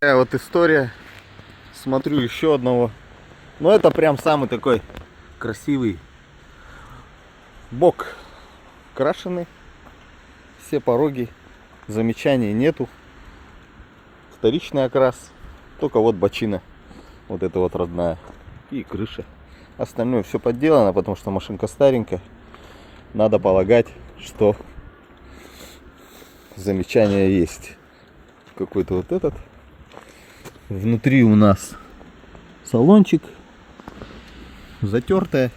Такая вот история. Смотрю еще одного. Но это прям самый такой красивый. Бок крашеный. Все пороги. Замечаний нету. Вторичный окрас. Только вот бочина. Вот эта вот родная. И крыша. Остальное все подделано, потому что машинка старенькая. Надо полагать, что замечания есть. Какой-то вот этот. Внутри у нас салончик. Затертая.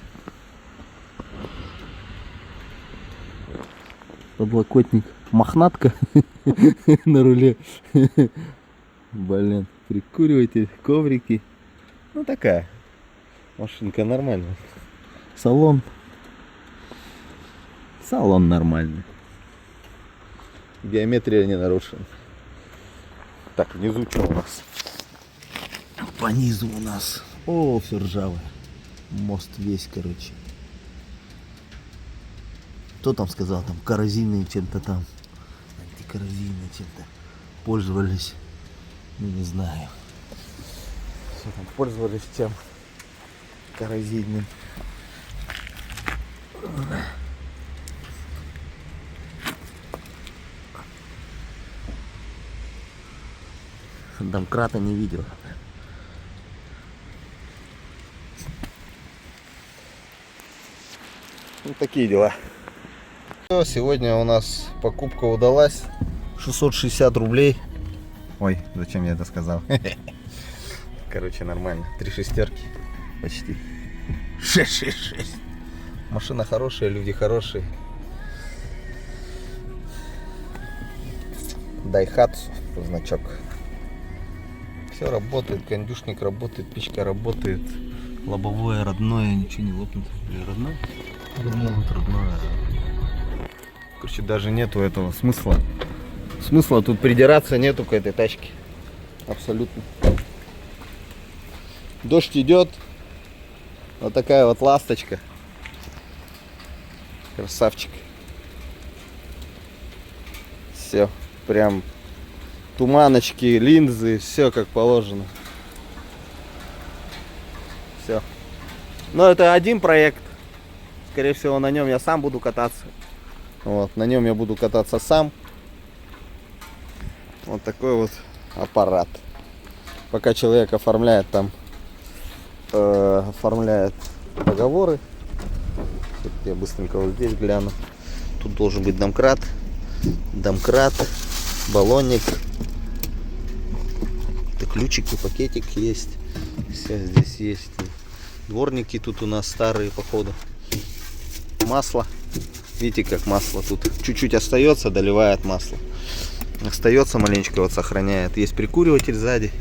Подлокотник. Мохнатка на руле. Блин, прикуриватель, коврики. Ну такая машинка нормальная. Салон нормальный. Геометрия не нарушена. Так, внизу что у нас? По низу у нас. О, все ржавое. Мост весь, короче. Кто там сказал? Там коррозийные чем-то там. Антикоррозийные чем-то пользовались. Ну, не знаю. Что там пользовались чем? Коррозийным. Домкрата не видел. Вот такие дела. Сегодня у нас покупка удалась. 660 рублей. Ой, зачем я это сказал? Короче, нормально. 3 шестерки. Почти. 666. Машина хорошая, люди хорошие. Daihatsu значок. Все работает, кондюшник работает, печка работает. Лобовое родное, ничего не лопнет. Или родное? Родное. Короче, даже нету этого смысла. Смысла тут придираться нету к этой тачке. Абсолютно. Дождь идет. Вот такая вот ласточка. Красавчик. Все. Прям туманочки, линзы, все как положено. Все. Но это один проект. Скорее всего, на нем я сам буду кататься. Вот, на нем я буду кататься сам. Вот такой вот аппарат. Пока человек оформляет там, оформляет договоры. Я быстренько вот здесь гляну. Тут должен быть домкрат, баллонник. Это ключики, пакетик есть. Все здесь есть. Дворники тут у нас старые, походу. Масло. Видите, как масло тут чуть-чуть остается, доливает масло. Остается маленечко, вот сохраняет. Есть прикуриватель сзади.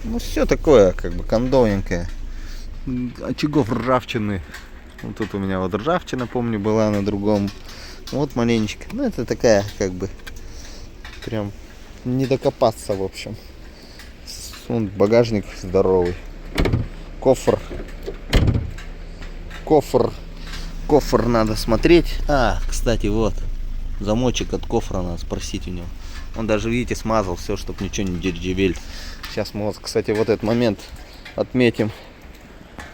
Ну все такое, как бы кондовенькое. Очагов ржавчины. Вот тут у меня вот ржавчина, помню, была на другом. Вот маленечко. Ну это такая, как бы, прям не докопаться, в общем. Вон багажник здоровый. Кофр надо смотреть. Кстати, вот замочек от кофра, надо спросить у него. Он даже, видите, смазал все, чтобы ничего не дердевель. Сейчас мы, кстати, вот этот момент отметим.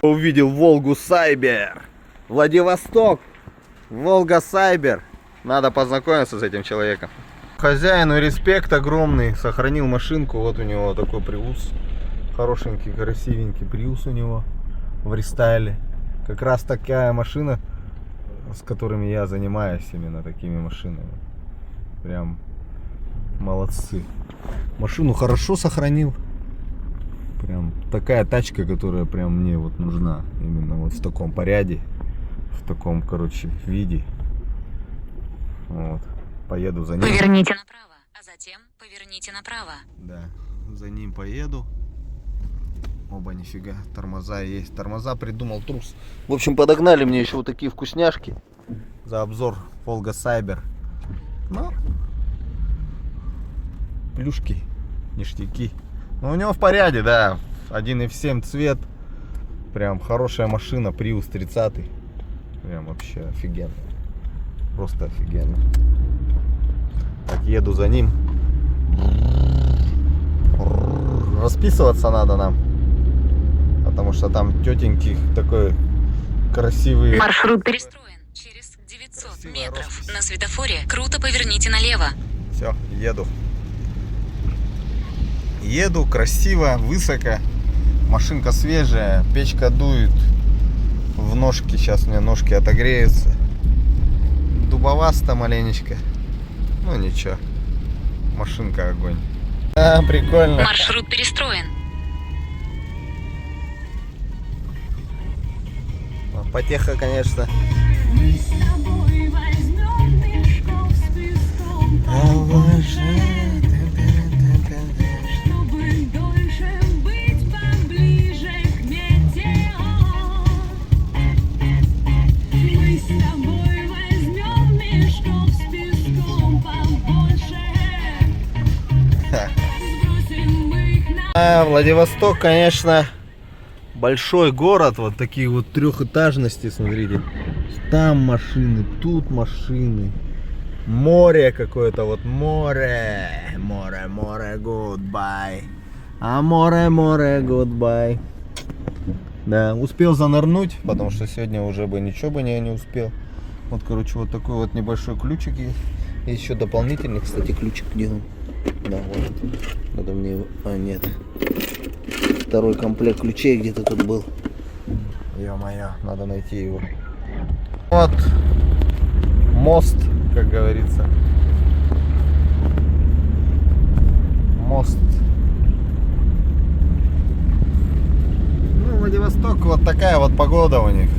Увидел Волгу Сайбер. Владивосток. Волга Сайбер. Надо познакомиться с этим человеком. Хозяину респект огромный. Сохранил машинку. Вот у него такой приус. Хорошенький, красивенький приус у него. В рестайле. Как раз такая машина, с которыми я занимаюсь, именно такими машинами. Прям молодцы. Машину хорошо сохранил. Прям такая тачка, которая прям мне вот нужна. Именно вот в таком порядке. В таком, короче, виде. Вот. Поеду за ним. Поверните направо, а затем поверните направо. Да, за ним поеду. Оба, нифига, тормоза есть. Тормоза придумал трус. В общем, подогнали мне еще вот такие вкусняшки. За обзор Волга Сайбер. Ну, плюшки, ништяки. Ну, у него в порядке, да. 1.7 цвет. Прям хорошая машина. Prius 30. Прям вообще офигенно. Просто офигенно. Так, еду за ним. расписываться надо нам. Потому что там тетеньки такой красивый. Маршрут перестроен. Через 900 метров на светофоре круто поверните налево. Все, еду. Еду красиво, высоко. Машинка свежая, печка дует. В ножки, сейчас у меня ножки отогреются. Дубовасто маленечко. Ну ничего. Машинка огонь. А, прикольно. Маршрут перестроен. Потеха, конечно. Мы с тобой возьмем мешков с песком, чтобы дольше быть поближе к метеору. Мы с тобой возьмем мешков с песком побольше, сбросим их на... Владивосток, конечно, большой город, вот такие вот трехэтажности, смотрите. Там машины, тут машины. Море какое-то, вот море. Море, goodbye. А море, goodbye. Да, успел занырнуть, потому что сегодня уже бы ничего бы не успел. Вот, короче, вот такой вот небольшой ключик есть. Есть еще дополнительный, кстати, ключик, где он? Да, вот. Надо мне его... А, нет. Второй комплект ключей где-то тут был. Ё-моё, надо найти его. Вот мост, как говорится. Мост. Ну, Владивосток, вот такая вот погода у них.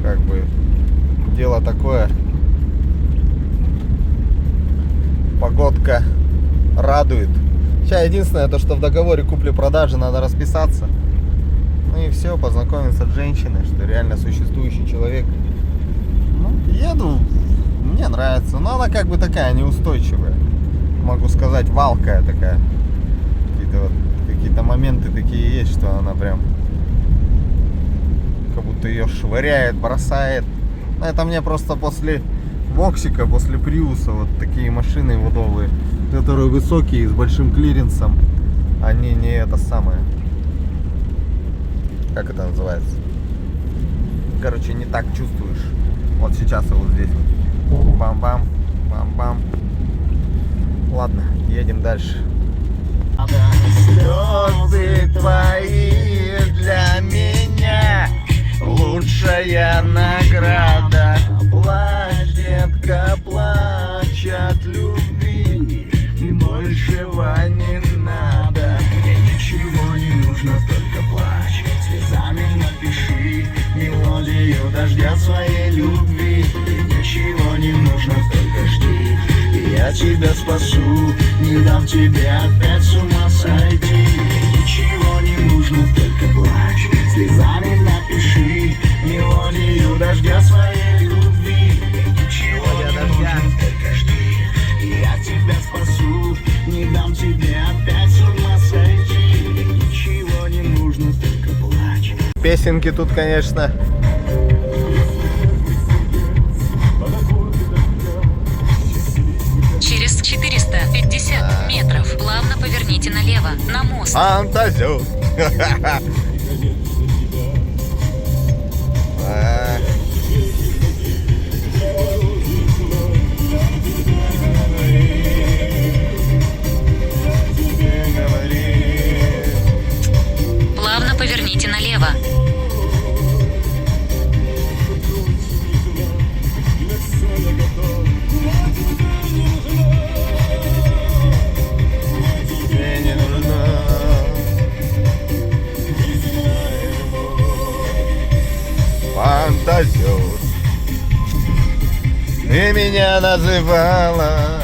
Как бы дело такое. Погодка радует. Сейчас единственное, то что в договоре купли-продажи надо расписаться. Ну и все, познакомиться с женщиной, что реально существующий человек. Ну, еду, мне нравится. Но она как бы такая неустойчивая. Могу сказать, валкая такая. Какие-то моменты такие есть, что она прям как будто ее швыряет, бросает. Но это мне просто после Воксика, после Приуса, вот такие машины водовые, которые высокие, с большим клиренсом, они не это самое, как это называется, короче, не так чувствуешь. Вот сейчас вот здесь бам-бам, бам-бам. Ладно, едем дальше. Слезы твои для меня лучшая награда. Плачь, детка, плачь от любви, и большего не надо. Мне ничего не нужно, только плачь. Слезами напиши мелодию дождя своей любви. И ничего не нужно, только жди, и я тебя спасу, не дам тебе опять с ума сойти. Мне ничего не нужно, только плачь. Слезами напиши мелодию дождя своей любви. Ничего не нужно, только жди, и я тебя спасу, не дам тебе опять с ума сойти. Ничего не нужно, только плачь. Песенки тут, конечно. Через 450 метров плавно поверните налево, на мост. Фантазер. Плавно поверните налево. Фантазер. Ты меня называла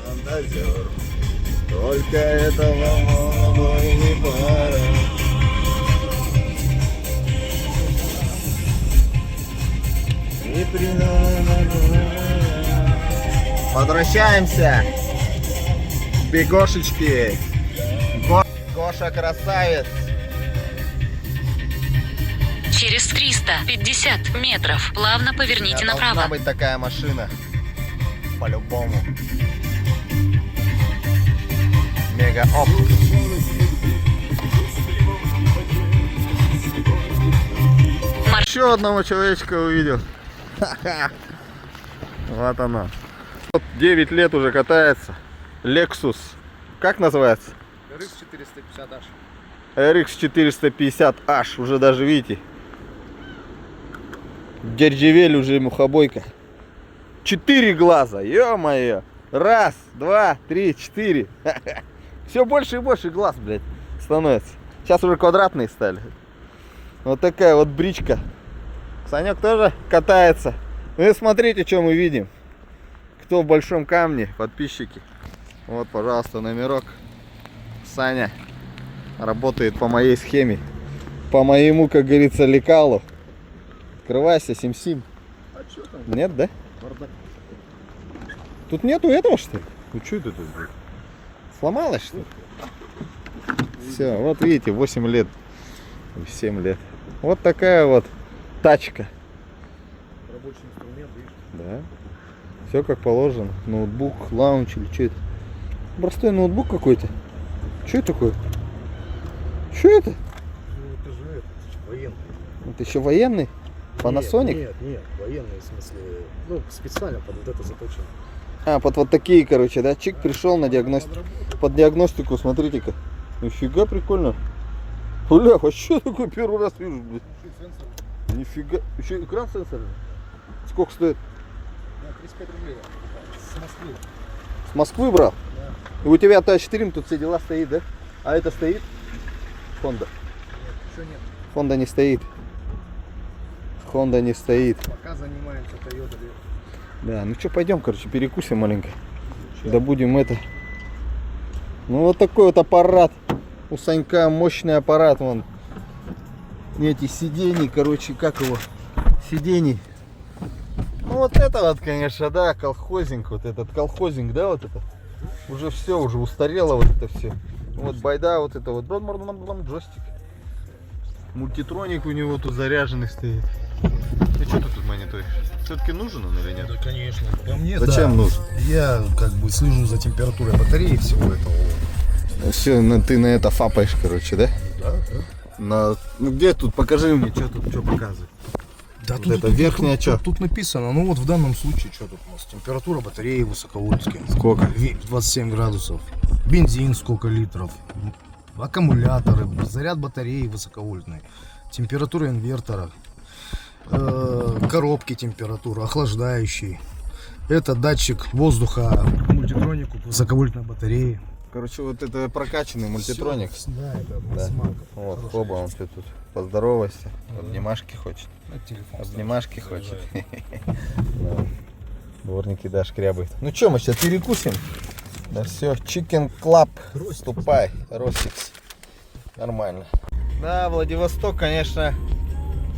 фантазер. Только этого молодой не пара. И возвращаемся. Бегошечки. Гоша красавец. Через 350 метров плавно поверните направо. Должна быть такая машина. По-любому. Мега оп. еще одного человечка увидел. Ха-ха. Вот оно. Вот 9 лет уже катается. Lexus. Как называется? RX 450H. RX 450H. Уже даже видите. Дирджевель уже мухобойка. 4 глаза. Ё-моё. Раз, два, три, 4. Все больше и больше глаз, блядь, становится. Сейчас уже квадратные стали. Вот такая вот бричка. Санек тоже катается. Ну и смотрите, что мы видим. Кто в большом камне, подписчики. Вот, пожалуйста, номерок. Саня работает по моей схеме. По моему, как говорится, лекалу. Открывайся, сим-сим. А что там? Нет, да? Бардак. Тут нету этого, что ли? Ну что это тут, блядь? Сломалось, что ли? Все, вот видите, 8 лет. 7 лет. Вот такая вот тачка. Рабочий инструмент, видишь? Да. Все как положено. Ноутбук, лаунч или что это? Простой ноутбук какой-то. Что это такое? Что это? Ну это же военный. Это еще военный? Panasonic? Нет, военный в смысле, ну специально под вот это заточено. А, под вот такие, короче, да? Чик пришел на диагностику. Под диагностику, смотрите-ка. Нифига прикольно. Бля, а что такое первый раз вижу, блядь? Нифига. Еще экран сенсорный. Сколько стоит? Да, 35 рублей. С Москвы. С Москвы брал? Да. И у тебя Т4, тут все дела стоит, да? А это стоит? Honda. Нет, еще нет. Honda не стоит. Honda не стоит. Пока занимаемся Toyota. Да, ну что, пойдем, короче, перекусим маленько. Да будем это. Ну вот такой вот аппарат. У Санька мощный аппарат, вон. Эти сидений, короче, как его? Сидений. Ну вот это вот, конечно, да, колхозинг, вот этот колхозинг, да, вот это. Уже все, уже устарело вот это все. Вот байда, вот это вот. Джойстик. Мультитроник у него тут заряженный стоит. Ты что ты тут мониторишь? Все-таки нужен он или нет? Да, конечно. По мне, Зачем да. нужен? Я как бы слежу за температурой батареи и всего этого. Все, ты на это фапаешь, короче, да? Да, да. Ну где тут? Покажи мне, что тут, что показывает. Да, Вот это верхняя чё? Тут написано, ну вот в данном случае, что тут у нас? Температура батареи высоковольтская. Сколько? 27 градусов. Бензин сколько литров. Аккумуляторы, заряд батареи высоковольтный. Температура инвертора. Коробки температура, охлаждающий. Это датчик воздуха, мультитронику, высоковольтной батареи. Короче, вот это прокачанный мультитроник. Всё, да, это Да. Мосмак. Вот, Хорошая хоба, он все тут. Поздоровайся. Обнимашки хочет. На телефон Обнимашки ставишь, хочет. заряжает. Да. Дворники, да, шкрябает. Ну что, мы сейчас перекусим? Да все, Chicken Club. Ступай, Ростикс. Нормально. Да, Владивосток, конечно,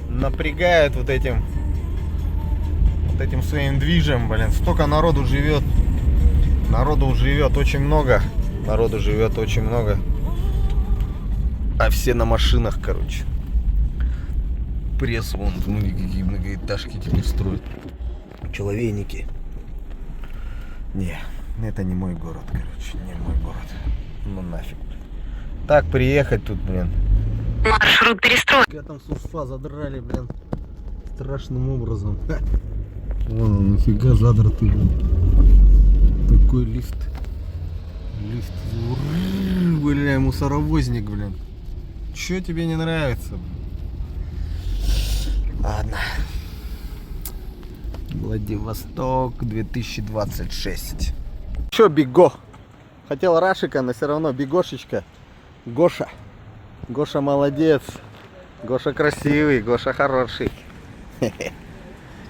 напрягает вот этим своим движем, блин. Столько народу живет. Народу живет очень много. Народу живет очень много. А все на машинах, короче. Пресс вон, какие многоэтажки теперь строят. Человейники. Не, это не мой город, короче. Не мой город. Ну нафиг. Так приехать тут, блин. Маршрут перестроен. Я там сурфа задрали, блин. Страшным образом. Вон он, нафига задротый, блин. Такой лифт. Лифт. Бля, мусоровозник, блин. Чё тебе не нравится? Ладно. Владивосток 2026. Чё, Биго? Хотел Рашика, но все равно Бигошечка. Гоша. Гоша молодец. Гоша красивый, Гоша хороший.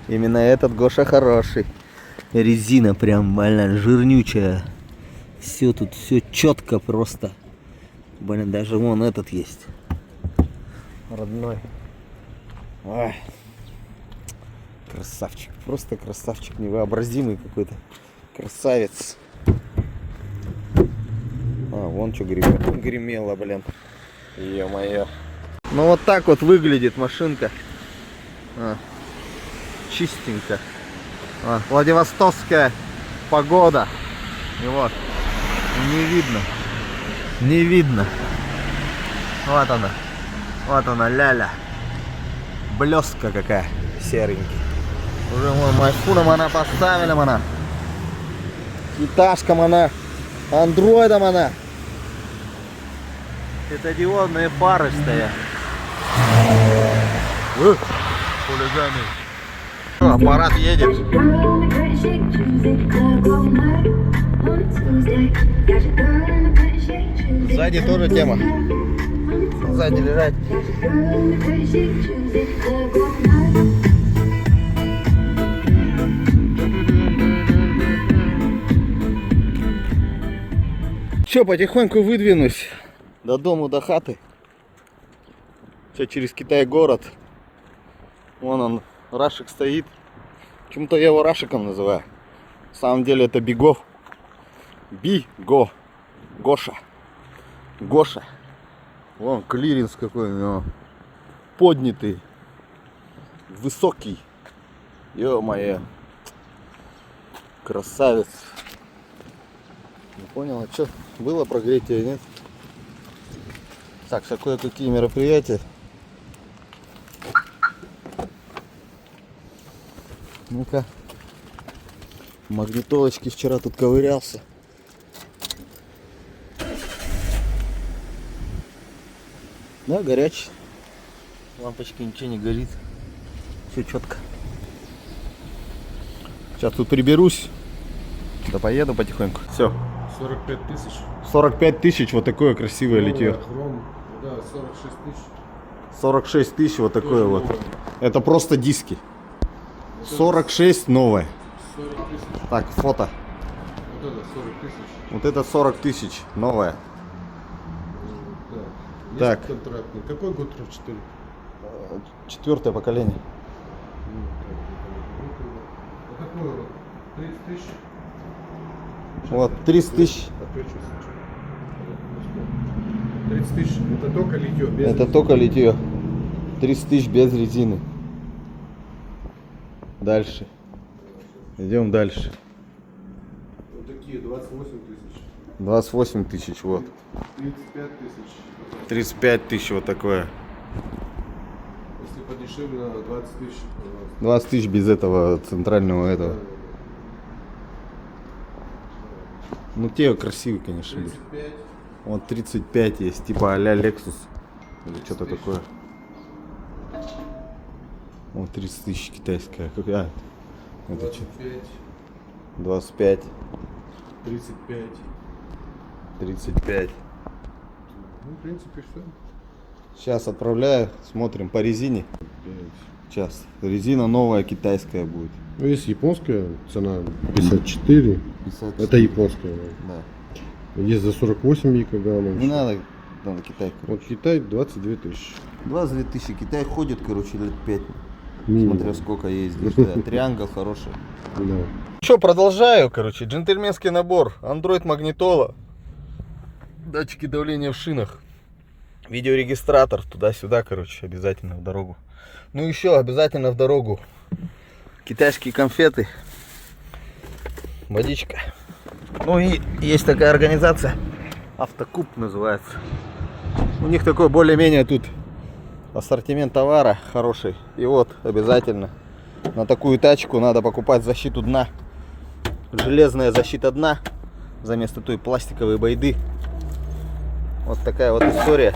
Именно этот Гоша хороший. Резина прям больно жирнючая. Все тут, все четко просто. Блин, даже вон этот есть. Родной. Ой. Красавчик. Просто красавчик. Невообразимый какой-то. Красавец. А, вон что гремело, блин. Ё-моё. Ну вот так вот выглядит машинка. Чистенько. Владивостокская погода. И вот. Не видно. Не видно. Вот она. Вот она, ляля. Блестка какая, серенький. Уже вон майфуном она поставили, она. Киташком она. Андроидом она. Это диодные пары стоят. Аппарат едет. Сзади тоже тема. Сзади лежать. Че, потихоньку выдвинусь до дому, до хаты. Сейчас через Китай город. Вон он, Рашик стоит. Почему-то я его Рашиком называю. На самом деле это Бигов. Биго. Гоша. Гоша. Вон клиренс какой у него. Поднятый. Высокий. Ё-моё. Красавец. Не понял, а что? Было прогретие, нет? Так, кое-какие мероприятия. Ну-ка. Магнитолочки вчера тут ковырялся. Да, горячий. Лампочки ничего не горит. Все четко. Сейчас тут приберусь. Да поеду потихоньку. Все. 45 тысяч. 45 тысяч, вот такое красивое литье. Хром, да, 46 тысяч. 46 тысяч, вот такое Тоже вот. новое. Это просто диски. 46 новое. 40 тысяч. Так, фото. Вот это 40 тысяч. Вот это 40 тысяч, новое. Да. Так. Есть контрактный. Какой год RAV4? 4-е поколение. А какой вот? 30 тысяч? Вот, 30 тысяч. Отвечу. 30 тысяч. Это только литье. Без Это резины. только литье. 30 тысяч без резины. Дальше. Идем дальше. Вот такие 28 тысяч. 28 тысяч, вот. 35 тысяч. 35 тысяч, вот такое. Если подешевле, надо 20 тысяч. Пожалуйста. 20 тысяч без этого центрального этого. Ну, те красивые, конечно. были. 35. Вот 35 есть, типа а-ля Lexus. Или что-то такое. Вот 30 тысяч китайская. Это что? 25. 25, 35. 35. Ну, в принципе, все. Сейчас отправляю, смотрим по резине. Сейчас. Резина новая китайская будет. Ну, есть японская, цена 54. 50. Это японская. Да. Есть за 48 Якогама. Не надо Китай. Вот Китай 22 тысячи. 22 тысячи. Китай ходит, короче, лет 5. Минимум. Смотря сколько ездишь. Да. Триангл хороший. Да. Что, продолжаю, короче. Джентльменский набор. Android магнитола. Датчики давления в шинах. Видеорегистратор. Туда-сюда, короче, обязательно в дорогу. Ну еще обязательно в дорогу. Китайские конфеты. Водичка. Ну и есть такая организация. Автокуб называется. У них такой более-менее тут ассортимент товара хороший. И вот обязательно на такую тачку надо покупать защиту дна. Железная защита дна. Вместо той пластиковой байды. Вот такая вот история.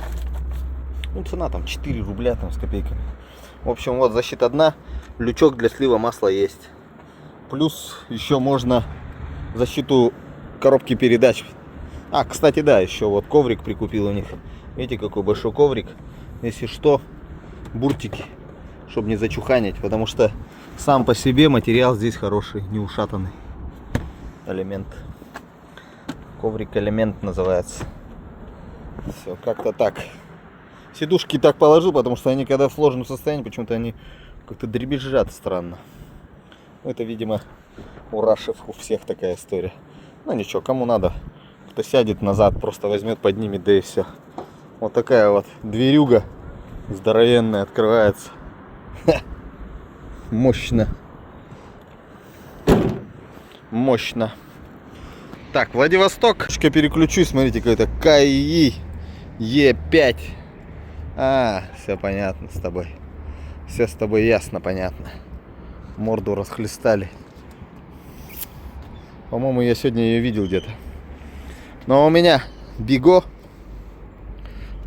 Ну, цена там 4 рубля там с копейками. В общем, вот защита дна. Лючок для слива масла есть. Плюс еще можно защиту коробки передач. А, кстати, да, еще вот коврик прикупил у них. Видите, какой большой коврик. Если что, буртики, чтобы не зачуханить. Потому что сам по себе материал здесь хороший, не ушатанный. Элемент. Коврик элемент называется. Все, как-то так. Сидушки так положу, потому что они когда в сложном состоянии, почему-то они как-то дребезжат странно. Это, видимо, у рашев у всех такая история. Ну ничего, кому надо, кто сядет назад, просто возьмет, поднимет, да и все. Вот такая вот дверюга здоровенная открывается. Ха. Мощно. Мощно. Так, Владивосток. Переключусь, смотрите, какой-то КАИ Е5. А, все понятно с тобой. Все с тобой ясно, понятно. Морду расхлестали. По-моему, я сегодня ее видел где-то. Но у меня Биго.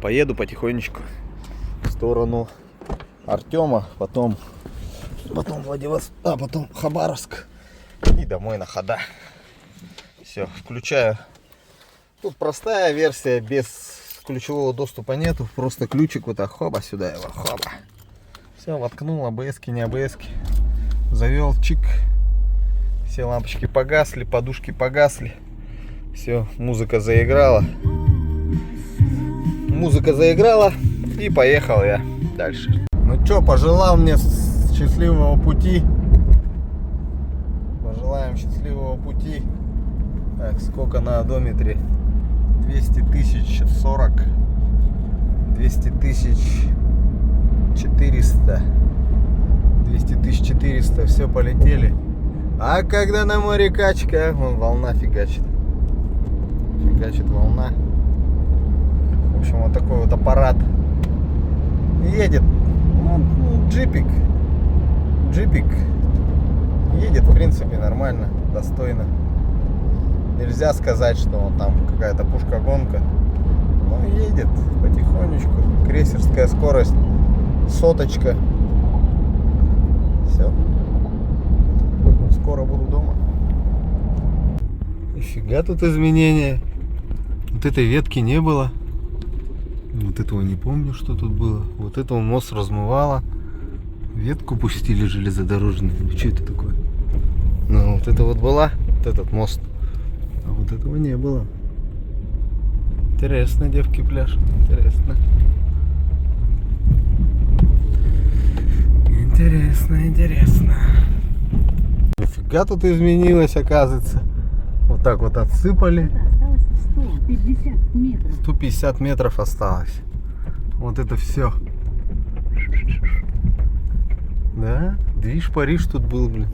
Поеду потихонечку в сторону Артема, потом Владивосток, а потом Хабаровск и домой на хода. Все, включаю. Тут простая версия, без ключевого доступа нету, просто ключик вот так, хоба, сюда его, хоба. Все, воткнул, АБСки, не АБСки. Завел, чик. Все лампочки погасли, подушки погасли. Все, музыка заиграла. Музыка заиграла, и поехал я дальше. Ну чё, пожелал мне счастливого пути. Пожелаем счастливого пути. Так, сколько на одометре? 200 тысяч 40. 200 тысяч 400. 200 тысяч 400. Все, полетели. А когда на море качка, вон волна фигачит. Фигачит волна. В общем, вот такой вот аппарат. Едет. Ну, джипик. Джипик. Едет, в принципе, нормально, достойно. Нельзя сказать, что он там какая-то пушка-гонка. Но едет потихонечку. Крейсерская скорость. Соточка. Все. Скоро буду дома. Нифига тут изменения. Вот этой ветки не было. Вот этого не помню, что тут было. Вот этого мост размывало. Ветку пустили железнодорожную. Что это такое? Ну, вот это вот была. Вот этот мост. А вот этого не было. Интересно, девки, пляж. Интересно. Интересно, интересно. Нифига тут изменилось, оказывается. Вот так вот отсыпали. Осталось 150 метров. 150 метров осталось. Вот это все. Да? Движ Париж тут был, блин.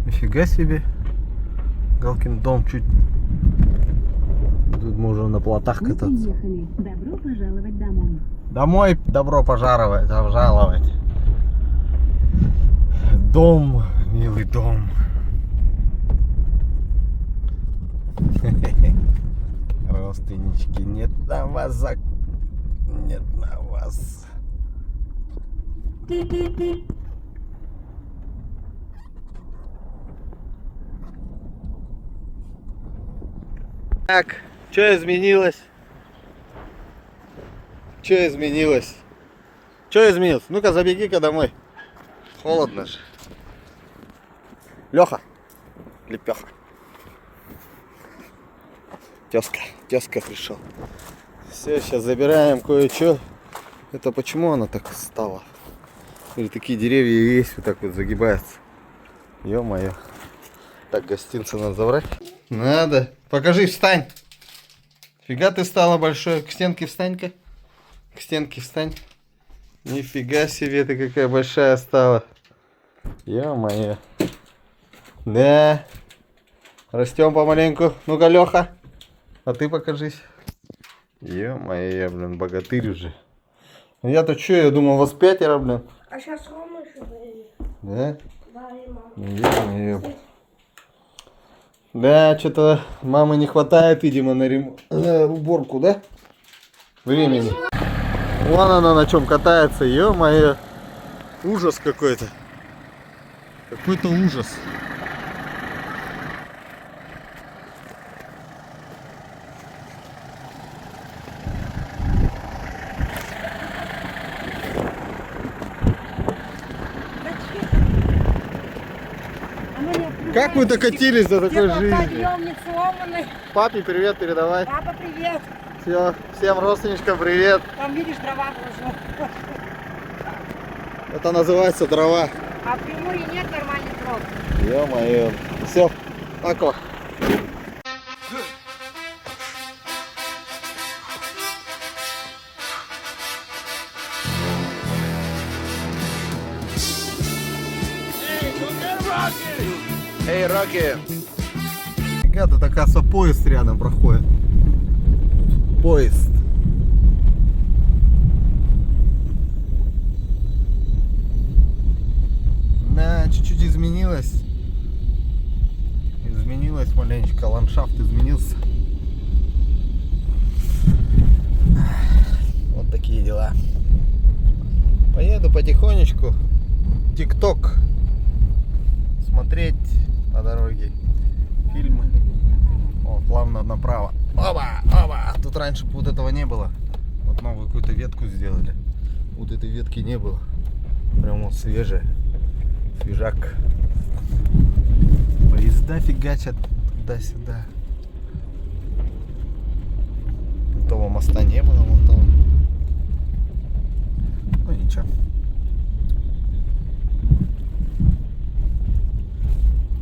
Нифига себе. Галкин дом чуть. Тут мы уже на плотах Мы кататься. приехали. Добро пожаловать домой. Домой добро пожаловать. Дом, милый дом. Родственнички, нет на вас, нет на вас. Так, что изменилось? Что изменилось? Что изменилось? Ну-ка, забеги-ка домой. Холодно же. Леха. Лепеха. Тезка пришел. Все, сейчас забираем кое-что. Это почему она так стала? Или такие деревья есть, вот так вот загибаются. Ё-моё. Так, гостинцы надо забрать. Надо. Покажи, встань. Фига ты стала большой. К стенке встань-ка. К стенке встань. Нифига себе ты какая большая стала. Ё-моё. Да. Растем помаленьку. Ну-ка, Леха. А ты покажись. Ё-моё, я, блин, богатырь уже. Я-то что, я думал, вас 5, блин. А сейчас Рома еще поедет. Да? Да, и мама. Ё-моё. Да, что-то мамы не хватает, видимо, на уборку, да? Времени. Вон она на чем катается, ё-моё. Ужас какой-то. Какой-то ужас. Как вы докатились до такой жизни? Подъемник сломанный. Папе привет передавай. Папа, привет. Все, всем родственничкам привет. Там, видишь, дрова положил. Это называется дрова. А в Приморье нет нормальных дров. Ё-моё. Все, пока. Эй, Рокки! Ребята, так оказывается, поезд рядом проходит. Поезд. чуть-чуть изменилась. Изменилась маленечко, ландшафт изменился. Вот такие дела. Поеду потихонечку. ТикТок. Смотреть по дороге фильмы. О, плавно направо. Оба, оба. Тут раньше вот этого не было. Вот новую какую-то ветку сделали. Вот этой ветки не было. Прям вот свежая. Свежак. Поезда фигачат туда-сюда. Того моста не было, вон того. Ну ничего.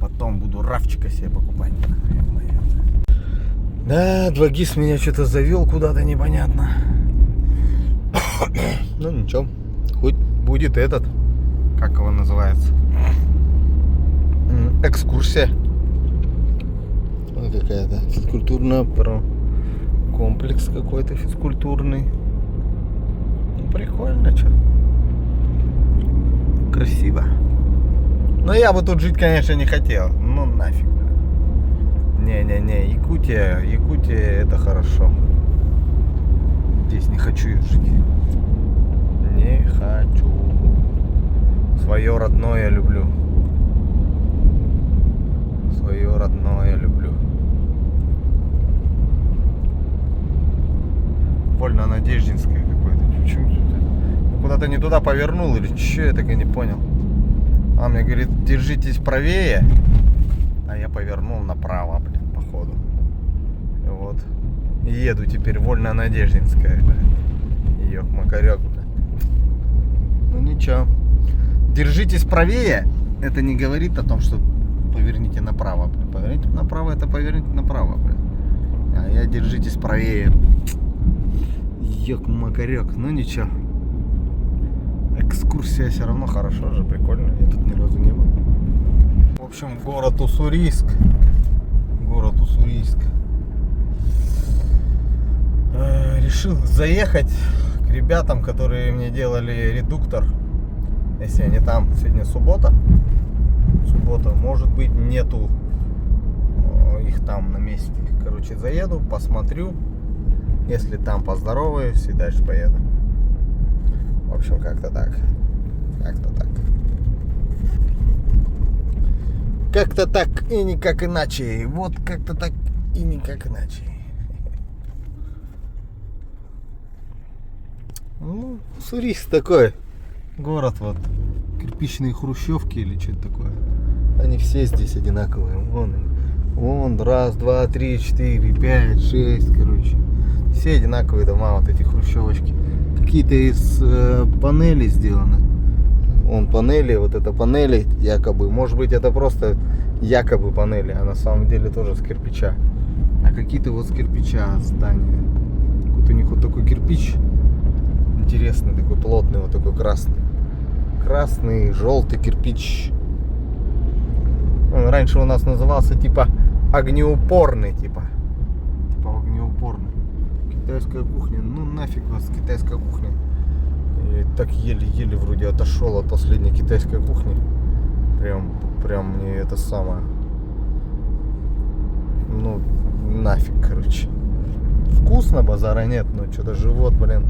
Потом буду рафчика себе покупать. Да, 2GIS меня что-то завел куда-то непонятно. Ну ничего. Хоть будет этот. Как его называется? Экскурсия. Вот какая-то физкультурная комплекс какой-то физкультурный. Ну, прикольно, что. Красиво. Но я бы тут жить, конечно, не хотел. Ну нафиг. Не-не-не, Якутия это хорошо. Здесь не хочу жить. Не хочу. Свое родное люблю. Свое родное люблю. Вольно-Надеждинское какое-то. Почему куда-то не туда повернул или что, я так и не понял. А мне говорит, держитесь правее. А я повернул направо, блин, походу. И вот. Еду теперь Вольно-Надеждинская, блин. Ёк-макарёк, блин. Ну ничего. Держитесь правее. Это не говорит о том, что поверните направо, блин. Поверните направо, это поверните направо, блин. А я держитесь правее. Ёк-макарёк, ну ничего. Экскурсия все равно хорошо же, прикольно. Я тут ни разу не был. В общем, город Уссурийск. Город Уссурийск. Решил заехать к ребятам, которые мне делали редуктор. Если они там, сегодня суббота. Суббота, может быть, нету их там на месте. Короче, заеду, посмотрю. Если там поздороваюсь и дальше поеду. В общем, как-то так. Как-то так. Как-то так и никак иначе. Вот как-то так и никак иначе. Ну, Уссурийск такой город, вот. Кирпичные хрущевки или что-то такое. Они все здесь одинаковые. Вон, раз, два, три, четыре, пять, шесть, короче. Все одинаковые дома, вот эти хрущевочки. Какие-то из панелей сделаны. Вон панели, вот это панели якобы. Может быть, это просто якобы панели, а на самом деле тоже с кирпича. А какие-то вот с кирпича здания. Вот у них вот такой кирпич. Интересный, такой плотный, вот такой красный. Красный, желтый кирпич. Он раньше у нас назывался типа огнеупорный, типа огнеупорный. Китайская кухня, ну нафиг вас, китайская кухня. Я так еле-еле вроде отошел от последней китайской кухни. Прям мне это самое. Ну, нафиг, короче. Вкусно, базара нет, но что-то живот, блин,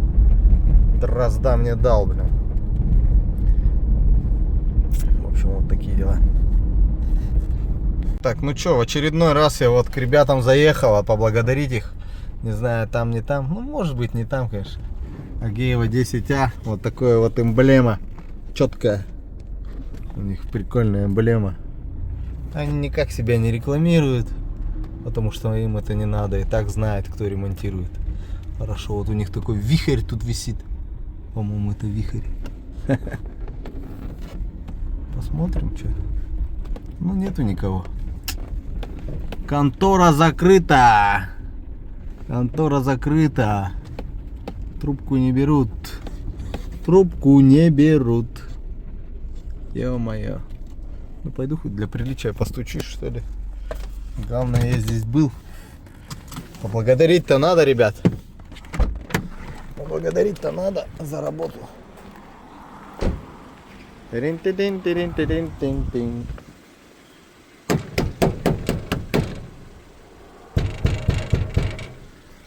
дрозда мне дал, блин. В общем, вот такие дела. Так, ну что, в очередной раз я вот к ребятам заехал, поблагодарить их. Не знаю, там, не там. Ну, может быть, не там, конечно. Агеева 10А. Вот такая вот эмблема. Четкая. У них прикольная эмблема. Они никак себя не рекламируют. Потому что им это не надо. И так знает, кто ремонтирует. Хорошо, вот у них такой вихрь тут висит. По-моему, это вихрь. Посмотрим, что. Ну, нету никого. Контора закрыта. Контора закрыта. Трубку не берут. Трубку не берут. Ё-моё. Ну пойду хоть для приличия постучишь, что ли. Главное, я здесь был. Поблагодарить-то надо, ребят. Поблагодарить-то надо за работу. Тирин-тирин-тирин-тирин-тин-тин.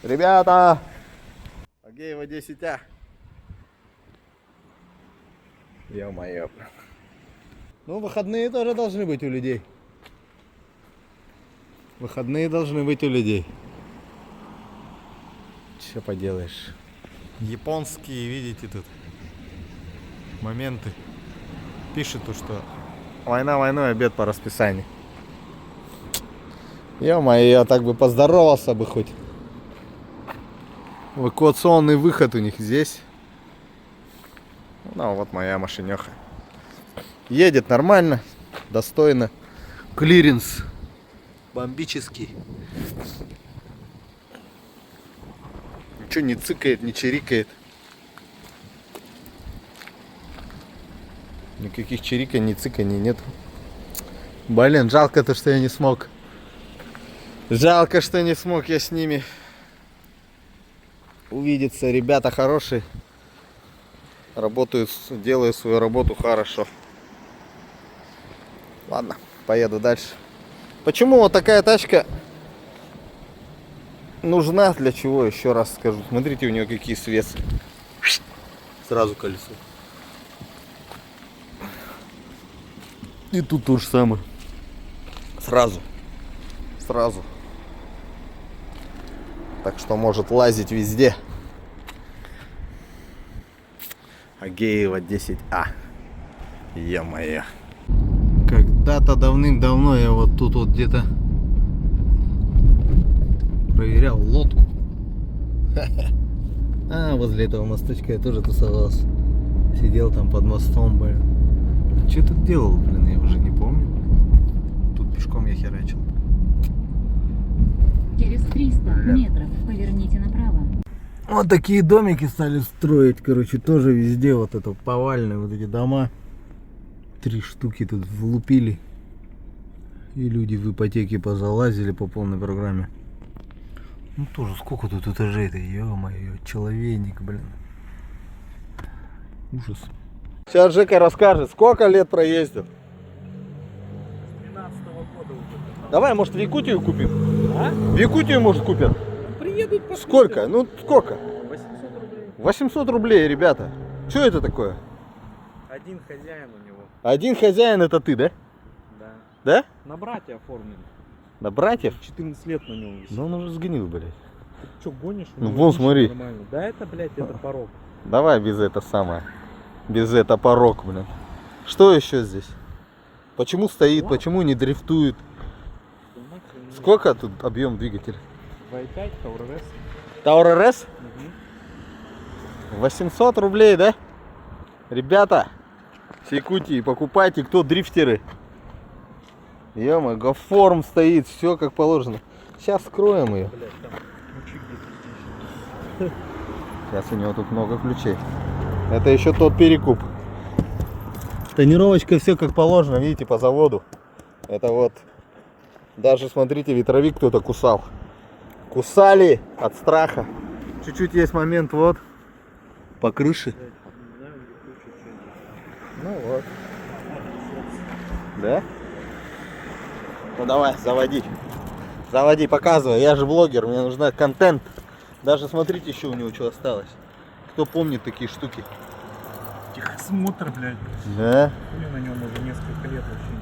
Ребята! Агеева 10А. Ё-моё. Ну, выходные тоже должны быть у людей. Выходные должны быть у людей. Что поделаешь. Японские, видите, тут моменты. Пишет тут, что война войной, обед по расписанию. Ё-моё, я так бы поздоровался бы хоть. Эвакуационный выход у них здесь. Ну, вот моя машинёха. Едет нормально, достойно. Клиренс бомбический. Ничего не цыкает, не чирикает. Никаких чириканий, цыканий нет. Блин, жалко-то, что я не смог. Жалко, что не смог я с ними увидеться. Ребята хорошие. Работают, делают свою работу хорошо. Ладно, поеду дальше. Почему вот такая тачка нужна? Для чего? Еще раз скажу. Смотрите, у нее какие свесы. Сразу колесо. И тут то же самое. Сразу. Сразу. Так что может лазить везде. Агеева 10А. Е-мое. Когда-то давным-давно я вот тут вот где-то проверял лодку. А, возле этого мосточка я тоже тусовался. Сидел там под мостом, блин. Что тут делал, блин, я уже не помню. Тут пешком я херачил. Через 300 метров поверните направо. Вот такие домики стали строить, короче, тоже везде вот это повальные вот эти дома. 3 штуки тут влупили. И люди в ипотеке позалазили по полной программе. Ну тоже сколько тут этажей-то, ё-моё, человек, блин. Ужас. Сейчас Жека расскажет, сколько лет проездил. 12-го года уже. Давай, может, в Якутию купим? А? В Якутию, может, купим? Приедут по Сколько? Ну, сколько? 800 рублей. 800 рублей, ребята. Что это такое? Один хозяин у него. Один хозяин это ты, да? Да. Да? На братья оформлен. На братьев? 14 лет на нем висит. Да он уже сгнил, блядь. Ты что, гонишь? У Ну, него вон, висит смотри. Нормально. Да это, блядь, это порог. Давай без это самое. Без это порог, блин. Что еще здесь? Почему стоит, почему не дрифтует? Сколько тут объем двигателя? 2.5, Таурес. Таур РС? 800 рублей, да? Ребята, с Якутии покупайте, кто дрифтеры. Ё-моё, гоформ стоит, все как положено. Сейчас скроем ее. Блядь, там ключи где-то. Сейчас у него тут много ключей. Это еще тот перекуп. Тонировочка все как положено, видите, по заводу. Это вот. Даже смотрите, ветровик кто-то кусал. Кусали от страха. Чуть-чуть есть момент вот. По крыше. Ну вот. Да? Ну давай, заводи. Заводи, показывай. Я же блогер, мне нужен контент. Даже смотрите, еще у него что осталось. Кто помнит такие штуки? Тихосмотр, блядь. Да? Хули на нем уже несколько лет вообще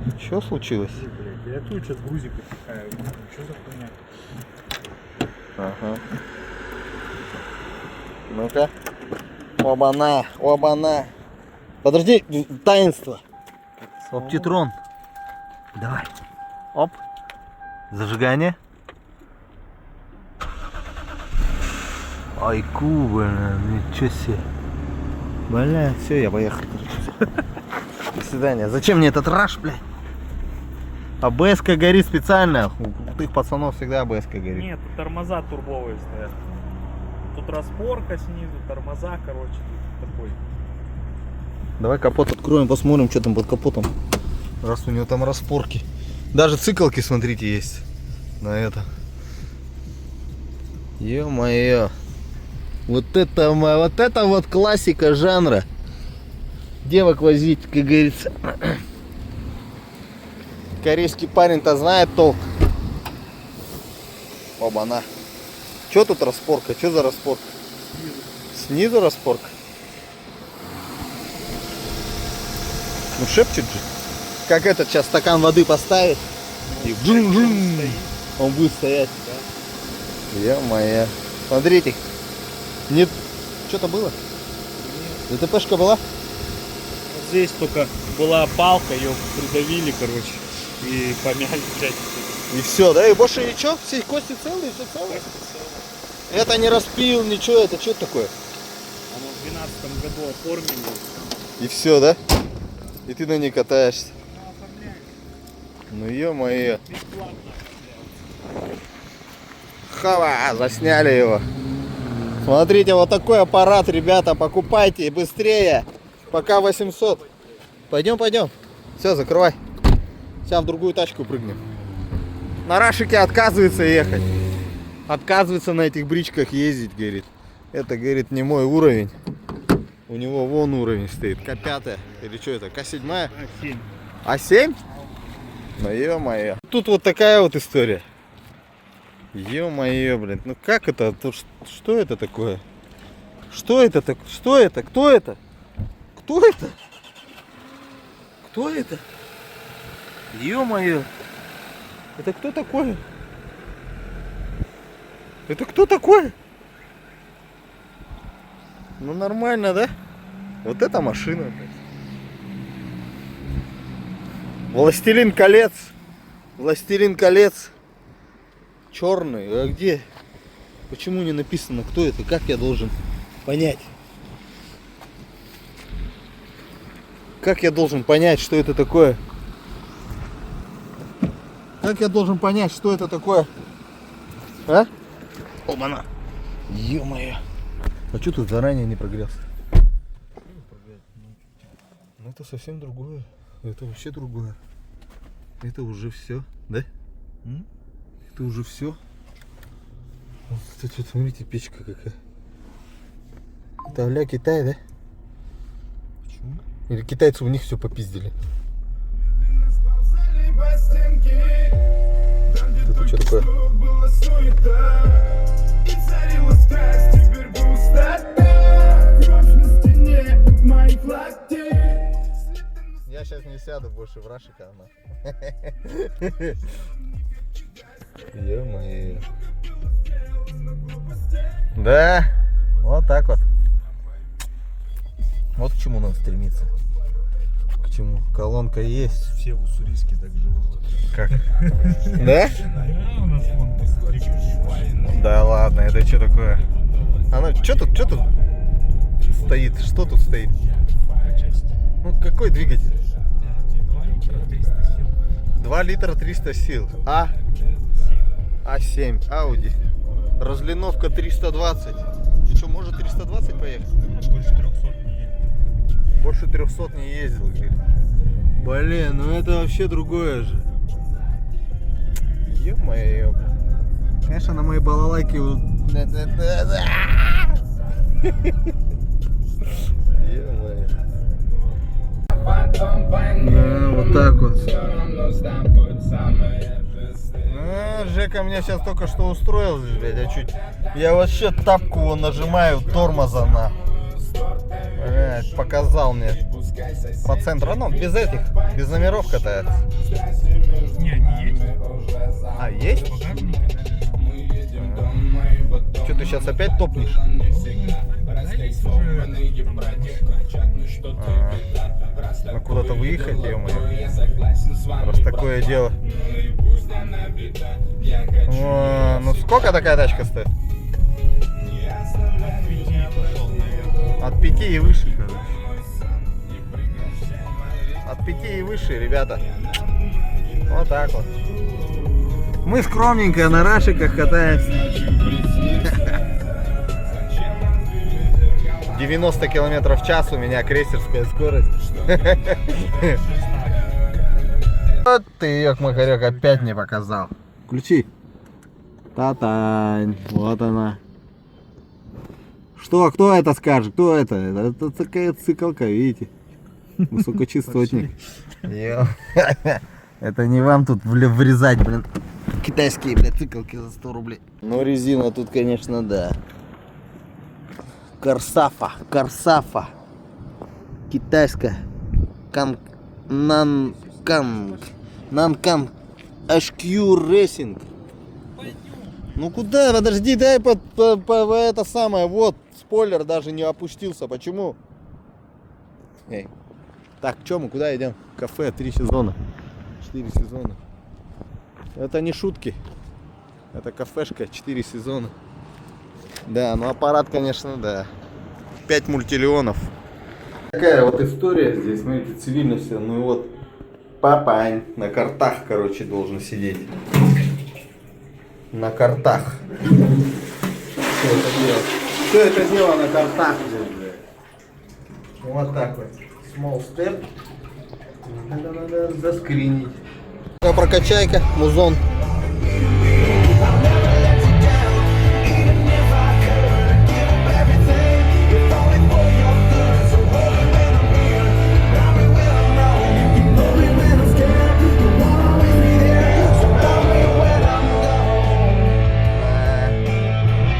не ездил. Что случилось? Блядь, я тут сейчас грузик отпихаю. Что за хуйня? Ага. Ну-ка. Оба-на, оба-на. Подожди, таинство. Оптитрон. Давай. Оп. Зажигание. Айку, блин, ничего себе. Бля, все, я поехал. До свидания. Зачем мне этот раш, блядь? АБС-ка горит специально. У крутых пацанов всегда АБС-ка горит. Нет, тут тормоза турбовые стоят. Тут распорка снизу, тормоза, короче, тут такой. Давай капот откроем, посмотрим, что там под капотом. Раз у него там распорки. Даже цикалки, смотрите, есть на это. Ё-моё. Вот это вот классика жанра. девок возить, как говорится. Корейский парень-то знает толк. Оба-на. Чё тут распорка? Чё за распорка? Снизу распорка? Ну шепчет же. Как этот сейчас стакан воды поставит. И джун-джун. Он будет стоять. Е-моё. Смотрите. Нет. Что-то было? ДТПшка была? Вот здесь только была палка, ее придавили, короче, и помяли, блядь. И все, да? И больше ничего? Все кости целые, все целые? Это не распил, ничего, это что такое? Оно в 2012 году оформили. И все, да? И ты на ней катаешься. Ну ё-моё. Хава, засняли его. Смотрите, вот такой аппарат, ребята, покупайте быстрее. Пока 800. Пойдем, пойдем. Все, закрывай. Сейчас в другую тачку прыгнем. На Рашике отказывается ехать. Отказывается на этих бричках ездить, говорит. Это, говорит, не мой уровень. У него вон уровень стоит. К5 или что это? К7? А7. А7? Ну ё-моё. Тут вот такая вот история. Ё-моё, блин. Ну как это? Тут что это такое? Что это так? Что это? Кто это? Кто это? Кто это? Ё-моё. Это кто такой? Это кто такой? Ну нормально, да? Вот эта машина, блядь. Властелин колец. Властелин колец. Черный. А где? Почему не написано, кто это? Как я должен понять? Как я должен понять, что это такое? Как я должен понять, что это такое? А? Оба-на. Ё-моё. А что тут заранее не прогрелся? Ну это совсем другое. Это вообще другое. Это уже все, да? Это уже все. Вот, кстати, вот смотрите, печка какая. Это а-ля Китай, да? Почему? Или китайцы у них все попиздили. Это что такое? Я сейчас не сяду больше в Рашика. Ё-моё. Да, вот так вот. Вот к чему надо стремиться. К чему? Колонка есть. Все в Уссурийске так живут. Как? Да? У нас вон посмотри. Да ладно, это что такое? Она, что тут стоит? Что тут стоит? Ну какой двигатель? 2 литра 300 сил. А7, Audi. Разлиновка 320. И что, может 320 поехать? Больше 300 не едет. Больше 300 не ездил, говорит. Блин, ну это вообще другое же. Ё-моё. Конечно, на моей балалайке... Ё-моё. Да, вот так вот. Жека меня сейчас только что устроил, блядь, я вообще тапку вон нажимаю, тормоза на. Блядь, показал мне. По центру, ну, без этих, без номеров катается. Не, не есть. А, есть? Что ты сейчас опять топнешь? Ну куда-то выехать, ё-моё. Раз такое дело. О, ну сколько такая тачка стоит? От 5 и выше, короче. От 5 и выше, ребята. Вот так вот. Мы скромненько на Рашиках катаемся. 90 км в час у меня крейсерская скорость. Вот ты, ёк-макарёк, опять не показал. Включи. Та-тань. Вот она. Что, кто это скажет? Кто это? Это такая цикалка, видите? Высокочастотник. Это не вам тут врезать, блин. Китайские, блядь, цикалки за 100 рублей. Ну, резина тут, конечно, да. Корсафа. Китайская. Нанкам HQ Racing. Ну куда? Подожди, дай это самое. Вот, спойлер даже не опустился. Почему? Эй. Так, что мы, куда идем? Кафе, 3 сезона. 4 сезона. Это не шутки. Это кафешка, 4 сезона. Да, ну аппарат, конечно, да. 5 мультиллионов. Такая вот история здесь, смотрите, цивильно все. Ну и вот папань на картах, короче, должен сидеть. На картах. Все это дело на картах здесь, блядь. Вот так вот. Small step. Надо заскринить. Прокачайка, музон.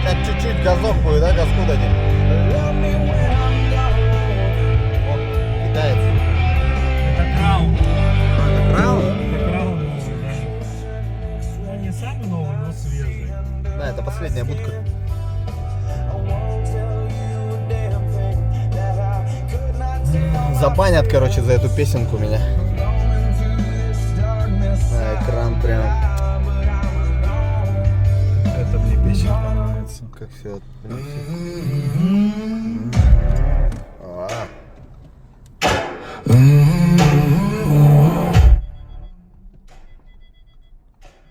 Как чуть-чуть газок будет, да, газку дадим. О, китаец. Это Краун. Это Краун? Это Краун. Ну, не самый новый, но свежий. Да, это последняя будка. Забанят, короче, за эту песенку меня. На экран прям. Это мне песенка нравится. Как все.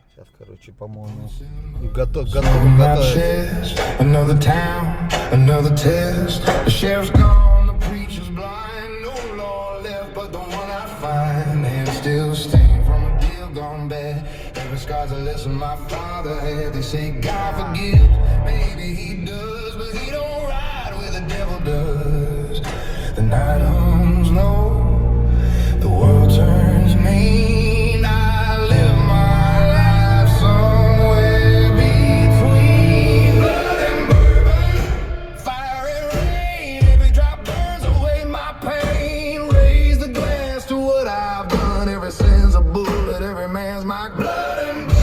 Сейчас, короче, по-моему, готов. Another town, another test. The sheriff's gone, the preacher's blind. No law left but the one I find. And still stain from a deal gone bad. Every scar's a lesson my father had. They say God forgives, maybe he does, but he don't ride where the devil does. The night hums low, the world turns mean. I live my life somewhere between blood and bourbon, fire and rain. Every drop burns away my pain. Raise the glass to what I've done. Every sin's a bullet, every man's my blood and blood.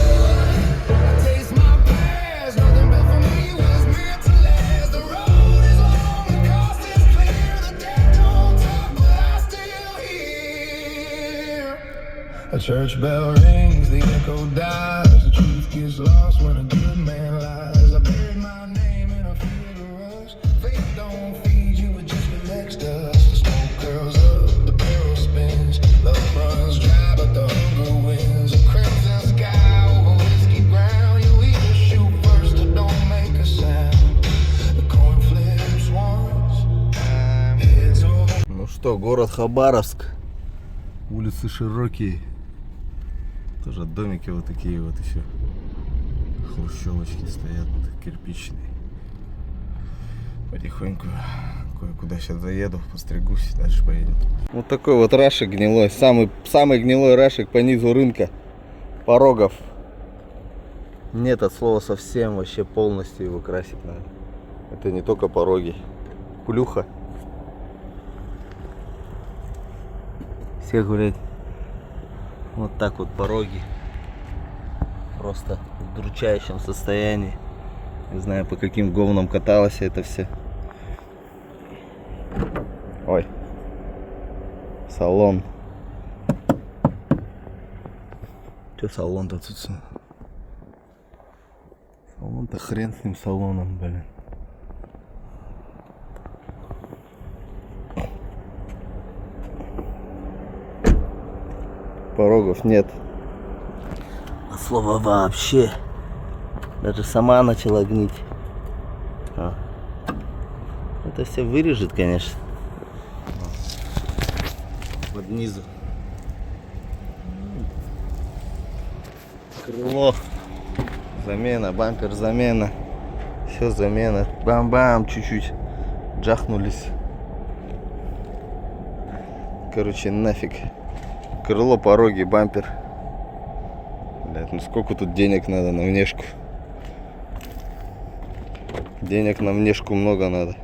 I taste my past, nothing but for me was meant to last. The road is long, the cost is clear. The dead don't talk, but I still hear. A church bell rings, the echo dies. The truth gets lost when a good man lies. I buried my name in a field of rust. Faith don't feed you, it just collects dust. The smoke curls up, the barrel spins. Love runs dry, but the hunger wins. A crimson sky over whiskey ground. You either shoot first or don't make a sound. The coin flips once. Heads over. Ну что, город Хабаровск. Улицы широкие. Тоже домики вот такие вот еще. Хрущевочки стоят, кирпичные. Потихоньку кое-куда сейчас заеду, постригусь, дальше поедем. Вот такой вот рашик гнилой. Самый гнилой рашик по низу рынка. Порогов. Нет от слова совсем, вообще полностью его красить надо. Это не только пороги. Плюха. Все гулять. Вот так вот пороги. Просто в удручающем состоянии. Не знаю, по каким говнам каталось это все. Ой. Салон. Че салон-то тут? Салон-то хрен с ним салоном, блин. Порогов нет. А слова вообще. Даже сама начала гнить. Это все вырежет, конечно. Под низу. Крыло. Замена, бампер замена. Все замена. Бам-бам, чуть-чуть джахнулись. Короче, нафиг. Крыло, пороги, бампер. Блядь, ну сколько тут денег надо на внешку? Денег на внешку много надо.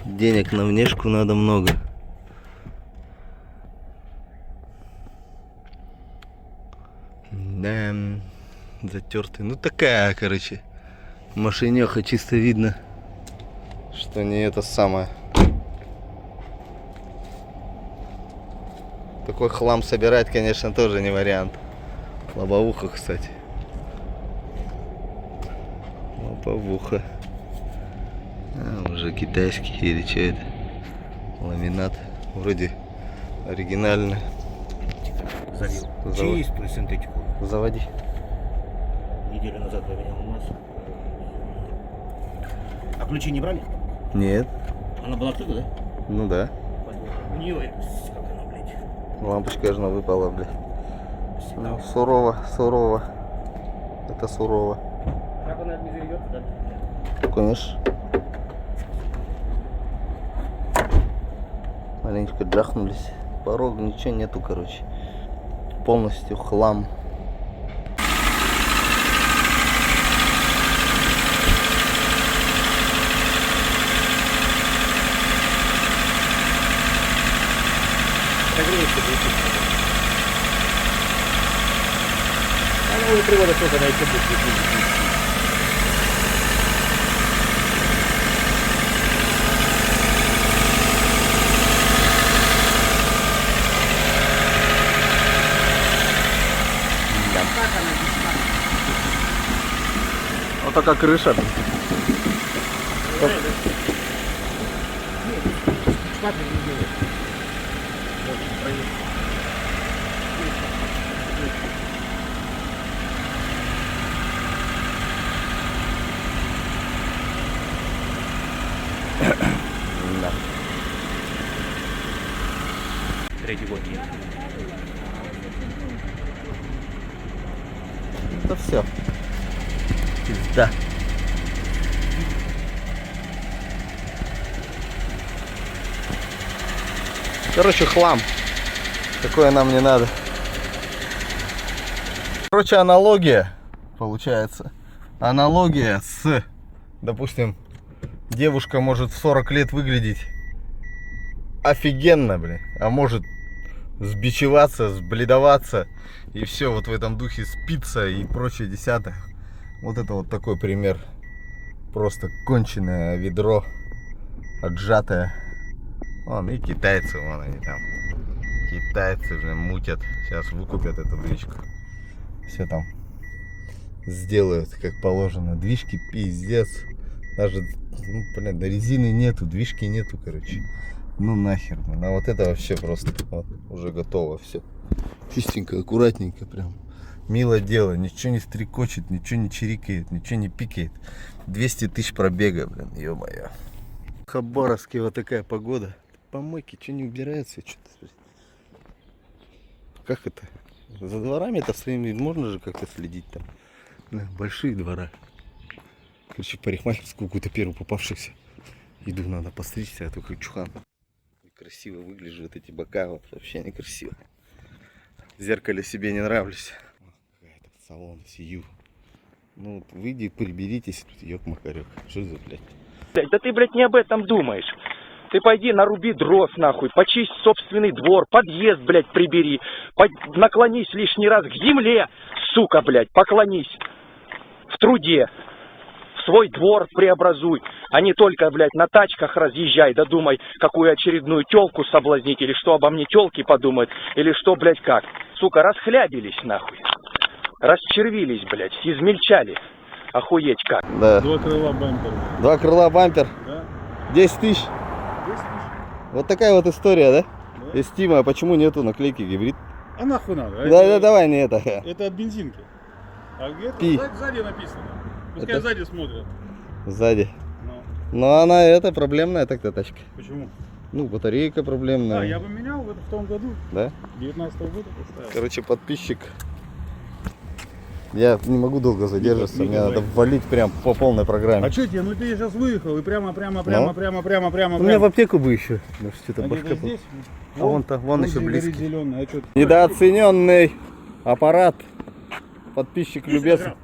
Денег на внешку надо много. Да, затертый. Ну такая, короче, машинеха, чисто видно, что не это самое. Такой хлам собирать, конечно, тоже не вариант. Лобовуха, кстати. Лобовуха. А, уже китайский или что это? Ламинат. Вроде оригинальный. Залил. Завод. Чистую синтетику. Заводи. Неделю назад поменял масло. А ключи не брали? Нет. Она была открыта, да? Ну да. У нее как она, блядь. Лампочка аж выпала, блядь. Ну, сурово, сурово. Это сурово. Как она не заведется, да? Конечно. Маленечко джахнулись. Порога ничего нету, короче. Полностью хлам. Она уже привода только на эти буквы. Вот такая крыша. Да. Третий год нет. Это все. Пизда. Короче, хлам. Такое нам не надо. Короче, аналогия получается. Аналогия с, допустим, девушка может в 40 лет выглядеть офигенно, блин, а может сбичеваться, сбледоваться и все вот в этом духе, спиться и прочее десятое. Вот это вот такой пример. Просто конченое ведро, отжатое. Вон и китайцы, вон они там. Китайцы, блин, мутят. Сейчас выкупят эту движку. Все там сделают как положено. Движки пиздец. Даже, ну, блин, да резины нету, движки нету, короче. Ну нахер, блин. А вот это вообще просто вот, уже готово все. Чистенько, аккуратненько прям. Мило дело, ничего не стрекочет, ничего не чирикает, ничего не пикает. 200 тысяч пробега, блин, ё-моё. В Хабаровске вот такая погода. Помойки, что не убираются, что-то. Как это? За дворами-то своими можно же как-то следить там. Да, большие двора. Короче, в парикмахерскую какую-то первую попавшихся. Иду, надо постричься, а только чухан. Красиво выгляжу, вот эти бока вот, вообще некрасиво. В зеркале себе не нравлюсь. Какая-то салон сию. Ну вот выйди, приберитесь, тут ёк-макарёк. Что за, блядь? Да ты, блядь, не об этом думаешь. Ты пойди наруби дров, нахуй, почисть собственный двор, подъезд, блядь, прибери, наклонись лишний раз к земле, сука, блядь, поклонись в труде, в свой двор преобразуй, а не только, блядь, на тачках разъезжай, да думай, какую очередную тёлку соблазнить, или что обо мне тёлки подумают, или что, блядь, как. Сука, расхлябились, нахуй, расчервились, блядь, измельчали, охуеть как. Да. 2 крыла бампер. 2 крыла бампер. Да. 10 тысяч. 10 тысяч. Вот такая вот история, да? Да. Эстима, а почему нету наклейки гибрид? А нахуй надо? Да, давай не это. Это от бензинки. А где-то Пи. сзади написано. Пускай Это- сзади смотрят. Сзади. Ну, Но она это проблемная так-то тачка. почему? Ну, батарейка проблемная. А, я бы менял в том году. Да? 19-го года поставил. Короче, подписчик Я не могу долго задерживаться, мне надо валить прям по полной программе. А что тебе? Ну ты сейчас выехал и прямо. У меня в аптеку бы еще. Ну, что-то башка. Здесь? А вон еще близко. Зеленый. А что? Недооцененный аппарат. Подписчик любезно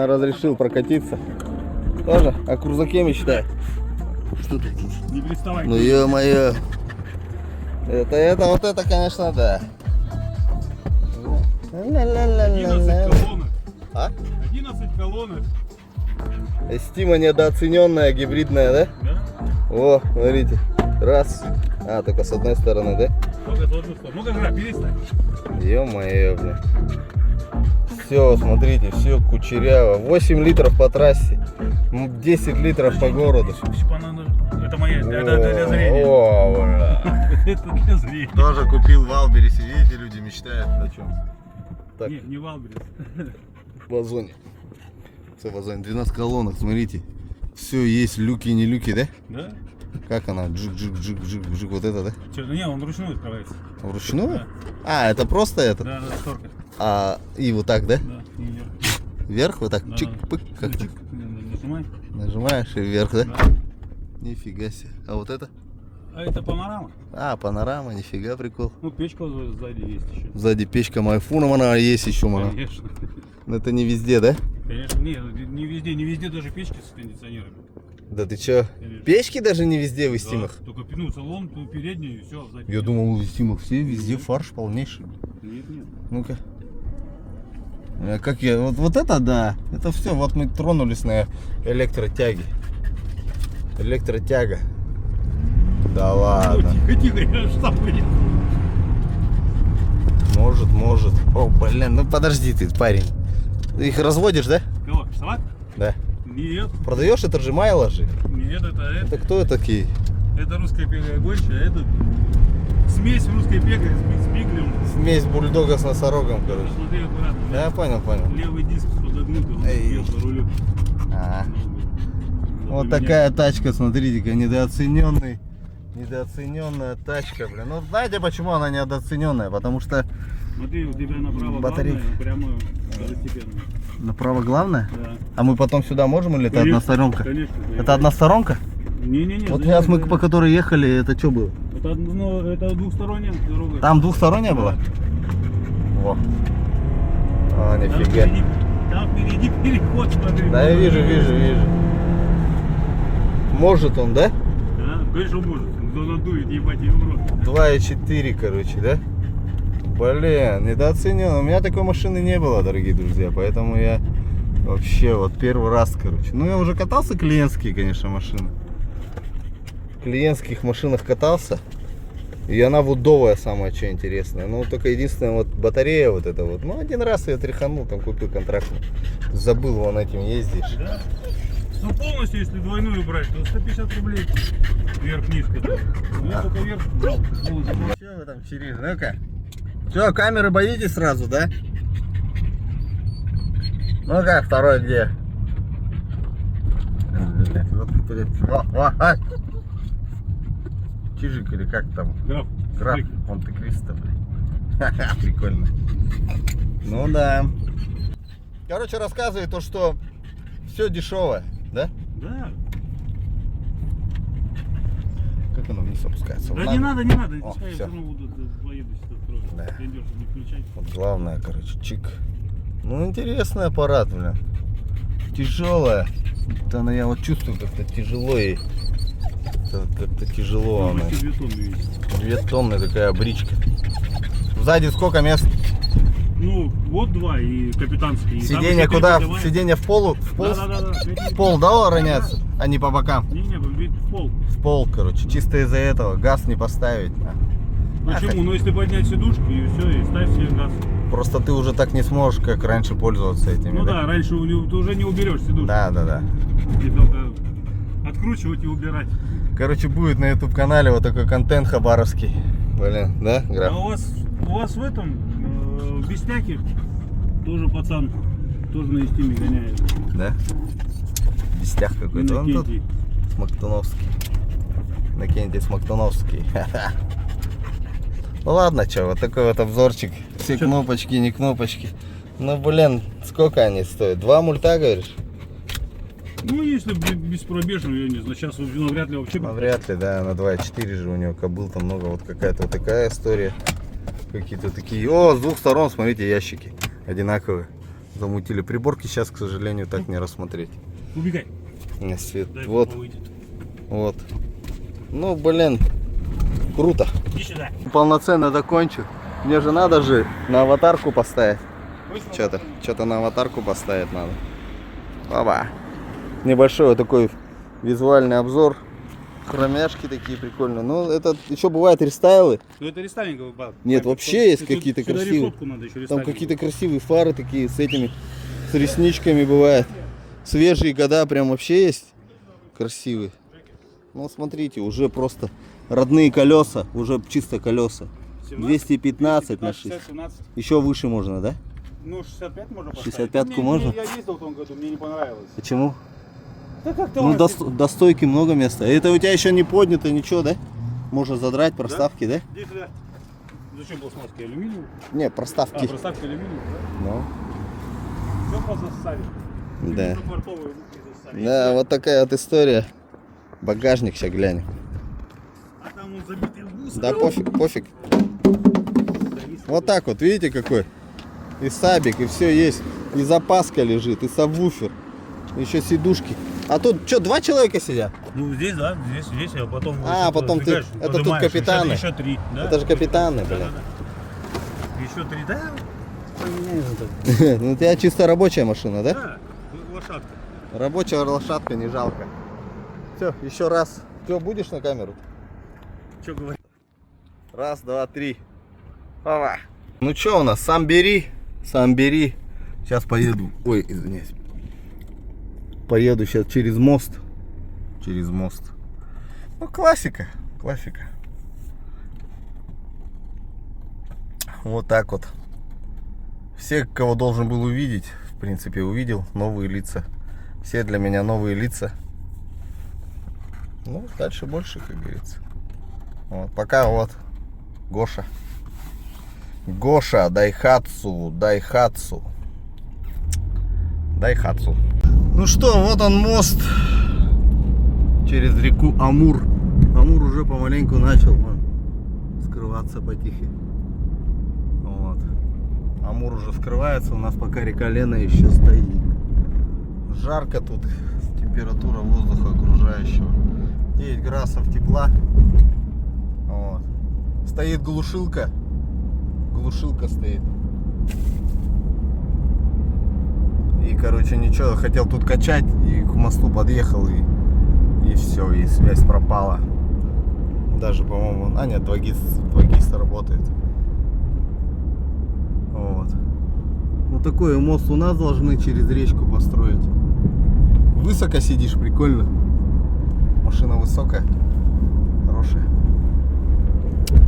разрешил прокатиться. Тоже о крузаке мечтает. Что ты? Не переставай. Ну ё-моё. Это, конечно, да. 11 колонок. А? 11 колонок. Стима недооцененная, гибридная, да? Да? О, смотрите. Раз. А, только с одной стороны, да? Только с одной стороны. Ну-ка, Гра, перестань. Ё-моё, блин. Все, смотрите, все кучеряво. 8 литров по трассе, 10 литров по городу. Это моя, это для зрения. О, бля. Это для зрения. Тоже купил в Альберисе, видите, люди мечтают о чем. Так, Не в Альберис. в Озоне. Все в Озоне, 12 колонок, смотрите. Все есть, люки, не люки, да? Да? Как она? Джик, вот это, да? Че, ну не, он вручную открывается. Вручную? Да. А, это просто это? Да, шторка. А, и вот так, да? Да, и вверх. Вверх, вот так, Да. чик-пык, как Чик. Нажимай. нажимаешь и вверх, да? Да. Нифига себе. А вот это? А это панорама. А, панорама, нифига, прикол. Ну, печка сзади есть еще. Сзади печка майфуном, она есть еще, мана. Конечно. Но это не везде, да? Конечно, не везде даже печки с кондиционерами. Да ты чё? Конечно. Печки даже не везде в Да, Истимах? только салон, передний и все. Я думал, в Истимах все везде фарш полнейший. Нет. Ну-ка. Как я, вот это да, это все, вот мы тронулись на электротяге. Электротяга. Да ладно. Тихо, я штаб выехал. Может. О, блин, ну подожди ты, парень. Ты их разводишь, да? Кого? Собак? Да. Нет. Продаешь, это же майло же. Нет, Это кто такие? это русская пега больше, а это смесь русской пега с биглем. Смесь бульдога с носорогом, короче. Смотри аккуратно. Я понял. Левый диск подогнут, он Эй. по рулю. А, Ну, вот для меня- такая тачка, смотрите-ка, недооцененная тачка, блин. Ну знаете, почему она недооцененная? Потому что Смотри, у тебя направо Батарейка. главное, прямо второстепенно. направо главное. Да. А мы потом сюда можем или это Конечно, односторонка? Конечно. Это односторонка? Не-не-не. Вот сейчас мы по которой ехали, это что было? Это двухсторонняя дорога. Там двухсторонняя была? Во. А, Там нифига. впереди переход, смотри. Да, я вижу. Может он, да? Да, конечно может. Кто надует, ебать, его в рот. 2,4, короче, да? Блин, недооценен. У меня такой машины не было, дорогие друзья, поэтому я вообще вот первый раз, короче. Ну, я уже катался клиентские, конечно, машины. В клиентских машинах катался. И она вудовая самая, что интересное. Ну, только единственное, вот батарея вот эта вот. Ну, один раз я тряханул, там купил контракт. Забыл, вон этим ездишь. Да? Ну, полностью, если двойную брать, то 150 рублей. Вверх-вниз, который. Ну, я только вверх брал. Что вы там чирили? Ну-ка. Что, камеры боитесь сразу, да? Ну как, второй где? Чижик или как там? Граф, Монте-Кристо, блин. Прикольно. Ну да. Короче, рассказывай то, что все дешевое, да? Да. Как оно вниз опускается? Да Вот не надо. О, Я всё. все равно поеду сюда строить. Да. Кондёр, чтобы не включать. Вот главное, короче, чик. Ну, интересный аппарат, блин. Тяжелая. Это я вот чувствую, как-то тяжело ей. Как-то тяжело Ну, она. почти 2 тонны весит. 2 тонны такая бричка. Сзади сколько мест? Ну, вот 2 и капитанский. И там Сиденье еще куда? три подавая. Сиденье в полу? В пол? Да. В пол, да, роняться? А не по бокам? Не, в пол. В пол, короче. Чисто из-за этого. Газ не поставить. Почему? Ну, если поднять сидушку и все, и ставь себе газ. Просто ты уже так не сможешь, как раньше, пользоваться этими. Ну да, раньше ты уже не уберешь сидушку. Да. И только откручивать и убирать. Короче, будет на YouTube канале вот такой контент хабаровский. Блин, да, Граф? А у вас в этом, в Бестяке, тоже пацан, тоже на Истиме гоняет. Да? Бестях какой-то. Он тут Иннокентий. Смоктуновский. Иннокентий Смоктуновский. Ну ладно, что, вот такой вот обзорчик Все кнопочки, не кнопочки. Ну, блин, сколько они стоят? 2 мульта, говоришь? Ну, если беспробежную, я не знаю, сейчас вряд ли вообще... Вряд ли, да, на 2.4 же у него кобыл там много. Вот какая-то вот такая история. Какие-то такие... О, с двух сторон, смотрите, ящики одинаковые. Замутили приборки, сейчас, к сожалению, так не рассмотреть. Убегай. Не свет. Дай Вот, выйдет. вот. Ну, блин, круто. Иди сюда. Полноценно закончу. Мне же надо же на аватарку поставить. Что-то на аватарку поставить надо. Опа. Небольшой вот такой визуальный обзор. Хромяшки такие прикольные. Ну, это еще бывают рестайлы. Ну, это рестайлинговый баг. Нет, вообще есть какие-то красивые. Надо еще Там какие-то красивые фары такие с этими, с ресничками бывает. Свежие года прям вообще есть красивые. Ну, смотрите, уже просто родные колеса, уже чисто колеса. 215 на 6. Еще выше можно, да? Ну, 65 можно поставить. 65-ку можно? Я ездил в том году, мне не понравилось. Почему? Да как-то Ну, до стойки много места. Это у тебя еще не поднято ничего, да? Можно задрать проставки, да? Иди сюда. Зачем пластмасски? Алюминиум? Не, проставки. Проставки алюминиум, да? Ну, Все позассали. да. Квартовые руки зассали. Да, вот такая вот история. Багажник сейчас глянем. А там он забитый в густо. Да пофиг. Вот так вот, видите какой? И сабик, и все есть. И запаска лежит, и сабвуфер. Еще сидушки. А тут что, 2 человека сидят? Ну здесь, да, здесь, а потом... А, потом ты... Это тут капитаны. Еще 3, да? Это же капитаны, блин. Еще 3, да? Поменяем это. Ну у тебя чисто рабочая машина, да? Да, лошадка. Рабочая лошадка, не жалко. Все, еще раз. Все, будешь на камеру? Что говорить? Раз, два, три. Опа. Ну что у нас? Сам бери. Сейчас поеду. Ой, извиняюсь. Поеду сейчас через мост. Ну, классика. Вот так вот. Все, кого должен был увидеть, в принципе, увидел. Новые лица. Все для меня новые лица. Ну, дальше больше, как говорится. Вот, пока вот Гоша, Дайхатсу. Ну что, вот он мост через реку Амур. Амур уже помаленьку начал скрываться потихе. Вот. Амур уже скрывается, у нас пока река Лена еще стоит. Жарко тут, температура воздуха окружающего 9 градусов тепла. Вот. Стоит глушилка стоит. И, короче, ничего, хотел тут качать, и к мосту подъехал, и все, и связь пропала. Даже, по-моему, нет, 2GIS работает. Вот. Ну, такой мост у нас должны через речку построить. Высоко сидишь, прикольно. Машина высокая, хорошая.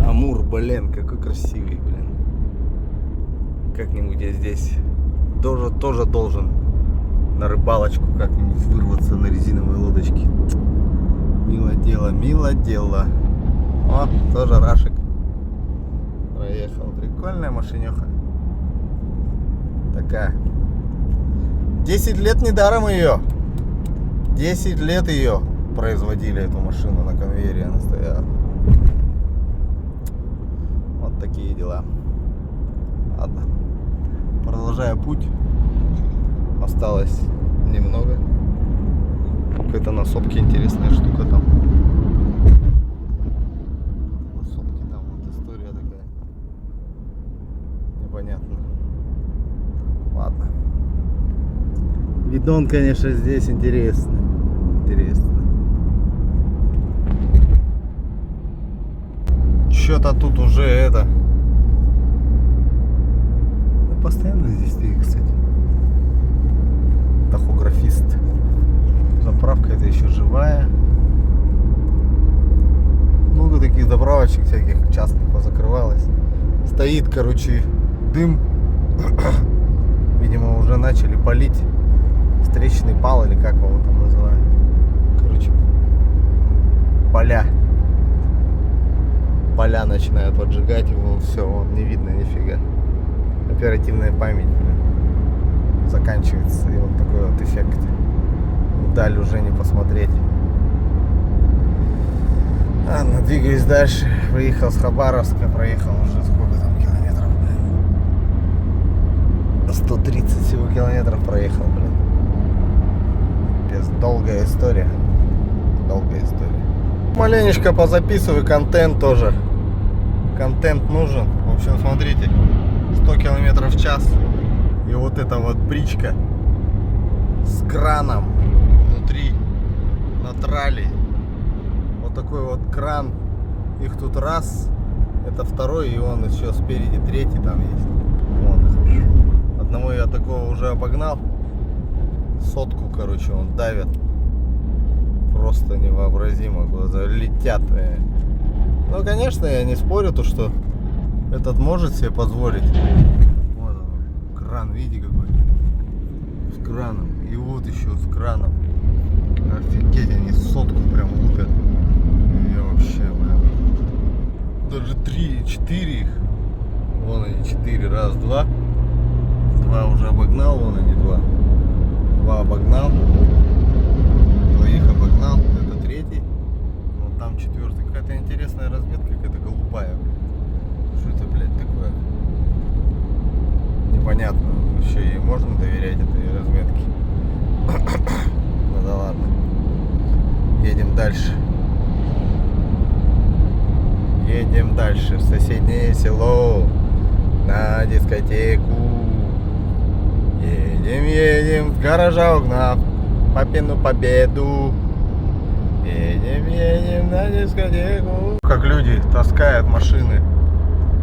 Амур, блин, какой красивый, блин. Как-нибудь я здесь тоже должен на рыбалочку как-нибудь вырваться на резиновой лодочке. Мило дело. О, тоже Рашик проехал. Прикольная машинеха. Такая. 10 лет недаром ее. 10 лет ее производили, эту машину, на конвейере она стояла. Вот такие дела. Ладно. Продолжаю путь. Осталось немного. Какая-то на сопке интересная штука там. На сопке там вот история такая. Непонятно. Ладно. Видон, конечно, здесь интересный. Что-то тут уже это. Постоянно здесь стоит, кстати. Тахографист. Заправка это еще живая. Много таких заправочек всяких частных позакрывалось. Стоит, короче, дым. Видимо, уже начали палить встречный пал, или как его там называют. Короче, поля начинают поджигать его. Все, вот не видно нифига. оперативная память заканчивается. И вот такой вот эффект. Вдаль уже не посмотреть. Ладно, двигаюсь дальше. Выехал с Хабаровска, проехал уже сколько там километров, блин. 130 всего километров проехал, блин. Без долгая история. Долгая история. Маленечко позаписываю контент тоже. Контент нужен. В общем, смотрите. 100 километров в час. И вот эта вот бричка с краном внутри на трале. Вот такой вот кран. Их тут раз. Это второй. И он еще спереди третий там есть. Вон их. Одного я такого уже обогнал. Сотку, короче, он давит. Просто невообразимо. Глаза летят. Ну, конечно, я не спорю, то, что этот может себе позволить. Вот он, кран, видите какой? С краном. И вот еще с краном. Офигеть, они сотку прям лупят. Я вообще, блин. Даже 3-4 их. Вон они, 4. Раз, два. Два уже обогнал, вон они, два. Два обогнал. Двоих обогнал. Это третий. Вон там четвертый. Какая-то интересная разметка, какая-то голубая. Что это, блядь, такое? Непонятно. Вообще ей можно доверять этой разметке? Ну да ладно. Едем дальше. Едем дальше в соседнее село. На дискотеку. Едем в гаража угнав папину победу. Едем на дискотеку. Как люди таскают машины.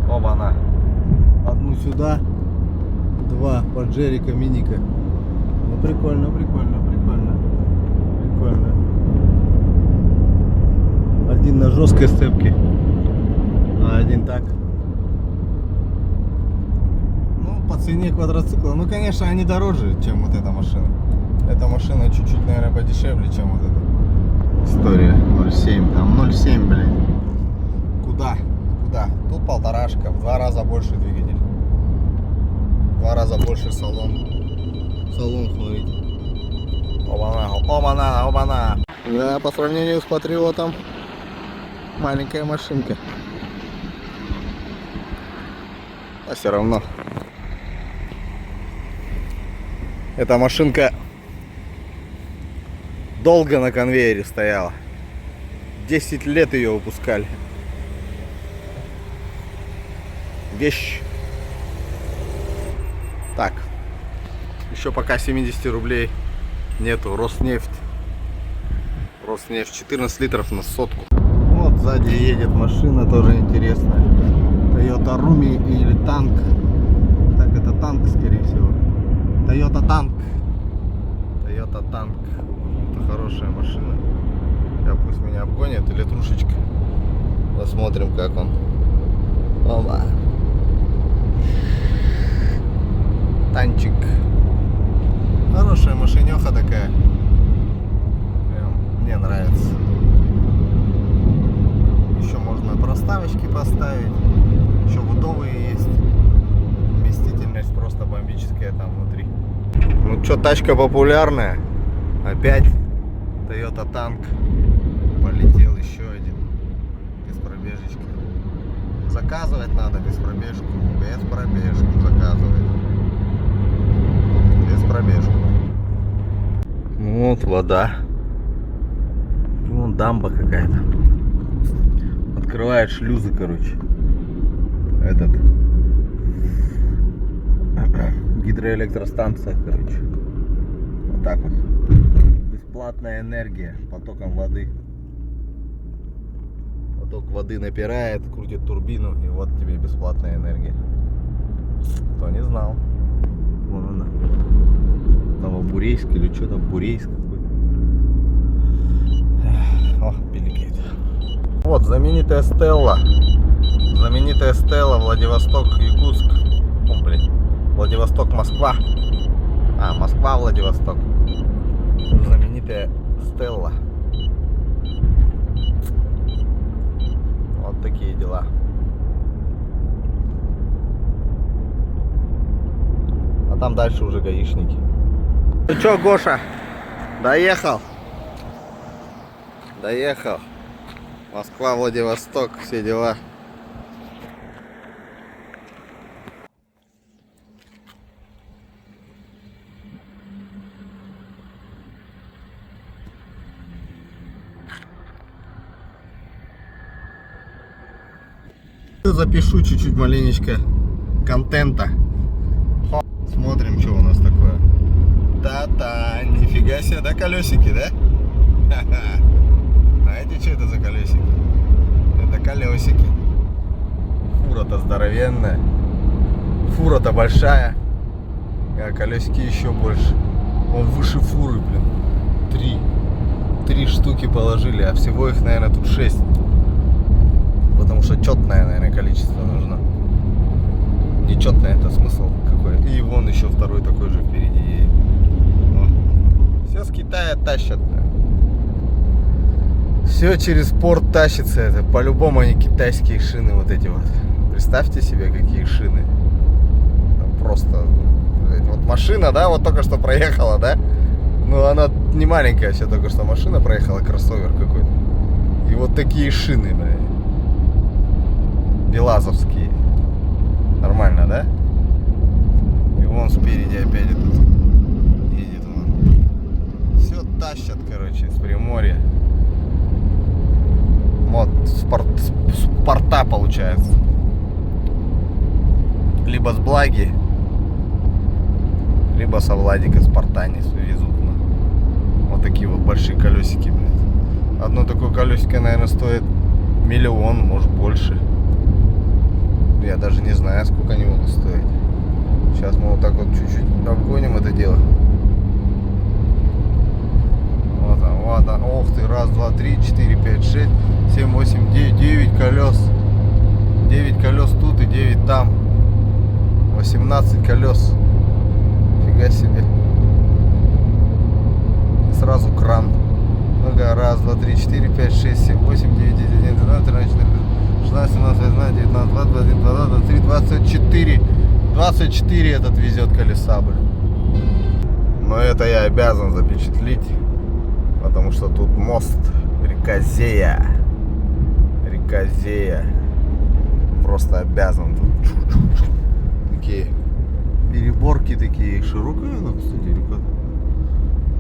Оба-на. Одну сюда, два под Джерика Миника. Ну прикольно, прикольно, прикольно. Прикольно. Один на жесткой сцепке, а один так. Ну, по цене квадроцикла. Ну, конечно, они дороже, чем вот эта машина. Эта машина чуть-чуть, наверное, подешевле, чем вот эта. История 0,7, там 0,7, блин. Куда? Куда? Тут полторашка, в 2 раза больше двигатель. В 2 раза больше салон. Салон, смотрите. Оба-на, оба-на, оба-на. Да, по сравнению с Патриотом, маленькая машинка. А все равно. Эта машинка долго на конвейере стояла. 10 лет ее выпускали. Вещь. Так. Еще пока 70 рублей нету. Роснефть. Роснефть 14 литров на сотку. Вот сзади едет машина, тоже интересная. Toyota Rumi или танк. Так, это танк, скорее всего. Toyota танк. Toyota танк. Это хорошая машина. Сейчас пусть меня обгонит, или трушечка. Посмотрим, как он. Оба. Танчик. Хорошая машинеха такая. Прям мне нравится. Еще можно проставочки поставить. Еще будовые есть. Вместительность просто бомбическая там внутри. Ну что, тачка популярная. Опять Toyota танк. Полетел еще один. Без пробежечки. Заказывать надо без пробежки. Без пробежки заказывать. Без пробежки. Вот вода. Вон дамба какая-то. Открывает шлюзы, короче. Этот. Гидроэлектростанция, короче. Вот так вот. Бесплатная энергия потоком воды. Поток воды напирает, крутит турбину, и вот тебе бесплатная энергия. Кто не знал. Вон она. Новобурейск или что там, Бурейск какой-то. О, пиликает. Вот знаменитая Стелла. Знаменитая Стелла Владивосток, Якутск. О, блин. Владивосток, Москва. А, Москва, Владивосток. Знаменитая Стелла. Вот такие дела. там дальше уже гаишники. Ну чё, Гоша, доехал? Доехал. Москва, Владивосток, все дела. Запишу чуть-чуть маленечко контента. Смотрим, что у нас такое. Та-та, нифига себе, да, колесики, да? Знаете, что это за колесики? Это колесики. Фура-то здоровенная. Фура-то большая. А колесики еще больше. Он выше фуры, блин. Три штуки положили, а всего их, наверное, тут 6. Потому что четное, наверное, количество нужно. Нечетное, это смысл какой. И вон еще второй такой же впереди едет. Все с Китая тащат. Все через порт тащится. Это по-любому они китайские шины вот эти вот. Представьте себе, какие шины. Там просто вот машина, да, вот только что проехала, да? Ну она не маленькая, все только что машина проехала, кроссовер какой-то. И вот такие шины, блядь. Белазовские. Нормально, да? И вон спереди опять этот едет он. Все тащат, короче, с Приморья. Вот, с порта получается. Либо с Благи, либо со Владика, с порта не везут. Вот такие вот большие колесики, блядь. Одно такое колесико, наверное, стоит 1 миллион, может больше. Я даже не знаю, сколько они будут стоить. Сейчас мы вот так вот чуть-чуть обгоним это дело. Вот он, вот он. Ох ты, 1, 2, 3, 4, 5, 6, 7, 8, 9, 9 колес. 9 колес тут и 9 там. 18 колес. Фига себе. И сразу кран. Ну-ка, 1, 2, 3, 4, 5, 6, 7, 8, 9, 10, 11, 12, 13, 14, 16, 17, 18, 19, 20, 21, 22, 23, 24. 24 этот везет колеса, блин. Но это я обязан запечатлить, потому что тут мост, река Зея. Река Зея. Просто обязан тут. Такие переборки такие широкие, ну, кстати, река.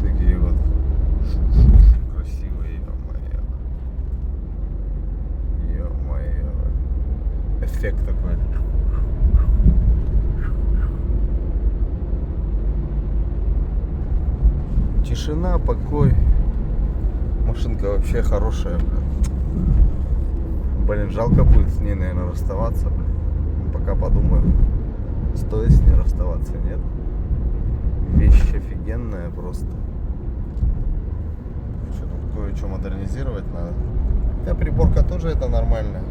Такие вот. Эффект такой. Тишина, покой. Машинка вообще хорошая, блин, жалко будет с ней, наверное, расставаться, блин. Пока подумаю, стоит с ней расставаться, нет? Вещь офигенная просто. Что тут кое-что модернизировать надо. Хотя приборка тоже это нормальная.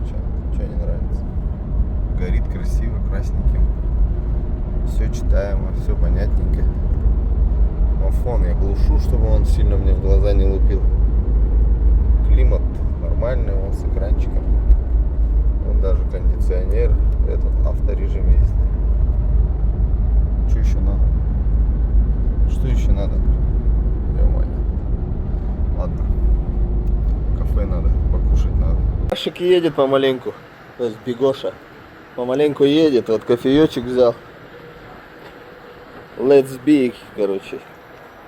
Что не нравится? Горит красиво, красненьким. Все читаемо, все понятненько. Но фон я глушу, чтобы он сильно мне в глаза не лупил. Климат нормальный, он с экранчиком. Вон даже кондиционер, этот авторежим есть. Что еще надо? Что еще надо? Ё-моё. Ладно. Кафе надо, покушать надо. Ашик едет помаленьку. То есть Бегоша. Помаленьку едет. Вот кофеечек взял. Let's be, короче.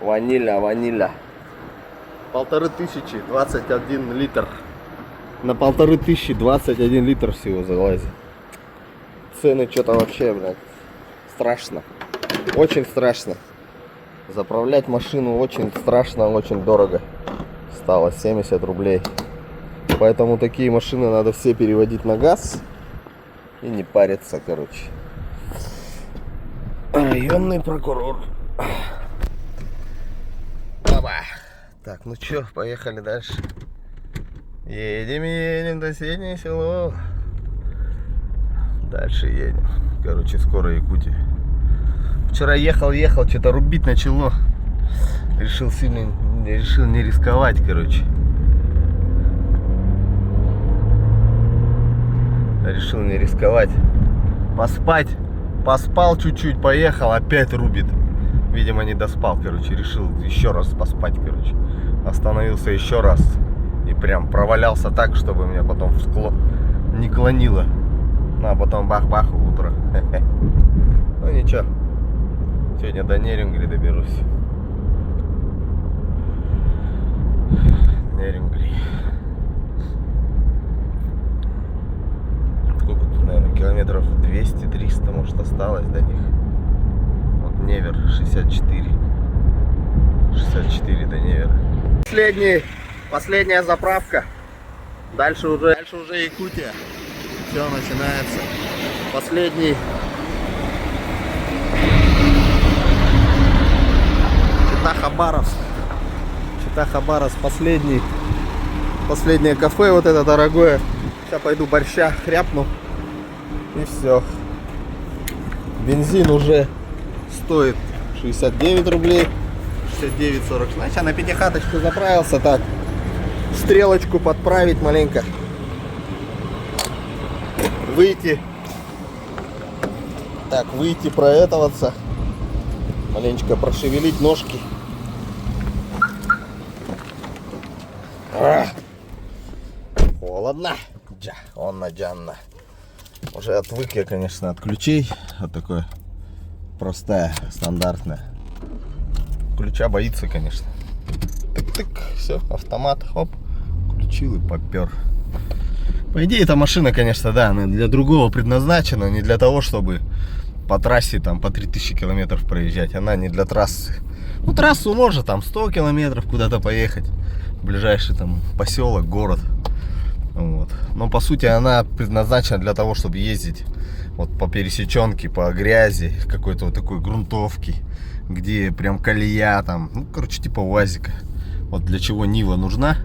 Ванилля. 1500, 21 литр. На 1500 21 литр всего залазит. Цены что-то вообще, блядь, страшно. Очень страшно. Заправлять машину очень страшно, очень дорого. Стало 70 рублей. Поэтому такие машины надо все переводить на газ. И не париться, короче. Районный прокурор. Опа. Так, ну чё, поехали дальше. Едем до соседнее село. Дальше едем. Короче, скоро Якутия. Вчера ехал, что-то рубить начало. Решил не рисковать, короче. Решил не рисковать. Поспать Поспал чуть-чуть, поехал, опять рубит. Видимо, не доспал, короче, решил еще раз поспать, короче. Остановился еще раз и прям провалялся так, чтобы меня потом в склон не клонило. Ну, а потом бах-бах в утро. Ну ничего, сегодня до Нерингли доберусь. Нерингли. Сколько тут, наверное, километров 200-300, может, осталось до них. Вот Невер 64. 64 до Невера. Последняя заправка. Дальше уже Якутия. Все начинается. Последний. Чита-Хабаровск. Последнее кафе вот это дорогое. Сейчас пойду борща хряпну. И все. Бензин уже стоит 69 рублей. 69,40. Значит, я на пятихаточку заправился так. Стрелочку подправить маленько. Выйти, проэтоваться, маленечко прошевелить ножки. Холодно. Джанна. Уже отвык я, конечно, от ключей. Вот такое простая, стандартная. Ключа боится, конечно. Тык-тык, все, автомат, хоп, включил и попер. По идее, эта машина, конечно, да, она для другого предназначена, не для того, чтобы по трассе там по 3000 километров проезжать. Она не для трассы. Ну, трассу может там 100 километров куда-то поехать, в ближайший там поселок, город. Вот. Но по сути она предназначена для того, чтобы ездить вот по пересеченке, по грязи, какой-то вот такой грунтовки, где прям колея там, ну, короче, типа УАЗика. Вот для чего Нива нужна.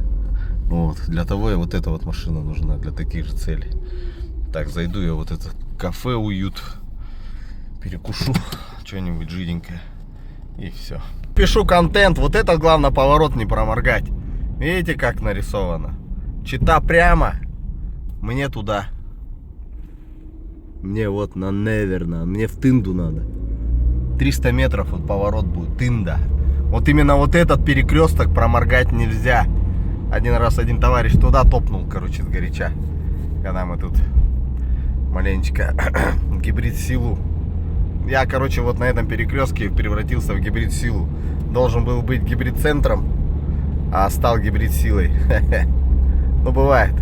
Вот, для того и вот эта вот машина нужна, для таких же целей. Так, зайду я вот это кафе уют, перекушу что-нибудь жиденькое и все. Пишу контент, вот этот главное поворот не проморгать. Видите, как нарисовано? Чита прямо, мне туда. Мне вот на Невер, мне в Тынду надо. 300 метров вот поворот будет, Тында. Вот именно вот этот перекресток проморгать нельзя. Один раз один товарищ туда топнул, короче, сгоряча. Когда мы тут маленечко гибрид-силу. Я, короче, вот на этом перекрестке превратился в гибрид-силу. Должен был быть гибрид-центром, а стал гибрид-силой. Ну, бывает.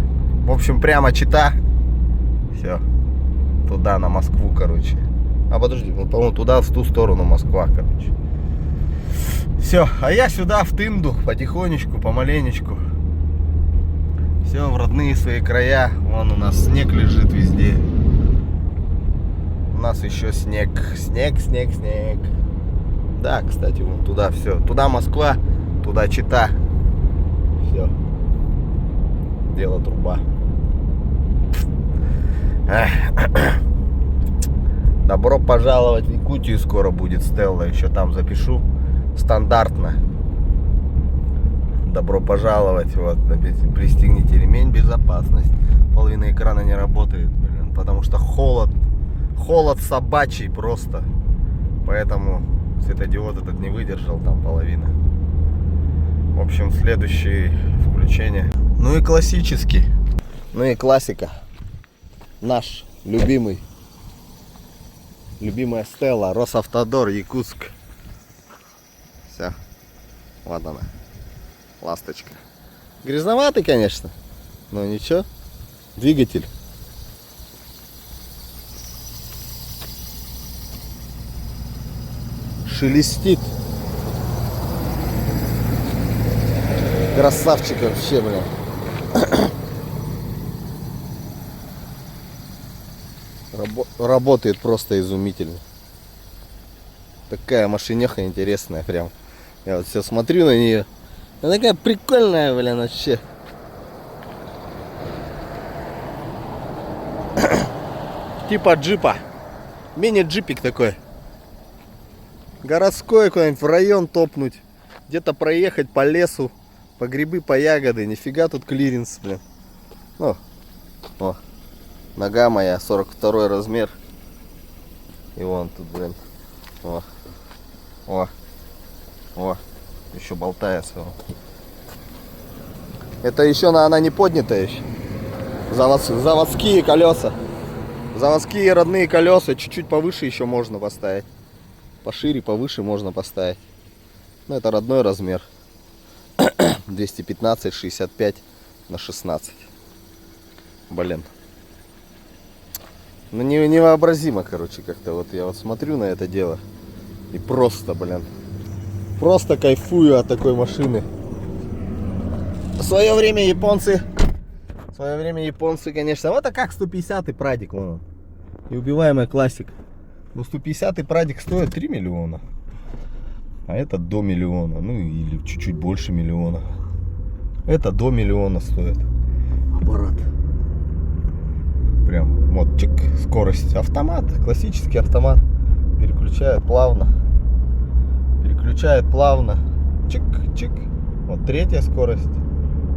В общем, прямо Чита. Все. Туда, на Москву, короче. А подожди, ну, по-моему, туда, в ту сторону Москва, короче. Все, а я сюда, в Тынду, потихонечку, помаленечку. Все, в родные свои края. Вон у нас снег лежит везде. У нас еще снег. Снег. Да, кстати, вон туда все. Туда Москва, туда Чита. Все. Дело труба. Добро пожаловать в Якутию. Скоро будет Стелла. Еще там запишу. Стандартно. Добро пожаловать. Вот, пристегните ремень безопасности. Половина экрана не работает, блин, потому что холод собачий просто. Поэтому светодиод этот не выдержал, там половина. В общем, следующее включение. Ну и классический. Ну и классика. Наш любимая Стелла, Росавтодор, Якутск. Все. Вот она. Ласточка. Грязноватый, конечно. Но ничего. Двигатель. Шелестит. Красавчик вообще, блин. Работает просто изумительно. Такая машинеха интересная прям. Я вот все смотрю на нее. Она такая прикольная, блин, вообще. Типа джипа. Мини-джипик такой. Городской куда-нибудь в район топнуть. Где-то проехать по лесу. По грибы, по ягоды. Нифига тут клиренс, блин. О, нога моя, 42 размер. И вон тут, блин. О. Еще болтается. Это еще она не поднятая еще. Заводские колеса. Заводские родные колеса. Чуть-чуть повыше еще можно поставить. Пошире, повыше можно поставить. Ну, это родной размер. 215, 65 на 16. Блин. Ну, невообразимо, короче, как-то. Вот я вот смотрю на это дело. И просто, блин. Просто кайфую от такой машины. В свое время японцы, конечно, вот это как 150-й Прадик, вон. Неубиваемый классик. Но 150-й Прадик стоит 3 миллиона. А это до миллиона, ну или чуть-чуть больше миллиона. Это до миллиона стоит аппарат. Прям вот чик, скорость. Автомат, классический автомат. Переключает плавно. Чик-чик. Вот 3-я скорость.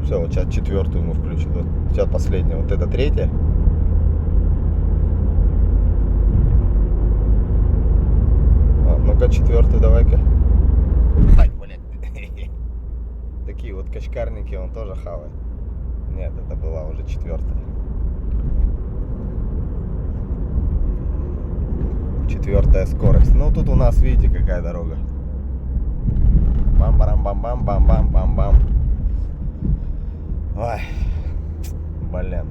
Все, вот сейчас 4-ю мы включим. Вот сейчас последняя. Вот это 3-я. Ну-ка, 4-ю давай-ка. Ай, блядь. Такие вот качкарники он тоже хавает. Нет, это была уже 4-я. 4-я скорость. Ну тут у нас, видите, какая дорога. Бам-барам-бам-бам-бам-бам-бам-бам. Ой, блин.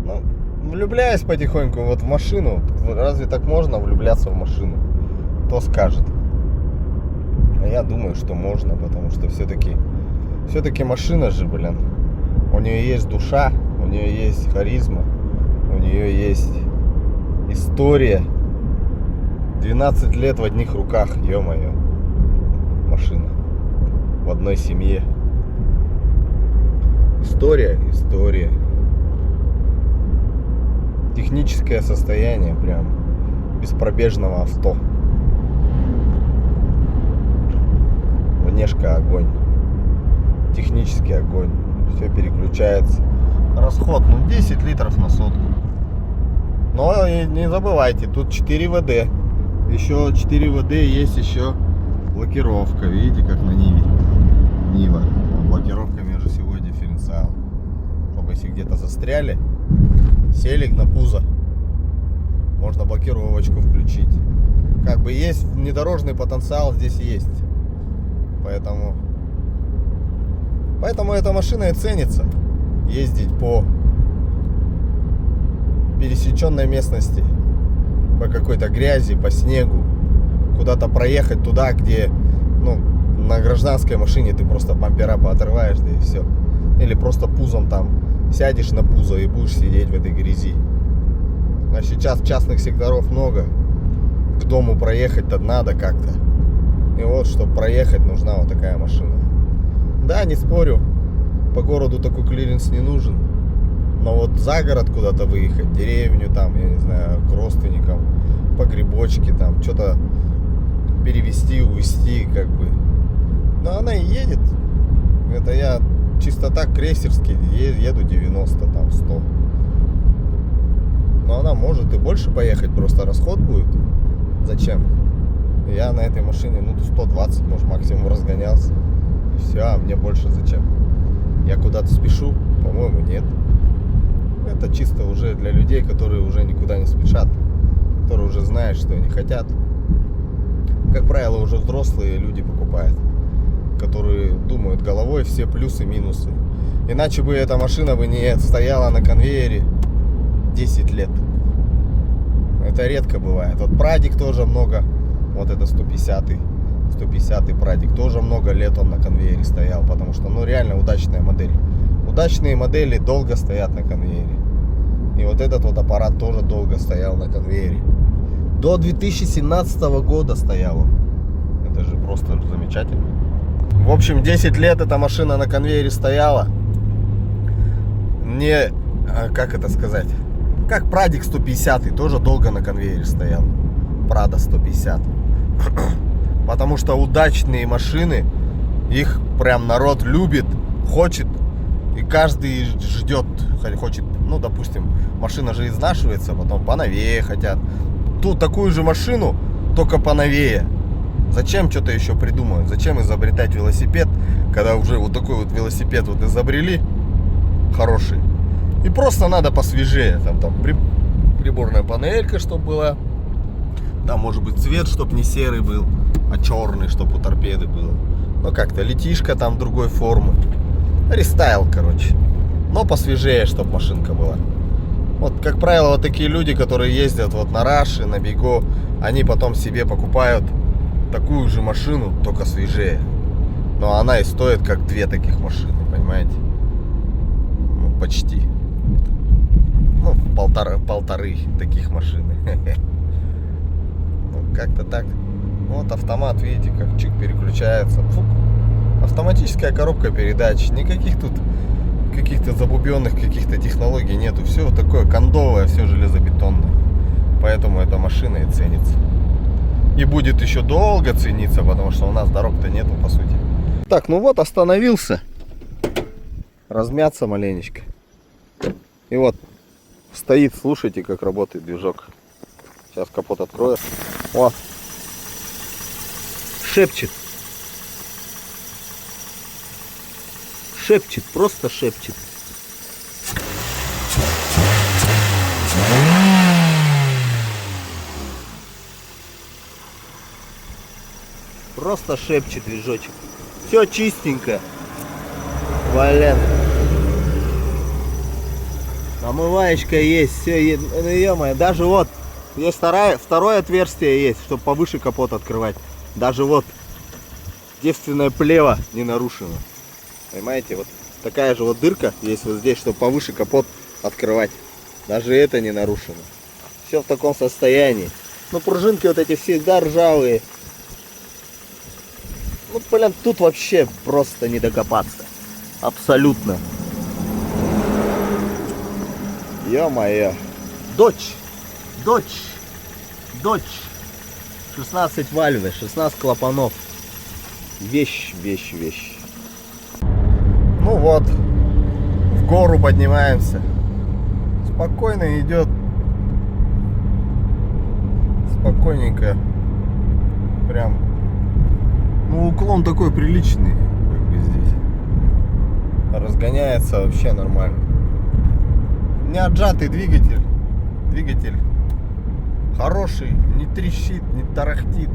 Ну, влюбляюсь потихоньку вот в машину. Разве так можно влюбляться в машину? Кто скажет? А я думаю, что можно, потому что все-таки машина же, блин. У нее есть душа, у нее есть харизма, у нее есть история. 12 лет в одних руках, ё-моё. Машина. В одной семье. История. Техническое состояние прям беспробежного авто. Внешка огонь. Технический огонь. Все переключается. Расход, 10 литров на сотку. Но не забывайте, тут 4 ВД. Еще 4 ВД, есть еще блокировка. Видите, как на Ниве. Нива. Блокировка межосевой дифференциал. Чтобы если где-то застряли, сели на пузо, можно блокировочку включить. Как бы есть внедорожный потенциал, здесь есть. Поэтому эта машина и ценится. Ездить по пересеченной местности, по какой-то грязи, по снегу, куда-то проехать туда, где, на гражданской машине ты просто бампера поотрываешь, да и все. Или просто пузом там сядешь на пузо и будешь сидеть в этой грязи. А сейчас частных секторов много. К дому проехать-то надо как-то. И вот, чтобы проехать, нужна вот такая машина. Да, не спорю, по городу такой клиренс не нужен. Но вот за город куда-то выехать, в деревню там, я не знаю, к родственникам, по грибочке там, что-то перевезти, увезти, как бы. Но она и едет. Это я чисто так крейсерский еду 90, там 100. Но она может и больше поехать, просто расход будет. Зачем? Я на этой машине 120, может, максимум разгонялся. И все, а мне больше зачем? Я куда-то спешу? По-моему, нет. Это чисто уже для людей, которые уже никуда не спешат, которые уже знают, что они хотят. Как правило, уже взрослые люди покупают, которые думают головой все плюсы и минусы. Иначе бы эта машина бы не стояла на конвейере 10 лет. Это редко бывает. Вот Прадик тоже много, вот это 150-й Прадик, тоже много лет он на конвейере стоял, потому что, реально удачная модель. Удачные модели долго стоят на конвейере. И вот этот вот аппарат тоже долго стоял на конвейере. До 2017 года стоял он. Это же просто замечательно. В общем, 10 лет эта машина на конвейере стояла. Не, как это сказать, как Прадик 150 тоже долго на конвейере стоял. Прада 150. Потому что удачные машины, их прям народ любит, хочет. И каждый ждет, хочет, допустим, машина же изнашивается, потом поновее хотят. такую же машину, только поновее. Зачем что-то еще придумывать? Зачем изобретать велосипед, когда уже вот такой вот велосипед вот изобрели, хороший. И просто надо посвежее. Там приборная панелька, чтобы была. Там может быть цвет, чтобы не серый был, а черный, чтобы у торпеды было. Ну как-то летишка там другой формы. Рестайл, короче. Но посвежее, чтобы машинка была. Вот, как правило, вот такие люди, которые ездят вот на Раши, на Биго, они потом себе покупают такую же машину, только свежее. Но она и стоит как две таких машины, понимаете? Ну, почти. Ну, полторы таких машины. Ну, как-то так. Вот автомат, видите, как чик переключается. Фук. Автоматическая коробка передач. Никаких тут каких-то забубенных каких-то технологий нету. Все вот такое кондовое, все железобетонное. Поэтому эта машина и ценится. И будет еще долго цениться, потому что у нас дорог-то нету, по сути. Так, ну вот, остановился. Размяться маленечко. И вот, стоит, слушайте, как работает движок. Сейчас капот открою. О! Шепчет. Шепчет, просто шепчет. Просто шепчет движочек. Все чистенько. Валят. Омываечка есть. Все, ну ё-моё, даже вот есть второе отверстие есть, чтобы повыше капот открывать. Даже вот девственное плево не нарушено. Понимаете, вот такая же вот дырка есть вот здесь, чтобы повыше капот открывать. Даже это не нарушено. Все в таком состоянии. Ну, пружинки вот эти всегда ржавые. Ну, блин, тут вообще просто не докопаться. Абсолютно. Ё-моё. Дочь. 16 вальвы, 16 клапанов. Вещь. Ну вот, в гору поднимаемся. Спокойно идет. Спокойненько. Прям. Ну, уклон такой приличный, как бы здесь. Разгоняется вообще нормально. Не отжатый двигатель. Двигатель хороший, не трещит, не тарахтит.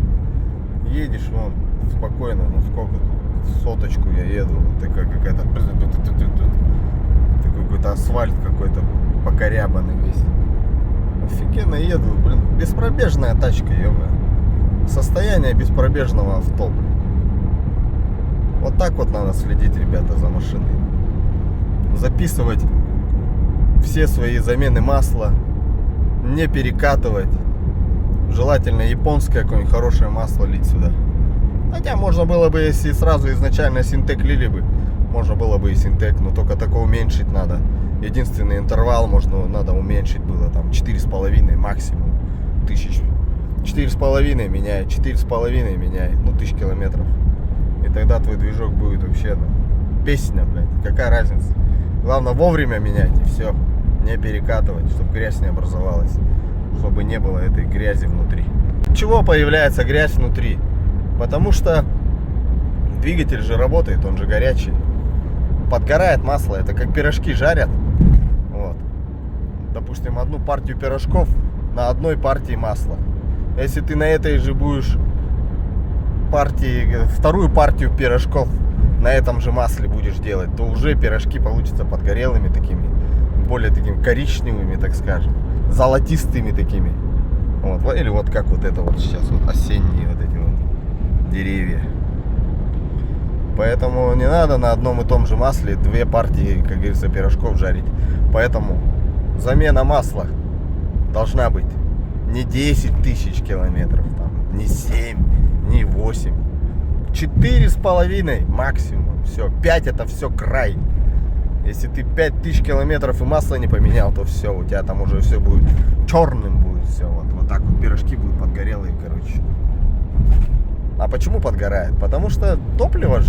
Едешь вон спокойно, ну сколько тут, соточку я еду, вот такая какая-то, такой какой-то асфальт какой-то покорябанный весь. Офигенно еду, блин, беспробежная тачка, ё-моё. Состояние беспробежного авто. Вот так вот надо следить, ребята, за машиной. Записывать все свои замены масла, не перекатывать. Желательно японское какое-нибудь хорошее масло лить сюда. Хотя можно было бы, если сразу изначально синтек лили бы, можно было бы и синтек, но только такое уменьшить надо. Единственный интервал надо уменьшить было, там 4,5 максимум тысяч. 4,5 меняет, 4,5 меняет, ну 1000 километров. И тогда твой движок будет вообще, ну, песня, блядь, какая разница. Главное вовремя менять и все. Не перекатывать, чтобы грязь не образовалась. Чтобы не было этой грязи внутри. Чего появляется грязь внутри? Потому что двигатель же работает, он же горячий. Подгорает масло, это как пирожки жарят. Вот. Допустим, одну партию пирожков на одной партии масла. Если ты на этой же будешь вторую партию пирожков на этом же масле будешь делать, то уже пирожки получатся подгорелыми такими, более такими коричневыми, так скажем, золотистыми такими. Вот. Или вот как вот это вот сейчас вот осенние вот эти вот деревья. Поэтому не надо на одном и том же масле две партии, как говорится, пирожков жарить. Поэтому замена масла должна быть не 10 тысяч километров, там, не 7, не 8. 4,5 максимум. Все, 5 это все край. Если ты 5000 километров и масло не поменял, то все, у тебя там уже все будет черным будет все. Вот так вот пирожки будут подгорелые, короче. А почему подгорает? Потому что топливо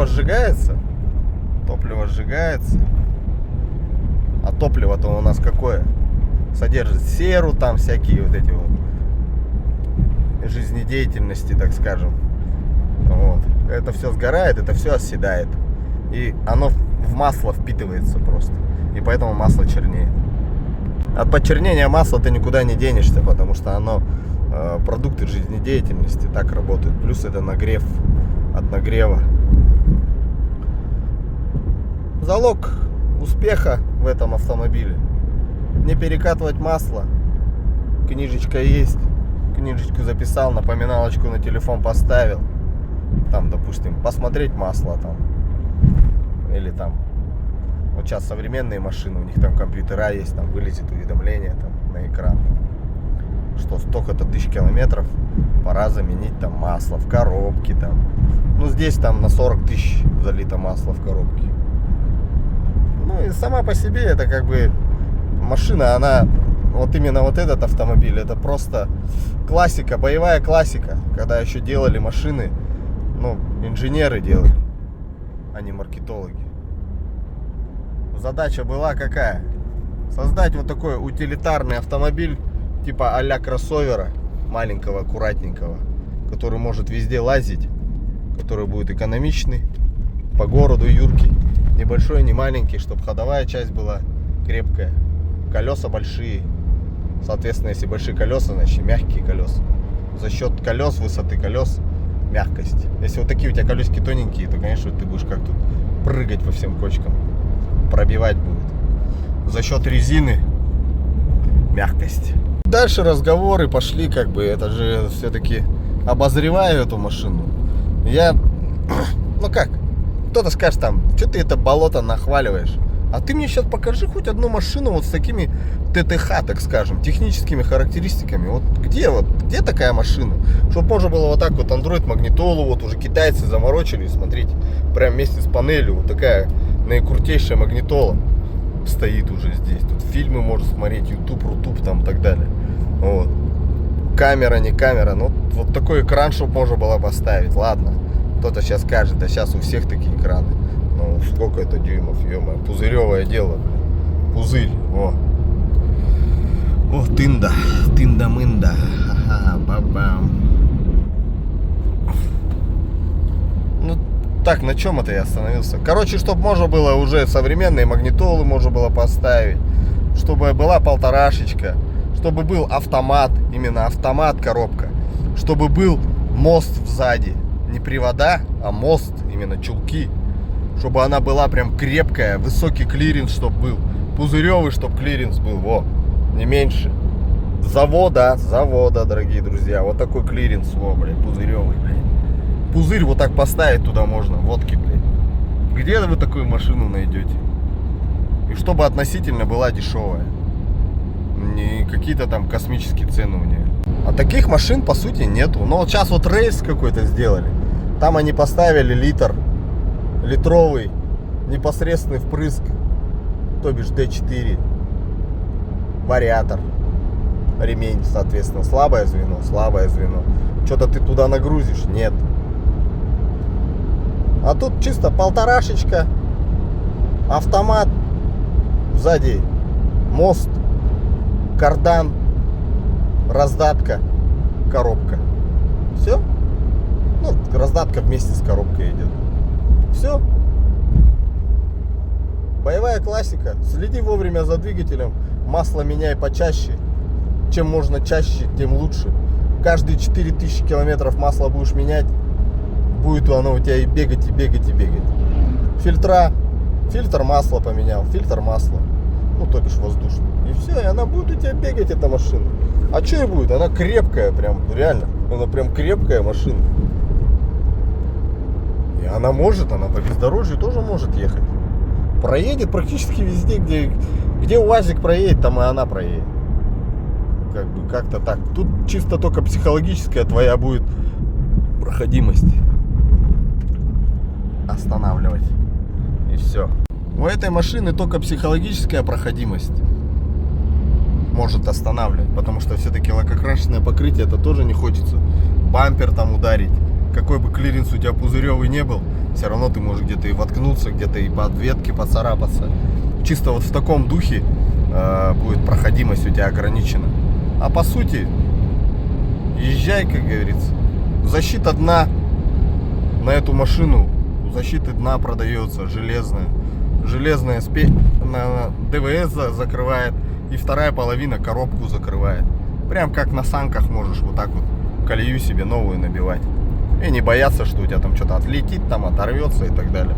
сжигается. Топливо сжигается. А топливо-то у нас какое? Содержит серу, там всякие вот эти вот жизнедеятельности, так скажем. Вот. Это все сгорает, это все оседает. И оно в масло впитывается просто. И поэтому масло чернеет. От почернения масла ты никуда не денешься, потому что оно продукты жизнедеятельности так работают. Плюс это нагрев от нагрева. Залог успеха в этом автомобиле: не перекатывать масло. Книжечка есть. Книжечку записал, напоминалочку на телефон поставил. Там, допустим, посмотреть масло там. Или там, вот сейчас современные машины, у них там компьютера есть, там вылезет уведомление там на экран, что столько-то тысяч километров, пора заменить там масло в коробке там. Ну здесь там на 40 тысяч залито масло в коробке. Ну и сама по себе это как бы машина, она, вот именно вот этот автомобиль, это просто классика, боевая классика. Когда еще делали машины, ну, инженеры делали, а не маркетологи. Задача была какая? Создать вот такой утилитарный автомобиль, типа а-ля кроссовера, маленького, аккуратненького, который может везде лазить, который будет экономичный, по городу юркий, небольшой, не маленький, чтобы ходовая часть была крепкая, колеса большие. Соответственно, если большие колеса, значит мягкие колеса. За счет колес, высоты колес, мягкость. Если вот такие у тебя колесики тоненькие, то, конечно, ты будешь как тут прыгать по всем кочкам, пробивать будет. За счет резины мягкость. Дальше разговоры пошли, как бы, это же все-таки обозреваю эту машину. Я, ну как, кто-то скажет там, что ты это болото нахваливаешь? А ты мне сейчас покажи хоть одну машину вот с такими ТТХ, так скажем, техническими характеристиками. Вот где такая машина? Чтобы можно было вот так вот Android магнитолу, вот уже китайцы заморочили, смотрите, прям вместе с панелью, вот такая наикрутейшая магнитола стоит уже здесь. Тут фильмы можно смотреть, YouTube, Рутуб там и так далее. Вот. Камера, не камера, ну вот такой экран, чтобы можно было поставить. Ладно, кто-то сейчас скажет, да сейчас у всех такие экраны. Ну, сколько это дюймов, ё-моё, пузыревое дело, блин. Пузырь, о. О, тында-мында, ха-ха, бабам. Ну, так, на чем это я остановился? Короче, чтобы можно было уже современные магнитолы можно было поставить, чтобы была полторашечка, чтобы был автомат, именно автомат коробка, чтобы был мост сзади, не привода, а мост, именно чулки. Чтобы она была прям крепкая, высокий клиренс, чтобы был. Пузыревый, чтобы клиренс был, во, не меньше. Завода, дорогие друзья. Вот такой клиренс, во, блядь, пузыревый, блядь. Пузырь вот так поставить туда можно, водки, блядь. Где вы такую машину найдете? И чтобы относительно была дешевая. Не какие-то там космические цены у нее. А таких машин, по сути, нету. Но вот сейчас вот рейс какой-то сделали. Там они поставили литровый непосредственный впрыск, то бишь D4, вариатор, ремень, соответственно, слабое звено. Что-то ты туда нагрузишь? Нет. А тут чисто полторашечка, автомат, сзади мост, кардан, раздатка, коробка. Все. Ну, раздатка вместе с коробкой идет. Все. Боевая классика. Следи вовремя за двигателем. Масло меняй почаще. Чем можно чаще, тем лучше. Каждые 4000 километров масло будешь менять, будет оно у тебя и бегать. Фильтра. Фильтр масла поменял. Фильтр масла. Ну, то бишь воздушный. И все, и она будет у тебя бегать, эта машина. А что и будет? Она крепкая, прям, реально. Она прям крепкая машина. И она по бездорожью тоже может ехать. Проедет практически везде, где УАЗик проедет, там и она проедет. Как бы как-то так. Тут чисто только психологическая твоя будет проходимость. Останавливать. И все. У этой машины только психологическая проходимость может останавливать. Потому что все-таки лакокрашенное покрытие, это тоже не хочется. Бампер там ударить. Какой бы клиренс у тебя пузыревый не был, все равно ты можешь где-то и воткнуться, где-то и под ветки поцарапаться. Чисто вот в таком духе будет проходимость у тебя ограничена. А по сути, езжай, как говорится. Защита дна на эту машину, у защиты дна продается железная. Железная на ДВС закрывает, и вторая половина коробку закрывает. Прям как на санках можешь вот так вот колею себе новую набивать. И не бояться, что у тебя там что-то отлетит, там оторвется и так далее.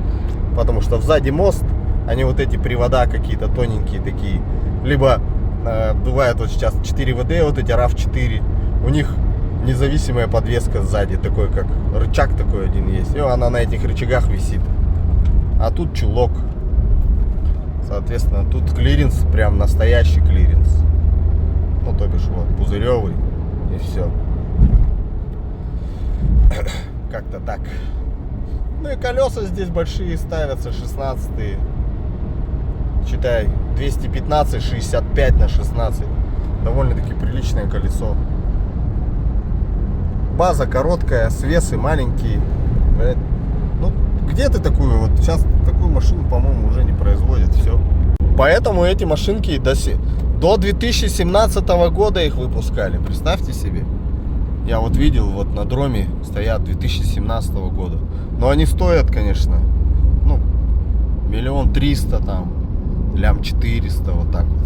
Потому что сзади мост, они вот эти привода какие-то тоненькие такие. Либо бывает вот сейчас 4WD, вот эти RAV4, у них независимая подвеска сзади, такой как рычаг такой один есть. И она на этих рычагах висит. А тут чулок. Соответственно, тут клиренс, прям настоящий клиренс. Ну, то бишь, вот, пузыревый. И все. Как-то так. Ну и колеса здесь большие ставятся, 16-е. Читай, 215, 65 на 16. Довольно-таки приличное колесо. База короткая, свесы маленькие. Ну, где ты такую, вот сейчас такую машину, по-моему, уже не производят, все. Поэтому эти машинки до 2017 года их выпускали, представьте себе. Я вот видел, вот на дроме стоят 2017 года. Но они стоят, конечно, ну, 1 300 000 там, 400 000, вот так вот.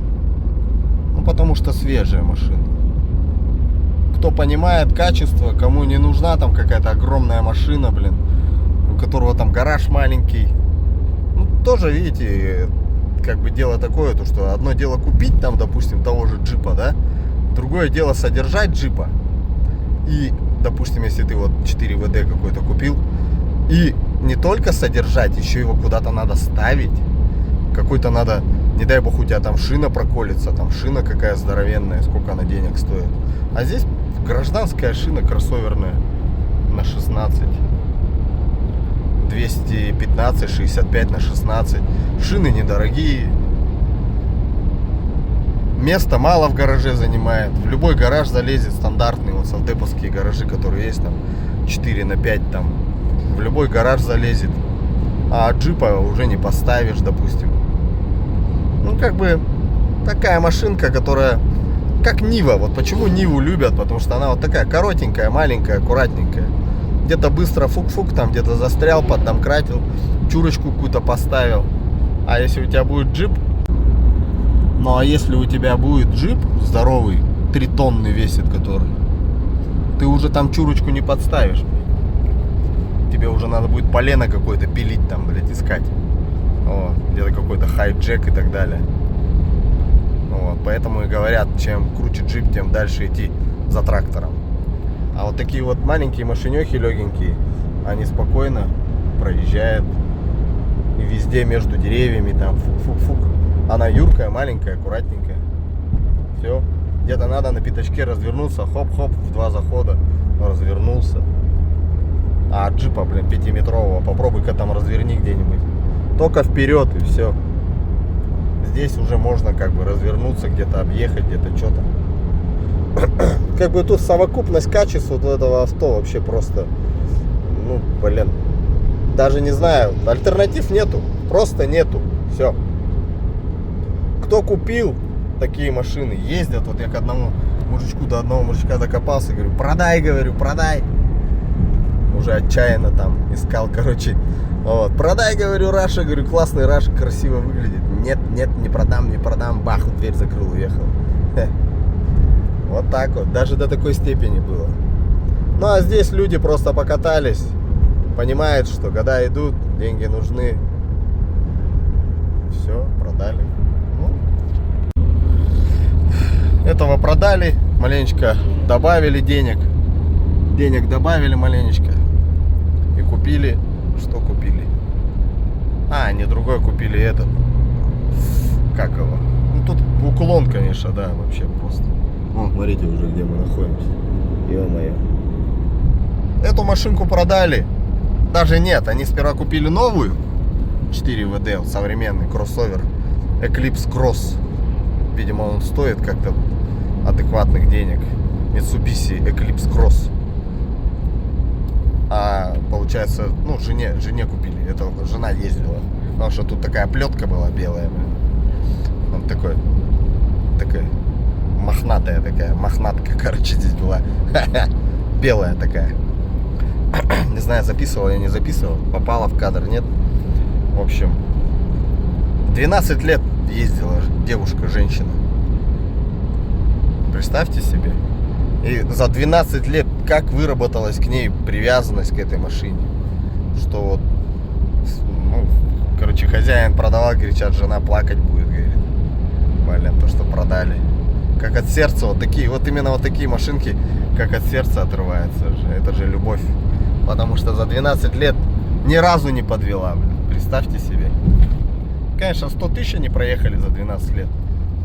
Ну, потому что свежая машина. Кто понимает качество, кому не нужна там какая-то огромная машина, блин, у которого там гараж маленький. Ну, тоже, видите, как бы дело такое, то что одно дело купить там, допустим, того же джипа, да, другое дело содержать джипа. И, допустим, если ты вот 4WD какой-то купил, и не только содержать, еще его куда-то надо ставить. Какой-то надо, не дай бог, у тебя там шина проколется, там шина какая здоровенная, сколько она денег стоит. А здесь гражданская шина кроссоверная на 16. 215, 65 на 16. Шины недорогие. Места мало в гараже занимает. В любой гараж залезет стандартный. Вот совдеповские гаражи, которые есть там 4 на 5 там. В любой гараж залезет. А джипа уже не поставишь, допустим. Ну, как бы такая машинка, которая как Нива. Вот почему Ниву любят? Потому что она вот такая коротенькая, маленькая, аккуратненькая. Где-то быстро фук-фук, там где-то застрял, поддомкратил, чурочку какую-то поставил. А если у тебя будет джип, ну а если у тебя будет джип здоровый, 3 тонны весит который, ты уже там чурочку не подставишь. Тебе уже надо будет полено какое-то пилить там, блядь, искать. Вот, где-то какой-то хайджек и так далее. Вот, поэтому и говорят, чем круче джип, тем дальше идти за трактором. А вот такие вот маленькие машинехи легенькие, они спокойно проезжают. И везде между деревьями там фук-фук-фук. Она юркая, маленькая, аккуратненькая. Все. Где-то надо на пятачке развернуться, хоп-хоп, в 2 захода развернулся. А джипа, блин, 5-метрового, попробуй-ка там разверни где-нибудь. Только вперед и все. Здесь уже можно как бы развернуться, где-то объехать, где-то что-то. Как бы тут совокупность качеств вот этого авто вообще просто, ну, блин, даже не знаю, альтернатив нету, просто нету, все. Кто купил такие машины, ездят, вот я к одному мужичку, до одного мужичка докопался, говорю, продай, продай. Уже отчаянно там искал, короче, вот, продай, говорю, Раша, говорю, классный Раша, красиво выглядит. Нет, не продам, бах, дверь закрыл, уехал. Вот так вот, даже до такой степени было. Ну а здесь люди просто покатались, понимают, что года идут, деньги нужны. Все, продали. Ну, этого продали, маленечко добавили денег. Денег добавили маленечко. И купили, что купили? А, не другой, купили этот. Как его? Ну тут уклон, конечно, да, вообще просто. Вон, смотрите уже, где мы находимся. Ё-моё. Эту машинку продали. Даже нет, они сперва купили новую 4WD, современный кроссовер Eclipse Cross. Видимо, он стоит как-то адекватных денег. Mitsubishi Eclipse Cross. А получается, ну, жене купили. Это жена ездила. Потому что тут такая плетка была белая. Он такая мохнатая такая, мохнатка, короче, здесь была. Белая такая. Не знаю, записывал я, не записывал. Попала в кадр, нет. В общем, 12 лет ездила девушка, женщина. Представьте себе. И за 12 лет как выработалась к ней привязанность к этой машине. Что вот, ну, короче, хозяин продавал, говорит, сейчас жена плакать будет, говорит. Блин, то, что продали. Как от сердца, вот такие, вот именно вот такие машинки, как от сердца отрываются. Это же любовь. Потому что за 12 лет ни разу не подвела, блин. Представьте себе. Конечно, 100 тысяч они проехали за 12 лет.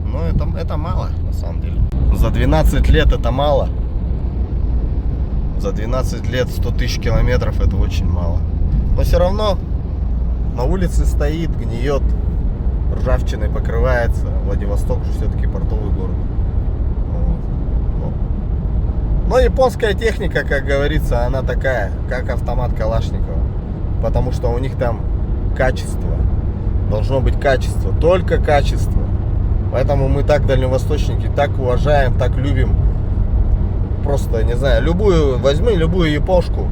Но это мало, на самом деле. За 12 лет это мало. За 12 лет 100 тысяч километров это очень мало. Но все равно на улице стоит, гниет, ржавчиной покрывается. Владивосток же все-таки портовый город. Но японская техника, как говорится, она такая, как автомат Калашникова. Потому что у них там качество. Должно быть качество, только качество. Поэтому мы так, дальневосточники, так уважаем, так любим. Просто, не знаю, возьми любую япошку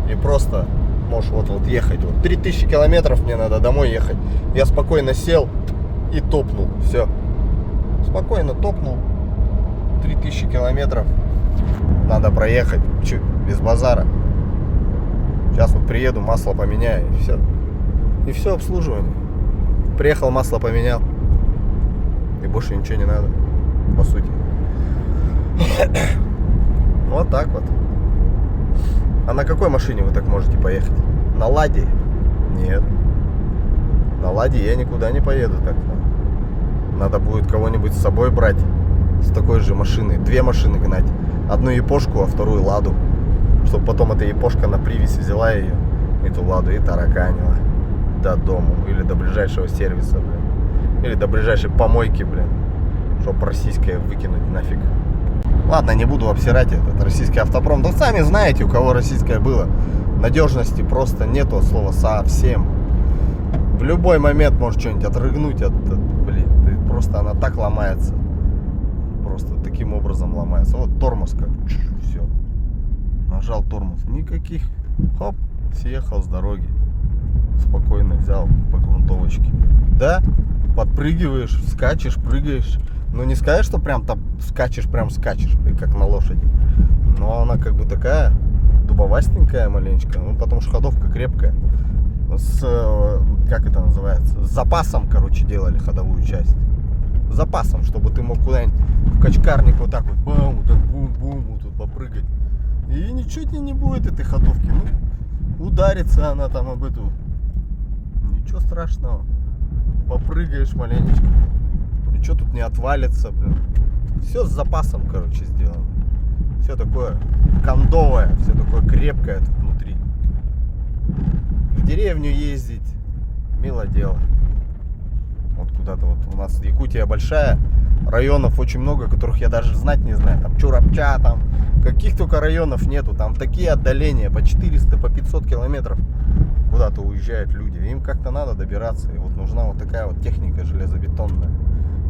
и просто можешь вот ехать. Вот 3000 километров мне надо домой ехать. Я спокойно сел и топнул. Все. Спокойно топнул. 3000 километров надо проехать. Че, без базара. Сейчас вот приеду, масло поменяю и все. И все обслуживание. Приехал, масло поменял. И больше ничего не надо, по сути. Вот так вот. А на какой машине вы так можете поехать? На Ладе? Нет. На Ладе я никуда не поеду так. Надо будет кого-нибудь с собой брать. С такой же машиной. 2 машины гнать. Одну япошку, а вторую Ладу. Чтобы потом эта япошка на привесе взяла ее, эту Ладу, и тараканила до дому. Или до ближайшего сервиса, блин. Или до ближайшей помойки, блин. Чтоб российское выкинуть нафиг. Ладно, не буду обсирать этот российский автопром. Да сами знаете, у кого российское было. Надежности просто нету от слова совсем. В любой момент может что-нибудь отрыгнуть. Блин, просто она так ломается. Просто таким образом ломается. Вот тормоз как. Все. Нажал тормоз. Никаких. Хоп. Съехал с дороги. Спокойно взял по грунтовочке. Да, подпрыгиваешь, скачешь, прыгаешь. Ну не сказать, что прям там скачешь, как на лошади. Но она как бы такая дубовастенькая маленечко. Ну потому что ходовка крепкая. Как это называется? С запасом, короче, делали ходовую часть. С запасом, чтобы ты мог куда-нибудь в качкарник вот так вот бам, вот так бум-бум, вот тут попрыгать. И ничего тебе не будет этой ходовки. Ну, ударится она там об эту. Ничего страшного. Попрыгаешь маленечко. Ничего тут не отвалится, блин. Все с запасом, короче, сделано. Все такое кондовое, все такое крепкое тут внутри. В деревню ездить, мило дело. Вот куда-то вот у нас Якутия большая, районов очень много, которых я даже знать не знаю. Там Чурапча, там каких только районов нету. Там такие отдаления, по 400, по 500 километров куда-то уезжают люди. Им как-то надо добираться. И вот нужна вот такая вот техника железобетонная,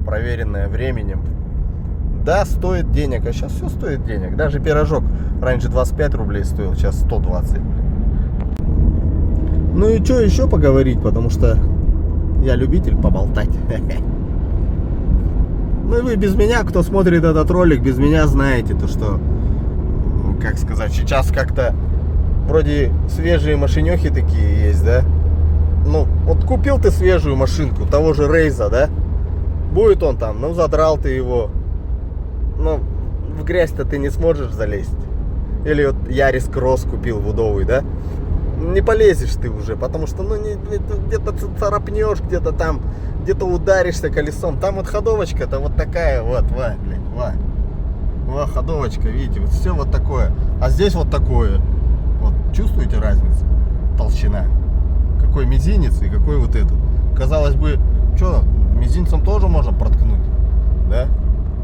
проверенная временем. Да, стоит денег, а сейчас все стоит денег. Даже пирожок раньше 25 рублей стоил, сейчас 120. Ну и что еще поговорить, потому что я любитель поболтать. Ну и вы без меня, кто смотрит этот ролик, без меня знаете, то что, как сказать, сейчас как-то вроде свежие машинехи такие есть, да? Ну, вот купил ты свежую машинку, того же Рейза, да? Будет он там, ну задрал ты его. Ну, в грязь-то ты не сможешь залезть. Или вот Ярис Кросс купил вудовый, да? Не полезешь ты уже, потому что, ну, где-то царапнешь, где-то там, где-то ударишься колесом. Там вот ходовочка-то вот такая вот, ходовочка, видите, вот все вот такое. А здесь вот такое. Вот, чувствуете разницу? Толщина. Какой мизинец и какой вот этот. Казалось бы, что, мизинцем тоже можно проткнуть, да?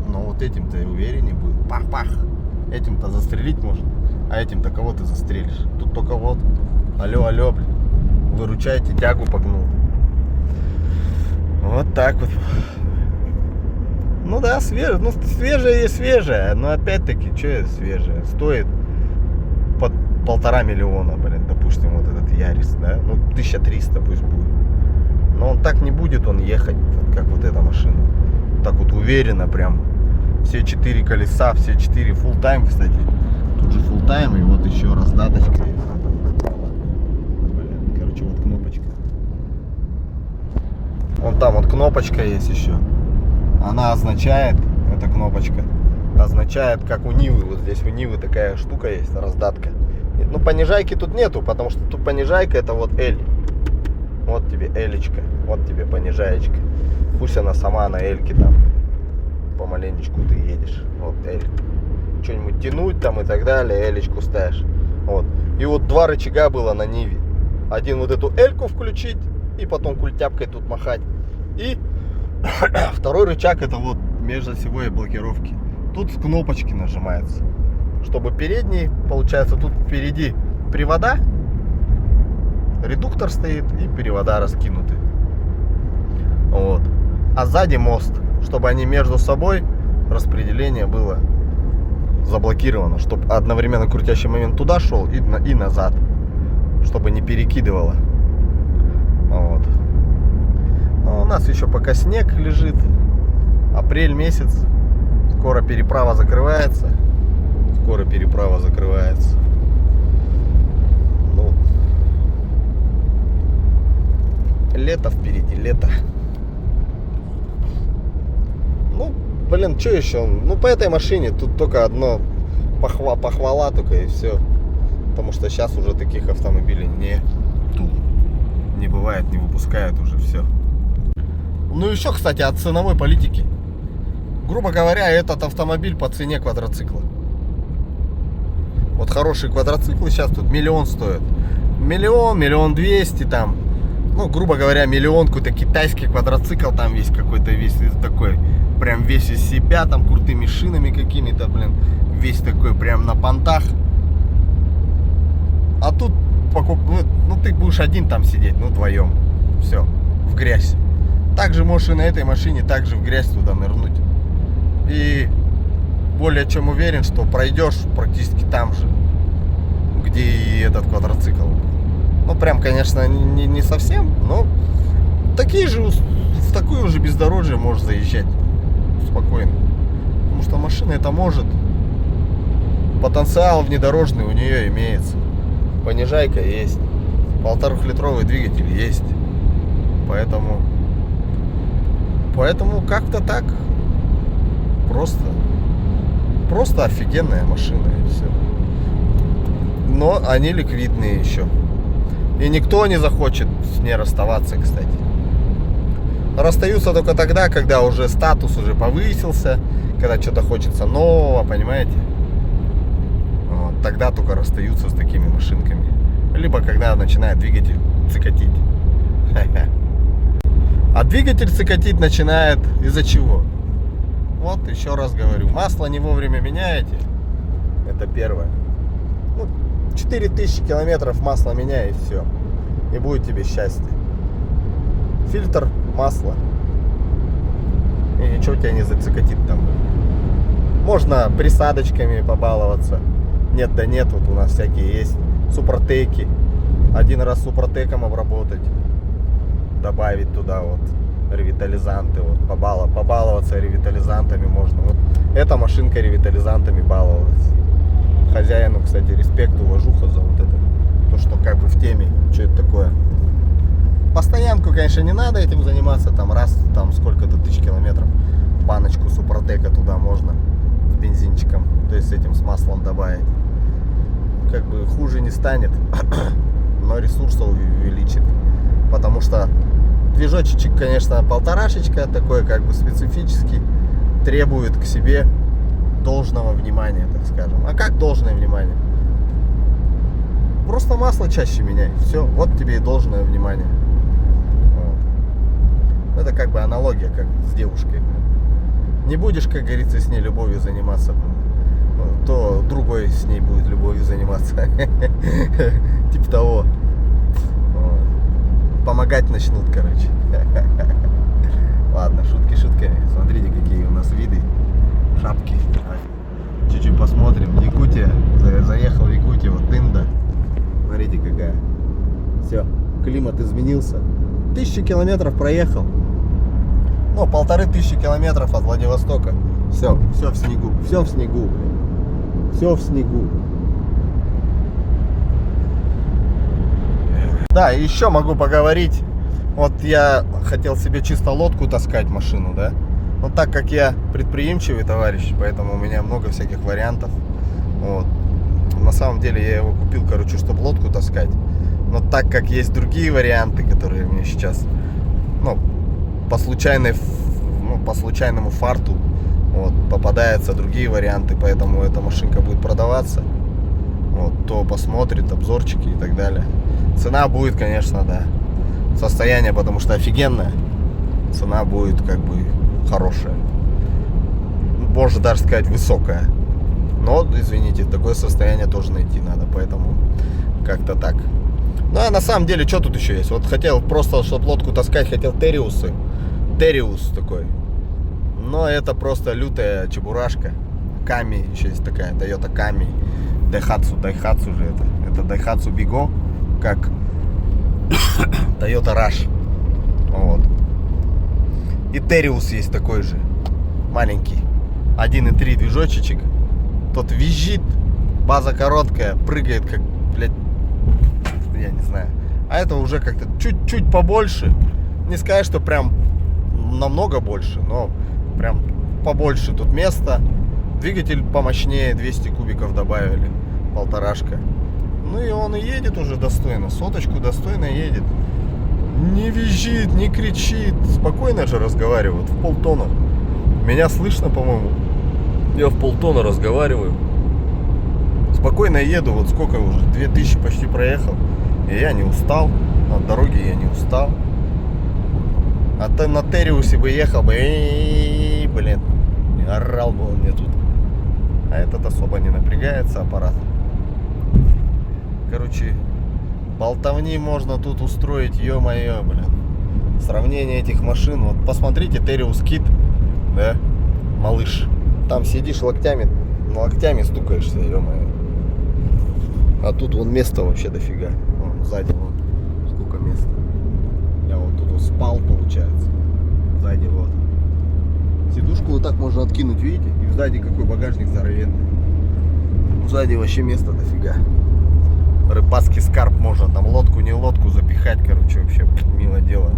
Но вот этим-то и увереннее будет. Пах-пах. Этим-то застрелить можно, а этим-то кого ты застрелишь? Тут только вот. Алло, блин. Выручайте, тягу погнул. Вот так вот. Ну да, свежая. Ну, свежая и свежая. Но опять-таки, что свежая? Стоит под 1,5 миллиона, блин, допустим, вот этот Ярис, да? Ну, 1300 пусть будет. Но он так не будет он ехать, как вот эта машина. Так вот уверенно прям. Все 4 колеса, все 4 full time, кстати. Тут же full time, и вот еще раздаточка есть. Блин, короче, вот кнопочка. Вон там вот кнопочка есть еще. Она означает, эта кнопочка, означает, как у Нивы. Вот здесь у Нивы такая штука есть, раздатка. Ну, понижайки тут нету, потому что тут понижайка это вот L. Вот тебе L-очка, вот тебе понижаечка. Пусть она сама на L-ке там. Помаленечку ты едешь. Вот L. Что-нибудь тянуть там и так далее, L-очку ставишь. Вот. И вот 2 рычага было на Ниве. Один вот эту L-ку включить и потом культяпкой тут махать. И второй рычаг это вот межосевой блокировки. Тут с кнопочки нажимается. Чтобы передний, получается, тут впереди привода, редуктор стоит и привода раскинуты. Вот. А сзади мост, чтобы они между собой распределение было заблокировано, чтобы одновременно крутящий момент туда шел и назад, чтобы не перекидывало. Вот. Но у нас еще пока снег лежит, апрель месяц, скоро переправа закрывается. Ну, лето впереди, лето. Ну, блин, что еще? Ну, по этой машине тут только одно похвала только и все. Потому что сейчас уже таких автомобилей не бывает, не выпускают уже все. Ну, еще, кстати, от ценовой политики. Грубо говоря, этот автомобиль по цене квадроцикла. Вот хорошие квадроциклы сейчас тут 1 миллион стоят. 1 миллион 200 там. Ну, грубо говоря, 1 миллион какой-то китайский квадроцикл там весь какой-то, весь такой, прям весь из себя, там крутыми шинами какими-то, блин, весь такой прям на понтах. А тут ну ты будешь один там сидеть, ну вдвоем, все, в грязь. Также можешь и на этой машине также в грязь туда нырнуть. И более чем уверен, что пройдешь практически там же, где и этот квадроцикл. Ну, прям, конечно, не совсем, но такие же, в такое же бездорожье можешь заезжать спокойно. Потому что машина это может. Потенциал внедорожный у нее имеется. Понижайка есть. 1,5-литровый двигатель есть. Поэтому как-то так. Просто офигенная машина и все. Но они ликвидные еще. И никто не захочет с ней расставаться, кстати. Расстаются только тогда, когда уже статус уже повысился, когда что-то хочется нового, понимаете? Вот, тогда только расстаются с такими машинками. Либо когда начинает двигатель цикатить. А двигатель цикатить начинает из-за чего? Вот еще раз говорю, масло не вовремя меняете. Это первое. 4000 километров масло меняй, и все. И будет тебе счастье. Фильтр, масло. И ничего тебя не зацикатит там. Можно присадочками побаловаться. Нет, да нет, вот у нас всякие есть. Супротеки. Один раз супротеком обработать. Добавить туда вот ревитализанты. Вот, побаловаться ревитализантами можно. Вот эта машинка ревитализантами баловалась. Хозяину, кстати, респект, уважуха за вот это. То, что как бы в теме. Что это такое? Постоянку, конечно, не надо этим заниматься. Там раз, там сколько-то тысяч километров. Баночку супротека туда можно. С бензинчиком. То есть с этим, с маслом добавить. Как бы хуже не станет. Но ресурсов увеличит. Потому что движочек, конечно, 1,5-шечка. Такой как бы специфический. Требует к себе должного внимания, так скажем. А как должное внимание? Просто масло чаще меняй. Все, вот тебе и должное внимание. Вот. Это как бы аналогия, как с девушкой. Не будешь, как говорится, с ней любовью заниматься, то другой с ней будет любовью заниматься. Типа того. Помогать начнут, короче. Ладно, шутки шутками. Смотрите, какие у нас нас виды, шапки. Чуть-чуть посмотрим. Якутия. Заехал в Якутию, вот Тында. Смотрите какая. Все, климат изменился. 1000 километров проехал. Ну, 1500 километров от Владивостока. Все в снегу. Все в снегу. Все в снегу. Да, и еще могу поговорить. Вот я хотел себе чисто лодку таскать, машину, да. Но так как я предприимчивый товарищ, поэтому у меня много всяких вариантов. Вот. На самом деле я его купил, короче, чтобы лодку таскать. Но так как есть другие варианты, которые мне сейчас, ну, по случайному фарту, вот, попадаются другие варианты, поэтому эта машинка будет продаваться. Вот, то посмотрит, обзорчики и так далее. Цена будет, конечно, да. Состояние, потому что офигенное. Цена будет как бы хорошая. Можно даже сказать высокая. Но, извините, такое состояние тоже найти надо. Поэтому как-то так. Ну а на самом деле, что тут еще есть? Вот хотел просто, чтобы лодку таскать, хотел Териусы. Териус такой. Но это просто лютая чебурашка. Ками еще есть такая. Toyota Ками. Daihatsu же это. Это Daihatsu Bigo. Как Toyota Rush. Вот. И Териус есть такой же. Маленький. 1.3 движочек. Тот визжит. База короткая. Прыгает как, блядь, я не знаю. А это уже как-то чуть-чуть побольше. Не сказать, что прям намного больше, но прям побольше тут места. Двигатель помощнее, 200 кубиков добавили. Полторашка. Ну и он и едет уже достойно. Соточку достойно едет. Не визжит, не кричит. Спокойно же разговаривает. В полтона. Меня слышно, по-моему. Я в полтона разговариваю. Спокойно еду. Вот сколько уже? 2000 почти проехал. И я не устал. От дороги я не устал. А то на Териусе бы ехал бы. Блин. Орал бы он мне тут. А этот особо не напрягается, аппарат. Короче, болтовни можно тут устроить, ё-моё, блин. Сравнение этих машин. Вот посмотрите, Териус Кит, да, малыш. Там сидишь локтями стукаешься, ё-моё. А тут вон места вообще дофига. Вон, сзади вон сколько места. Я вот тут вот спал, получается. Сзади вот. Сидушку вот так можно откинуть, видите? И сзади какой багажник здоровенный. Сзади вообще места дофига. Рыбацкий скарб можно, там лодку, не лодку запихать, короче, вообще мило дело.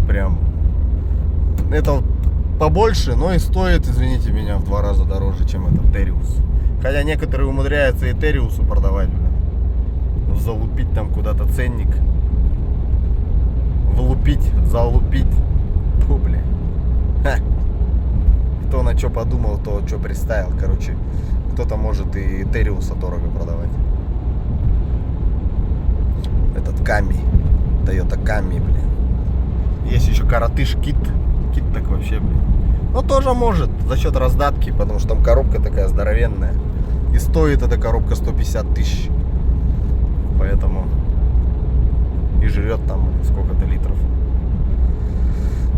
Прям. Это побольше, но и стоит, извините меня, в 2 раза дороже, чем этот Териус. Хотя некоторые умудряются и Териусу продавать, блин. Залупить там куда-то ценник. Влупить, залупить. Фу, блин. Ха. Кто на что подумал, то что представил. Короче, кто-то может и Териуса дорого продавать. Этот Ками. Toyota Ками, блин. Есть еще коротыш Кит. Кит так вообще, блин. Но тоже может за счет раздатки, потому что там коробка такая здоровенная. И стоит эта коробка 150 тысяч. Поэтому и жрет там сколько-то литров.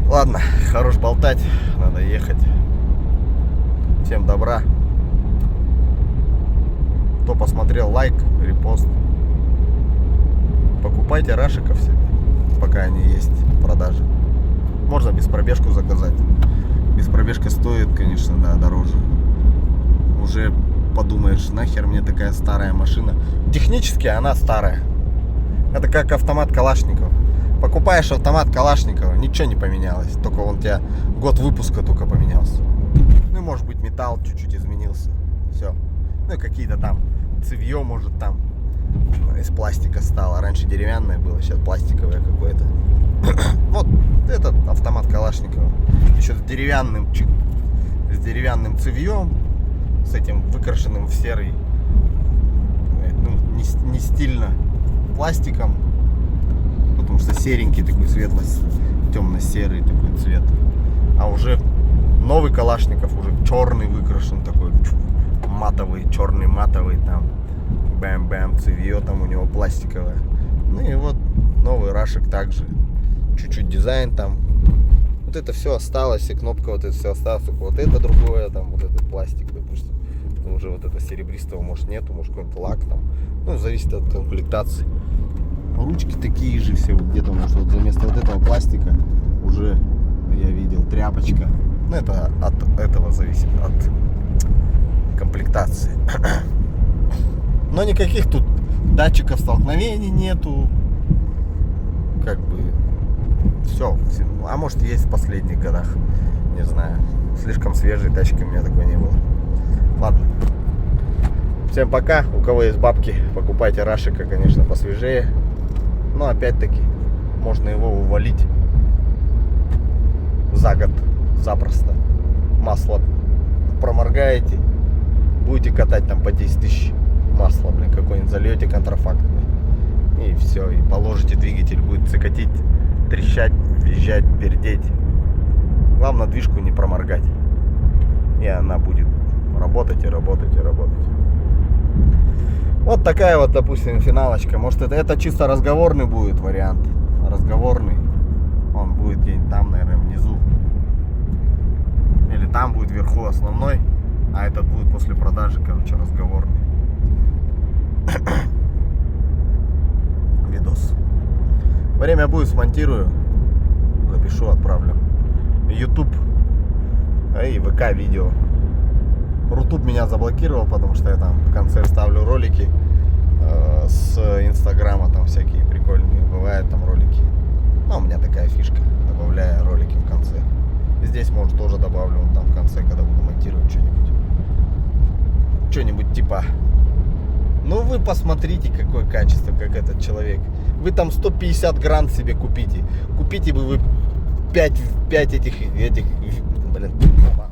Ладно, хорош болтать. Надо ехать. Всем добра. Кто посмотрел, лайк, репост. Покупайте рашиков себе, пока они есть в продаже. Можно без пробежку заказать. Без пробежки стоит, конечно, да, дороже. Уже подумаешь, нахер мне такая старая машина. Технически она старая. Это как автомат Калашникова. Покупаешь автомат Калашникова, ничего не поменялось. Только он у тебя год выпуска только поменялся. Ну, может быть, металл чуть-чуть изменился. Все. Ну, и какие-то там цевье, может, там из пластика стало. Раньше деревянное было, сейчас пластиковое какое-то. Вот этот автомат Калашникова. Еще с деревянным цевьем. С этим выкрашенным в серый, ну, не стильно, пластиком. Потому что серенький такой, светло, темно-серый такой цвет. А уже новый Калашников, уже черный выкрашен такой, матовый, черный матовый там. Бэм-бэм, цевье там у него пластиковое. Ну и вот новый рашик также. Чуть-чуть дизайн там Вот это все осталось, и кнопка вот это все осталось, только вот это другое, там вот этот пластик, допустим. Уже вот это серебристого может нету, может какой-нибудь лак там. Ну, зависит от комплектации. Ручки такие же все, вот где-то может вот вместо вот этого пластика уже я видел тряпочка. Ну, это от этого зависит, от комплектации. Но никаких тут датчиков столкновений нету. Как бы все. А может есть в последних годах. Не знаю. Слишком свежие тачки у меня такой не было. Ладно. Всем пока. У кого есть бабки, покупайте Рашика, конечно, посвежее. Но опять-таки можно его увалить за год запросто. Масло проморгаете, будете катать там по 10 тысяч масла, блин, какой-нибудь зальете контрафактный. И все, и положите двигатель, будет цикатить, трещать, визжать, пердеть. Главное движку не проморгать. И она будет работать и работать и работать. Вот такая вот, допустим, финалочка. Может это чисто разговорный будет вариант. Разговорный. Он будет где-нибудь там, наверное, внизу. Или там будет вверху основной. А этот будет после продажи, короче, разговорный. Видос. Время будет, смонтирую. Запишу, отправлю. YouTube и ВК видео. Рутуб меня заблокировал, потому что я там в конце ставлю ролики с Инстаграма, там всякие прикольные бывают там ролики. Ну, у меня такая фишка, добавляю ролики в конце. И здесь, может, тоже добавлю там в конце, когда буду монтировать что-нибудь. Что-нибудь типа: ну вы посмотрите, какое качество, как этот человек. Вы там 150 грант себе купите. Купите бы вы 5 этих, блин,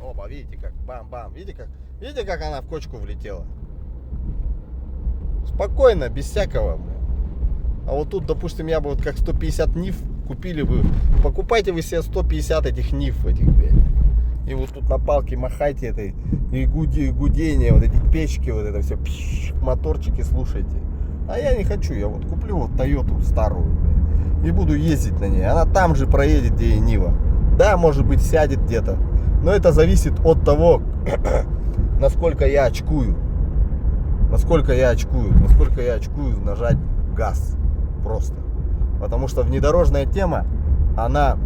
оба, видите как, бам-бам, видите как она в кочку влетела? Спокойно, без всякого, блин. А вот тут, допустим, я бы вот как 150 нив купили бы, покупайте вы себе 150 этих нив этих, блин. И вот тут на палке махайте этой, и гудение, вот эти печки, вот это все, моторчики слушайте. А я не хочу, я вот куплю вот Тойоту старую, блин, и буду ездить на ней. Она там же проедет, где и Нива. Да, может быть, сядет где-то. Но это зависит от того, насколько я очкую. Насколько я очкую нажать газ. Просто. Потому что внедорожная тема, она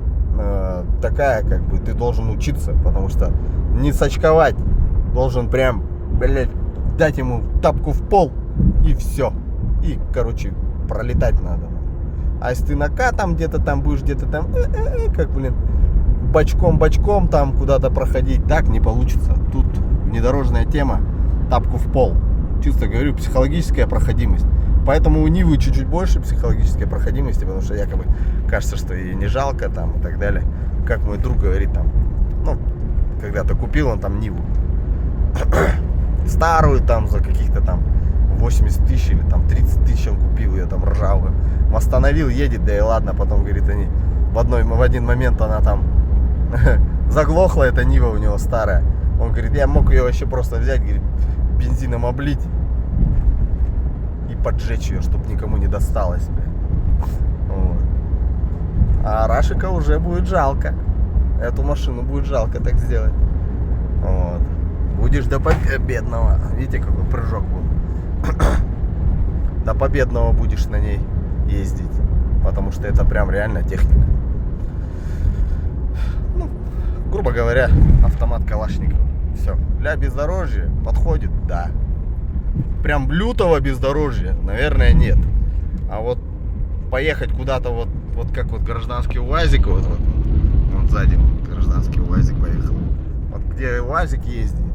такая, как бы, ты должен учиться. Потому что не сочковать. Должен прям, блядь, дать ему тапку в пол и все. И, короче, пролетать надо. А если ты накатом где-то там будешь, где-то там, как, блин, бочком там куда-то проходить, так не получится. Тут внедорожная тема, тапку в пол. Чисто говорю, психологическая проходимость. Поэтому у Нивы чуть-чуть больше психологической проходимости, потому что якобы кажется, что ей не жалко там и так далее. Как мой друг говорит там, ну, когда-то купил он там Ниву. Старую там за каких-то там 80 тысяч или там 30 тысяч он купил ее там ржавую. Остановил, едет, да и ладно. Потом, говорит, они в один момент она там заглохла, эта Нива у него старая. Он говорит, я мог ее вообще просто взять, говорит, бензином облить и поджечь ее, чтобы никому не досталось. Вот. А Рашика уже будет жалко. Эту машину будет жалко так сделать. Вот. Будешь до победного. Видите, какой прыжок был. До победного будешь на ней ездить. Потому что это прям реально техника. Ну, грубо говоря, автомат Калашникова. Все. Для бездорожья подходит, да. Прям лютого бездорожья, наверное, нет. А вот поехать куда-то вот как вот гражданский УАЗик, вот сзади вот гражданский УАЗик поехал. Вот где УАЗик ездит,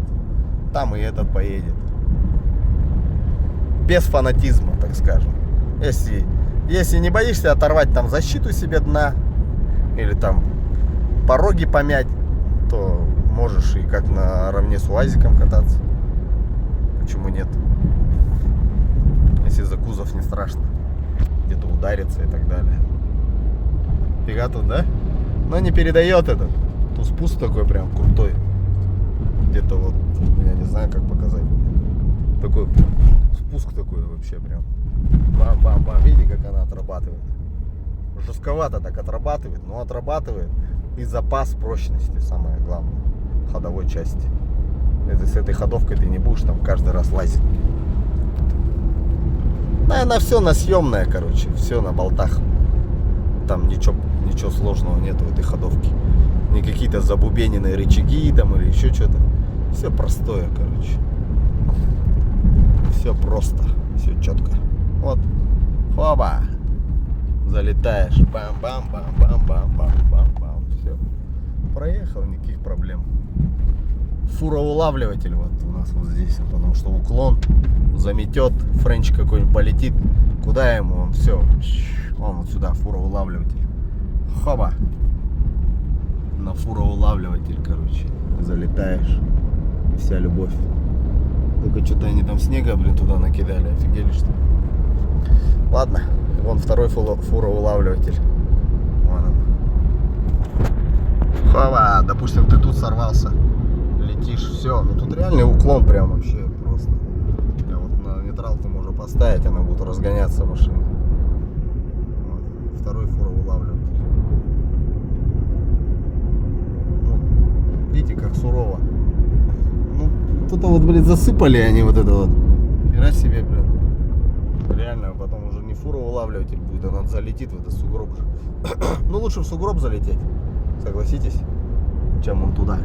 там и этот поедет. Без фанатизма, так скажем. Если не боишься оторвать там защиту себе дна или там пороги помять, то можешь и как наравне с УАЗиком кататься. Почему нет? Если за кузов не страшно. Где-то удариться и так далее. Фига тут, да? Но не передает этот. Тут спуск такой прям крутой. Где-то вот, я не знаю, как показать. Такой спуск такой вообще прям. Бам-бам-бам. Видите, как она отрабатывает? Жестковато так отрабатывает, но отрабатывает. И запас прочности, самое главное, ходовой части. Это с этой ходовкой ты не будешь там каждый раз лазить. Наверное, все на съемное, короче, все на болтах. Там ничего сложного нет в этой ходовке. Не какие-то забубененные рычаги там или еще что-то. Все простое, короче. Все просто, все четко. Вот, хоба, залетаешь, бам-бам-бам-бам-бам-бам-бам, все, проехал, никаких проблем. Фуроулавливатель вот у нас вот здесь, потому что уклон заметет, френч какой-нибудь полетит, куда ему, он все, он вот сюда, фуроулавливатель, хоба, на фуроулавливатель, короче, залетаешь, и вся любовь. Только что-то они там снега, блин, туда накидали, офигели, что ли? Ладно, вон второй фуроулавливатель. Вон он. Хоба, допустим, ты тут сорвался, летишь, все. Ну тут реальный уклон прям вообще просто. Я вот на нейтралку можно поставить, она будет разгоняться машина. Вот. Второй фуроулавливатель. Вот. Видите, как сурово. Ну, тут-то вот, блин, засыпали они вот это вот. Хера себе, блин. Реально, потом уже не фуроулавливатель будет, она залетит в этот сугроб. Ну, лучше в сугроб залететь, согласитесь, чем он туда.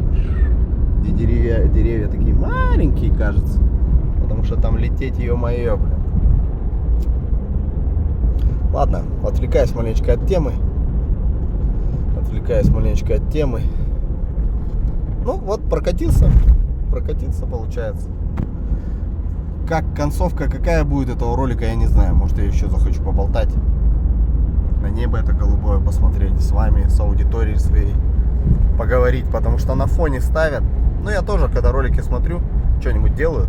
Где деревья такие маленькие, кажется. Потому что там лететь, ё-моё, блин. Ладно, отвлекаюсь маленечко от темы. Ну, вот, прокатился, получается. Как концовка какая будет этого ролика, я не знаю. Может, я еще захочу поболтать, на небо это голубое посмотреть, с вами, с аудиторией своей поговорить, потому что на фоне ставят. Ну, я тоже, когда ролики смотрю, что-нибудь делаю,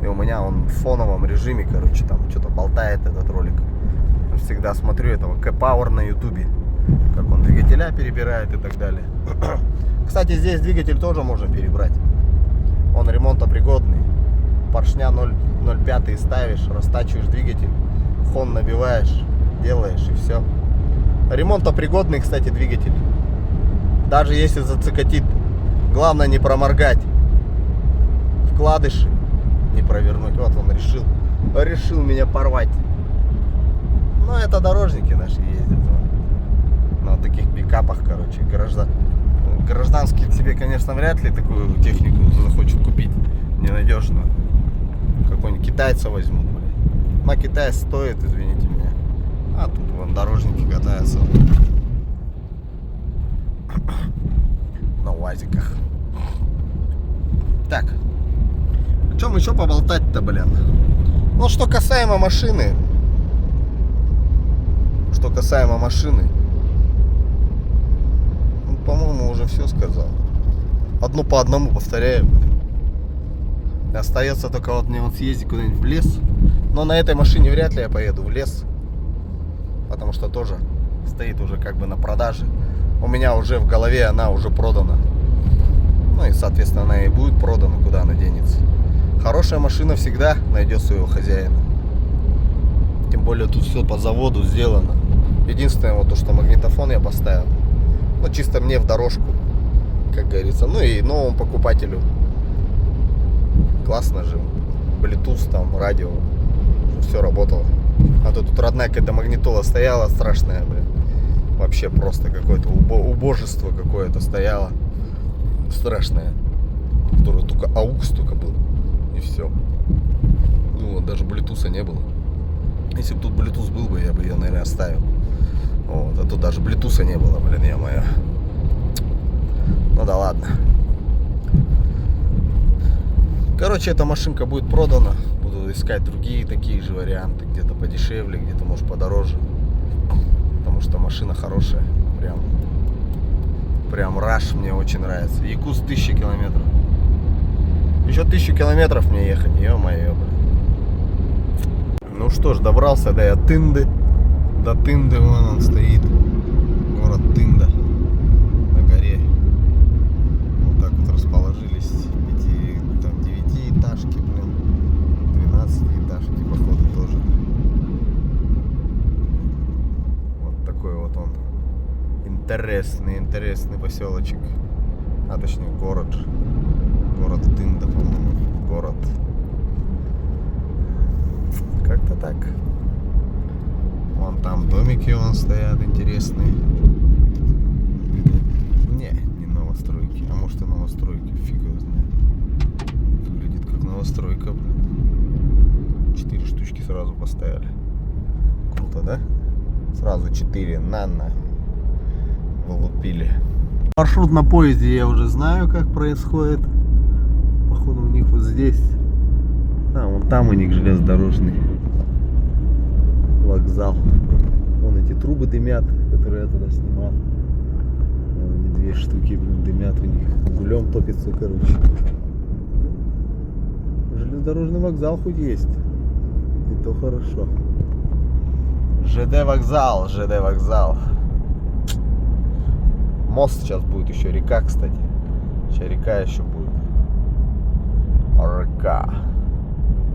и у меня он в фоновом режиме, короче, там что-то болтает этот ролик. Всегда смотрю этого K-Power на ютубе, как он двигателя перебирает и так далее. Кстати, здесь двигатель тоже можно перебрать. Он ремонтопригодный. Поршня 0,5 ставишь, растачиваешь двигатель, хон набиваешь, делаешь и все. Ремонтопригодный, кстати, двигатель. Даже если зацикатит, главное не проморгать. Вкладыши не провернуть. Вот он решил меня порвать. Ну, это дорожники наши ездят. На вот таких пикапах, короче, гражданский себе, конечно, вряд ли такую технику захочет купить. Ненадежно. Какой-нибудь китайца возьмут, блин. На китайец стоит, извините меня. А тут вон дорожники катаются. На УАЗиках. Так. О чем еще поболтать-то, блин? Ну, что касаемо машины. Ну, по-моему, уже все сказал. Одно по одному повторяю. Остается только вот мне вот съездить куда-нибудь в лес. Но на этой машине вряд ли я поеду в лес. Потому что тоже стоит уже как бы на продаже. У меня уже в голове она уже продана. Ну и соответственно она и будет продана, куда она денется. Хорошая машина всегда найдет своего хозяина. Тем более тут все по заводу сделано. Единственное вот то, что магнитофон я поставил. Ну чисто мне в дорожку, как говорится. Ну и новому покупателю. Классно же. Bluetooth там, радио. Все работало. А то тут родная какая-то магнитола стояла страшная, блин. Вообще просто какое-то убожество какое-то стояло. Страшное. Которое только AUX только был. И все. Ну вот даже Bluetooth не было. Если бы тут Bluetooth был бы, я бы ее, наверное, оставил. Вот. А тут даже Bluetooth не было, блин, ё-моё. Ну да ладно. Короче, эта машинка будет продана. Буду искать другие такие же варианты. Где-то подешевле, где-то, может, подороже. Потому что машина хорошая. Прям раш мне очень нравится. Якутск 1000 километров. Еще 1000 километров мне ехать. Ё-моё, блин. Ну что ж, добрался до Тынды. До Тынды вон он стоит. Город Тында. На горе. Вот так вот расположились. Там 9-этажки, блин. 12-этажки, походу, тоже. Вот такой вот он. Интересный поселочек. А точнее город. Город Тында, по-моему. Город. Как-то так. Вон там домики стоят интересные. Не новостройки. А может и новостройки. Фиг его знает. Выглядит как новостройка, блин. 4 штучки сразу поставили. Круто, да? Сразу 4 на вылупили. Маршрут на поезде я уже знаю, как происходит. Походу у них вот здесь. А, вон там у них железнодорожный вокзал. Вон эти трубы дымят, которые я туда снимал. Вон они 2 штуки, блин, дымят у них. Углем топится, короче. Железнодорожный вокзал хоть есть. И то хорошо. ЖД вокзал, ЖД вокзал. Мост сейчас будет, еще река, кстати. Сейчас река еще будет. Река.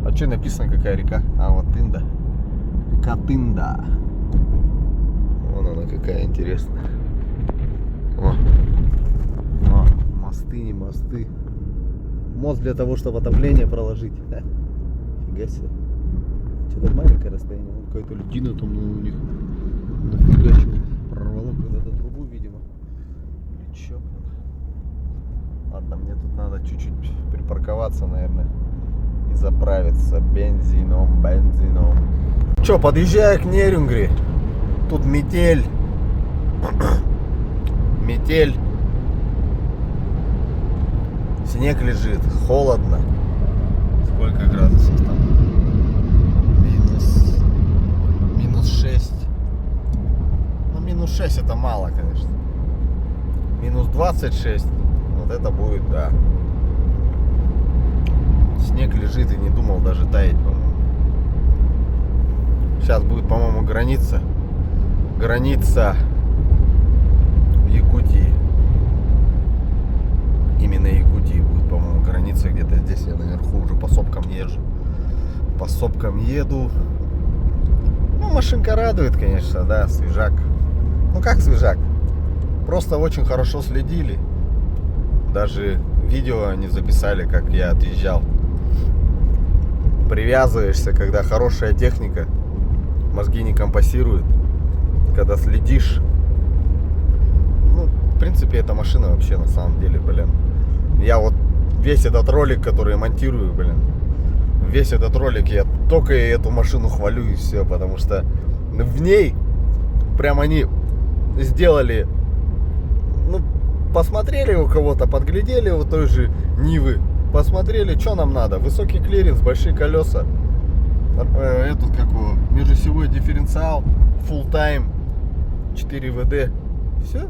А что написано, какая река? А, вот Тында. Река Тында. Вон она какая интересная. О, мосты, не мосты. Мост для того, чтобы отопление проложить. Фига себе. Что-то маленькое расстояние. Какая-то льдина там у них. Нафига что. Прорвало когда-то трубу, видимо. Или чё? Ладно, мне тут надо чуть-чуть припарковаться, наверное. И заправиться бензином. Чё, подъезжаю к Нерюнгри. Тут метель. Метель. Снег лежит. Холодно. Сколько градусов там? Минус 6. Ну, минус 6 это мало, конечно. Минус 26. Вот это будет, да. Снег лежит и не думал даже таять, по-моему. Сейчас будет, по-моему, граница. Граница Якутии. Именно Якутии будет, по-моему, граница где-то здесь. Я наверху уже по сопкам езжу. По сопкам еду. Ну, машинка радует, конечно, да, свежак. Ну, как свежак? Просто очень хорошо следили. Даже видео они записали, как я отъезжал. Привязываешься, когда хорошая техника, мозги не компасируют. Когда следишь. Ну, в принципе, эта машина вообще, на самом деле, блин. Я вот весь этот ролик, который монтирую, блин, весь этот ролик я только эту машину хвалю и все, потому что в ней прям они сделали, ну, посмотрели у кого-то, подглядели у той же Нивы, посмотрели, что нам надо, высокий клиренс, большие колеса, этот как его, межосевой дифференциал, full time, 4 ВД, все.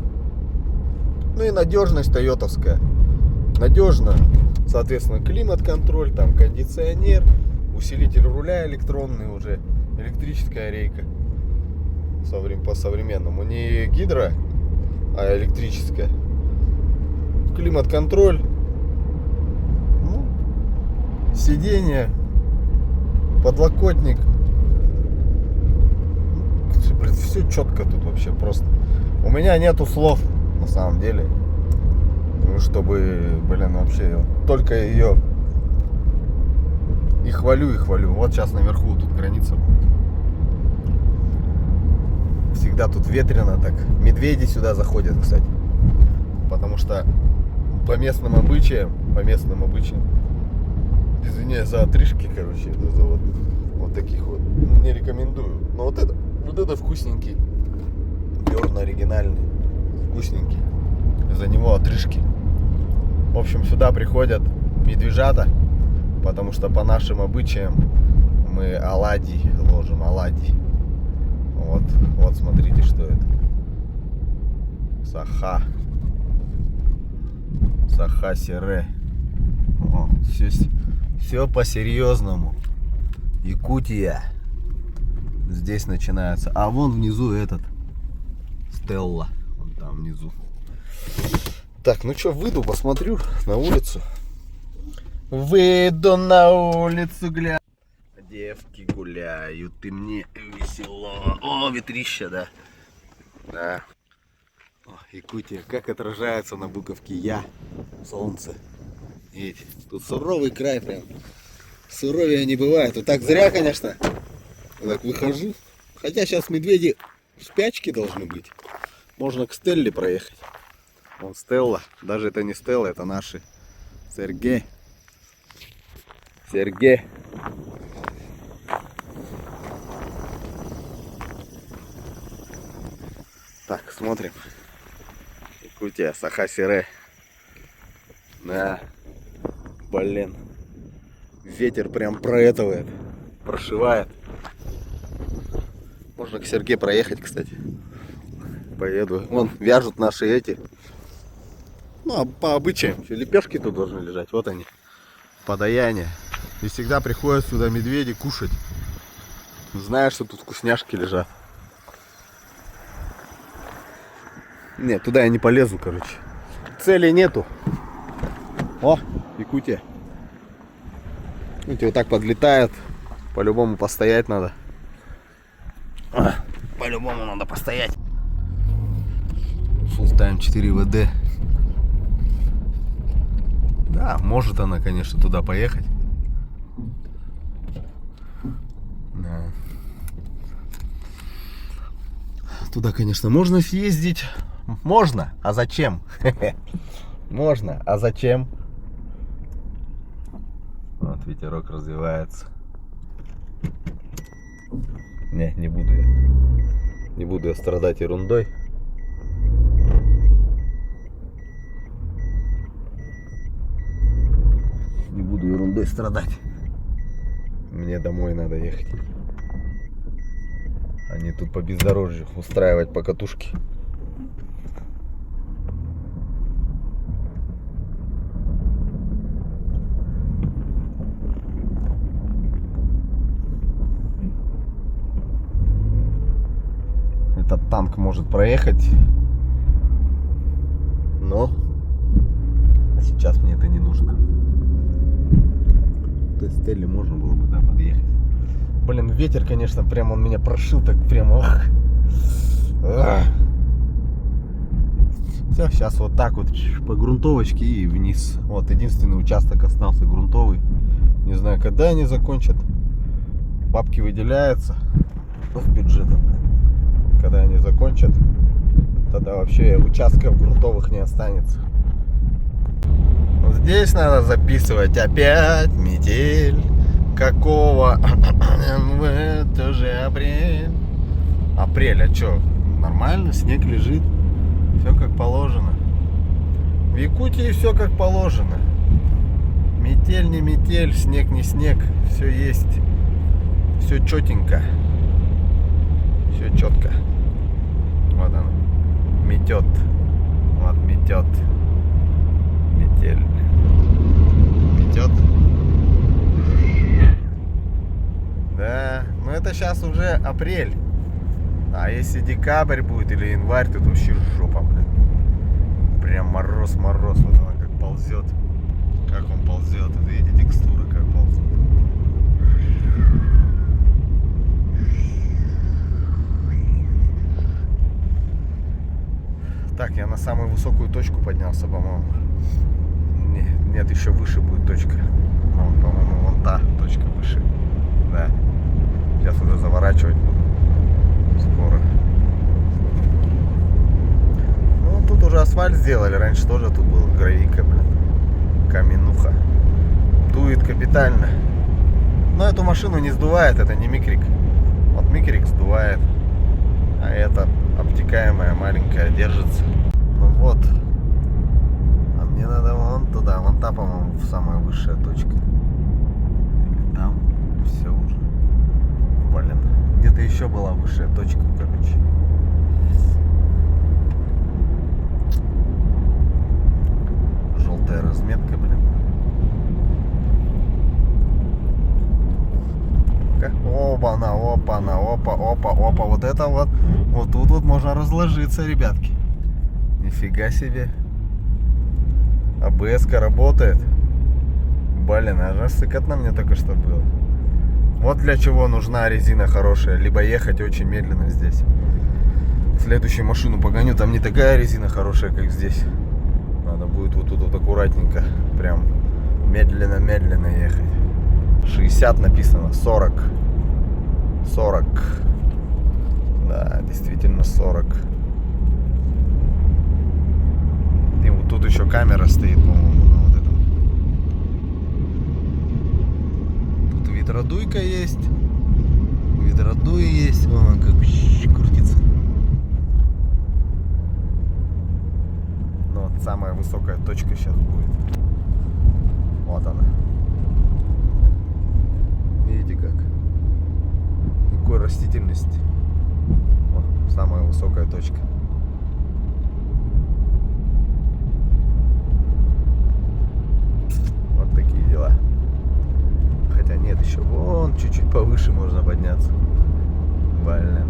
Ну и надежность тойотовская. Надежно, соответственно, климат-контроль, там кондиционер, усилитель руля электронный уже, электрическая рейка по-современному, не гидро, а электрическая, климат-контроль, ну, сиденье, подлокотник, блин, все четко тут вообще просто. У меня нету слов на самом деле. Чтобы, блин, вообще только ее и хвалю, и хвалю. Вот сейчас наверху тут граница будет. Всегда тут ветрено так. Медведи сюда заходят, кстати. Потому что по местным обычаям, извиняюсь за отрыжки, короче, за вот таких вот, не рекомендую. Но вот это вкусненький. Бёрн оригинальный, вкусненький. За него отрыжки. В общем, сюда приходят медвежата, потому что по нашим обычаям мы оладьи ложим, оладьи. Вот смотрите, что это. Саха. Саха-сире. Все по-серьезному. Якутия. Здесь начинается. А вон внизу этот. Стелла. Вон там внизу. Так, ну что, выйду, посмотрю на улицу. Выйду на улицу, гля. Девки гуляют, и мне весело. О, ветрище, да. Да. О, Якутия, как отражается на буковке Я, солнце. Видите, тут суровый край прям. Суровее не бывает. Вот так зря, конечно. Вот так выхожу. Хотя сейчас медведи в спячке должны быть. Можно к Стелле проехать. Вон Стелла. Даже это не Стелла, это наши. Сергей. Сергей. Так, смотрим. Якутия, Саха-Сире. Да. Блин. Ветер прям проэтывает. Прошивает. Можно к Сергею проехать, кстати. Поеду. Вон вяжут наши эти. Ну, а по обычаям. Лепешки тут должны лежать. Вот они. Подаяние. И всегда приходят сюда медведи кушать. Знаешь, что тут вкусняшки лежат. Нет, туда я не полезу, короче. Цели нету. О, Якутия. Видите, вот так подлетает. По-любому постоять надо. По-любому надо постоять. Full Time 4 ВД. Да, может она, конечно, туда поехать. Да. Туда, конечно, можно съездить. Можно, а зачем? Можно, а зачем? Вот ветерок развивается. Не буду я. Не буду я страдать ерундой. Не буду ерундой страдать. Мне домой надо ехать. А не тут по бездорожью устраивать покатушки. Этот танк может проехать, но сейчас мне это не нужно. То есть Стелле можно было бы, да, подъехать. Блин, ветер, конечно, прям он меня прошил так прям. Все, сейчас вот так вот по грунтовочке и вниз. Вот единственный участок остался грунтовый. Не знаю, когда они закончат. Бабки выделяются в бюджете. Когда они закончат, тогда вообще участков грунтовых не останется. Вот здесь надо записывать опять метель. Какого? Это уже апрель. Апрель, а что? Нормально, снег лежит. Все как положено. В Якутии все как положено. Метель не метель, снег не снег. Все есть. Все четенько. Все четко. Вот она. Метет. Вот метет. Метель. Метет. Да. Но это сейчас уже апрель. А если декабрь будет или январь, то вообще жопа, блин. Прям мороз. Вот она как ползет. Как он ползет. Видите, текстура как ползет. Так, я на самую высокую точку поднялся, по-моему. Нет, еще выше будет точка. По-моему, вон та точка выше. Да. Сейчас уже заворачивать буду. Скоро. Ну, тут уже асфальт сделали. Раньше тоже тут был гравийка, блин. Каменуха. Дует капитально. Но эту машину не сдувает, это не микрик. Вот микрик сдувает. А это обтекаемая маленькая держится. Ну вот. А мне надо вон туда. Вон та, по-моему, самая высшая точка. Или там. Все уже. Блин. Где-то еще была высшая точка, короче. Желтая разметка, блин. Опа-на, опа-на, опа. Вот это вот. Вот тут вот можно разложиться, ребятки. Нифига себе. АБС-ка работает. Блин, аж сыкотно мне только что было. Вот для чего нужна резина хорошая. Либо ехать очень медленно здесь. Следующую машину погоню, там не такая резина хорошая, как здесь. Надо будет вот тут вот аккуратненько, прям медленно-медленно ехать. 60 написано, 40. 40. Да, действительно 40. И вот тут еще камера стоит, по-моему, на вот этом. Тут ветродуйка есть. Ветродуй есть. Вон как крутится. Но вот самая высокая точка сейчас будет. Вот она. Видите как? Никакой растительности. Вот, самая высокая точка. Вот такие дела. Хотя нет, еще вон чуть-чуть повыше можно подняться. Блин.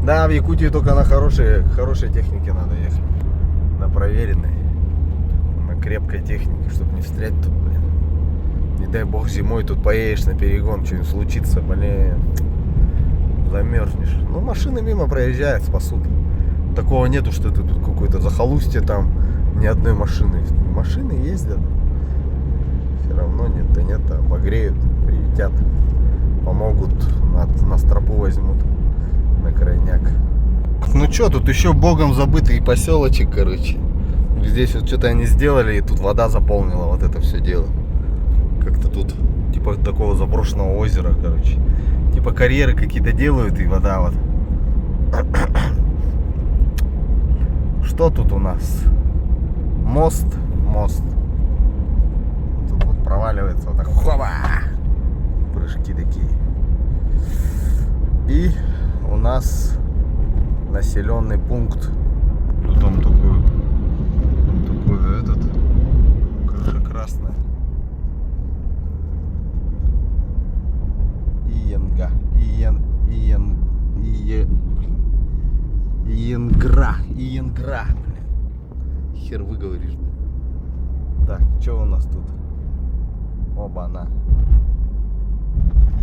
Да, в Якутии только на хорошей технике надо ехать. На проверенной. На крепкой технике, чтобы не встрять тут, блин. Не дай бог зимой тут поедешь на перегон, что-нибудь случится, блин. Замерзнешь. Ну, машины мимо проезжают, спасут. Такого нету, что ты тут какое-то захолустье там, ни одной машины. Машины ездят. Все равно нет, да нет, обогреют, приютят, помогут, на стропу возьмут, на крайняк. Ну что, тут еще богом забытый поселочек, короче. Здесь вот что-то они сделали, и тут вода заполнила вот это все дело. Как-то тут, типа такого заброшенного озера, короче. Типа карьеры какие-то делают, и вода вот. Что тут у нас? Мост. Тут вот проваливается вот так. Хоба! Прыжки такие. И у нас населенный пункт. Тут там такой этот. Крыша красная. Иенгра. Хер выговоришь. Так, что у нас тут? Оба-на.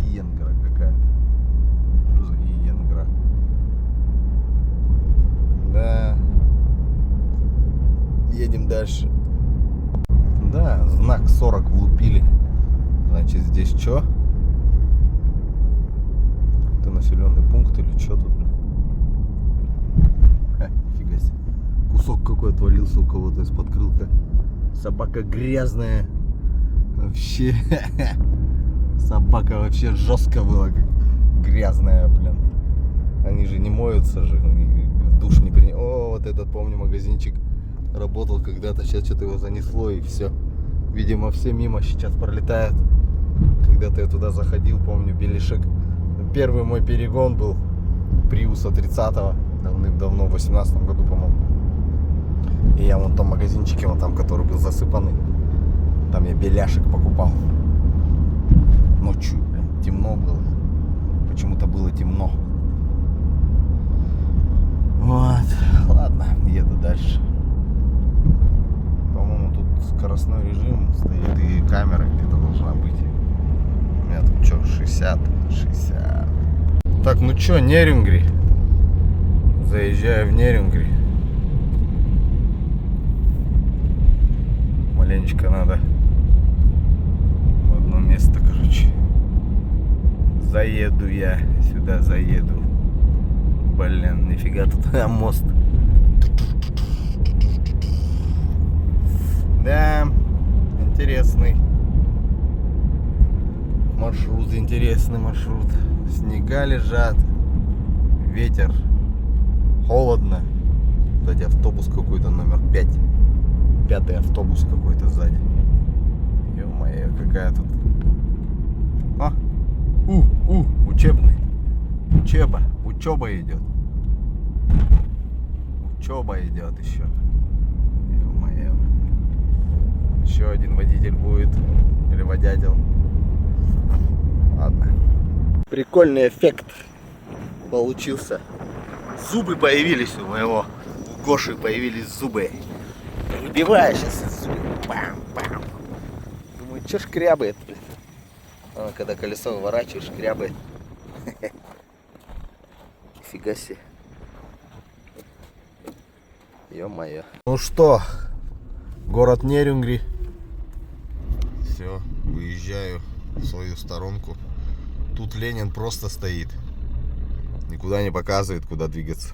Иенгра какая-то. Что за Иенгра? Да. Едем дальше. Да, знак 40 влупили. Значит, здесь что? Это населенный пункт или что тут? Ха, фига себе. Кусок какой отвалился у кого-то из-под крылка. Собака грязная. Вообще. Собака вообще жестко была. Грязная, блин. Они же не моются же. Душ не принял. О, вот этот, помню, магазинчик работал когда-то. Сейчас что-то его занесло и все. Видимо, все мимо сейчас пролетают. Когда-то я туда заходил, помню, Белишек. Первый мой перегон был Приуса 30-го. Давным-давно, в 18 году, по-моему. И я вон в том магазинчике, вон там, который был засыпанный. Там я беляшек покупал. Ночью, блин, темно было. Почему-то было темно. Вот. Ладно, еду дальше. По-моему, тут скоростной режим стоит и камера где-то должна быть. У меня тут что, 60. Так, ну что, Нерюнгри. Заезжаю в Нерюнгри. Маленечко надо в одно место, короче. Заеду я сюда, заеду. Блин, нифига тут мост. Да, интересный маршрут. Снега лежат, ветер, холодно. Кстати, автобус какой-то номер 5. 5-й автобус какой-то сзади. Ё-моё, какая тут. Учебный. Учеба идет. Учеба идет еще. Ё-моё. Еще один водитель будет. Или водятел. Ладно. Прикольный эффект получился. Зубы появились у моего. У Гоши появились зубы. Выбиваю сейчас зубы. Пам-пам. Думаю, что шкрябает, блин. Когда колесо выворачиваешь, шкрябает. нифига себе. Ё-моё. Ну что, город Нерюнгри. Все, выезжаю в свою сторонку. Тут Ленин просто стоит. Никуда не показывает, куда двигаться.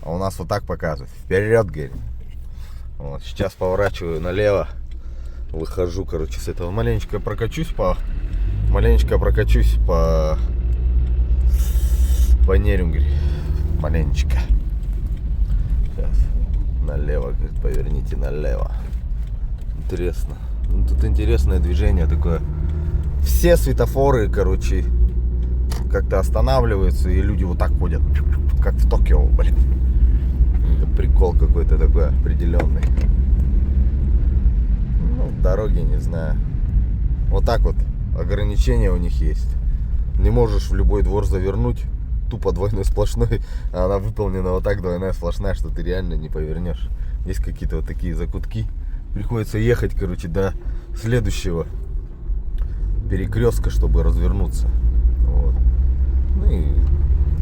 А у нас вот так показывает. Вперед, говорит. Вот, сейчас поворачиваю налево. Выхожу, короче, с этого. Маленечко прокачусь по Нерюнгри. Маленечко. Сейчас. Налево, говорит, поверните налево. Интересно. Ну, тут интересное движение такое. Все светофоры, короче, как-то останавливаются, и люди вот так ходят, как в Токио, блин. Это прикол какой-то такой определенный. Ну, дороги, не знаю. Вот так вот ограничения у них есть. Не можешь в любой двор завернуть, тупо двойной сплошной, а она выполнена вот так, двойная сплошная, что ты реально не повернешь. Есть какие-то вот такие закутки. Приходится ехать, короче, до следующего перекрестка, чтобы развернуться. Вот. Ну и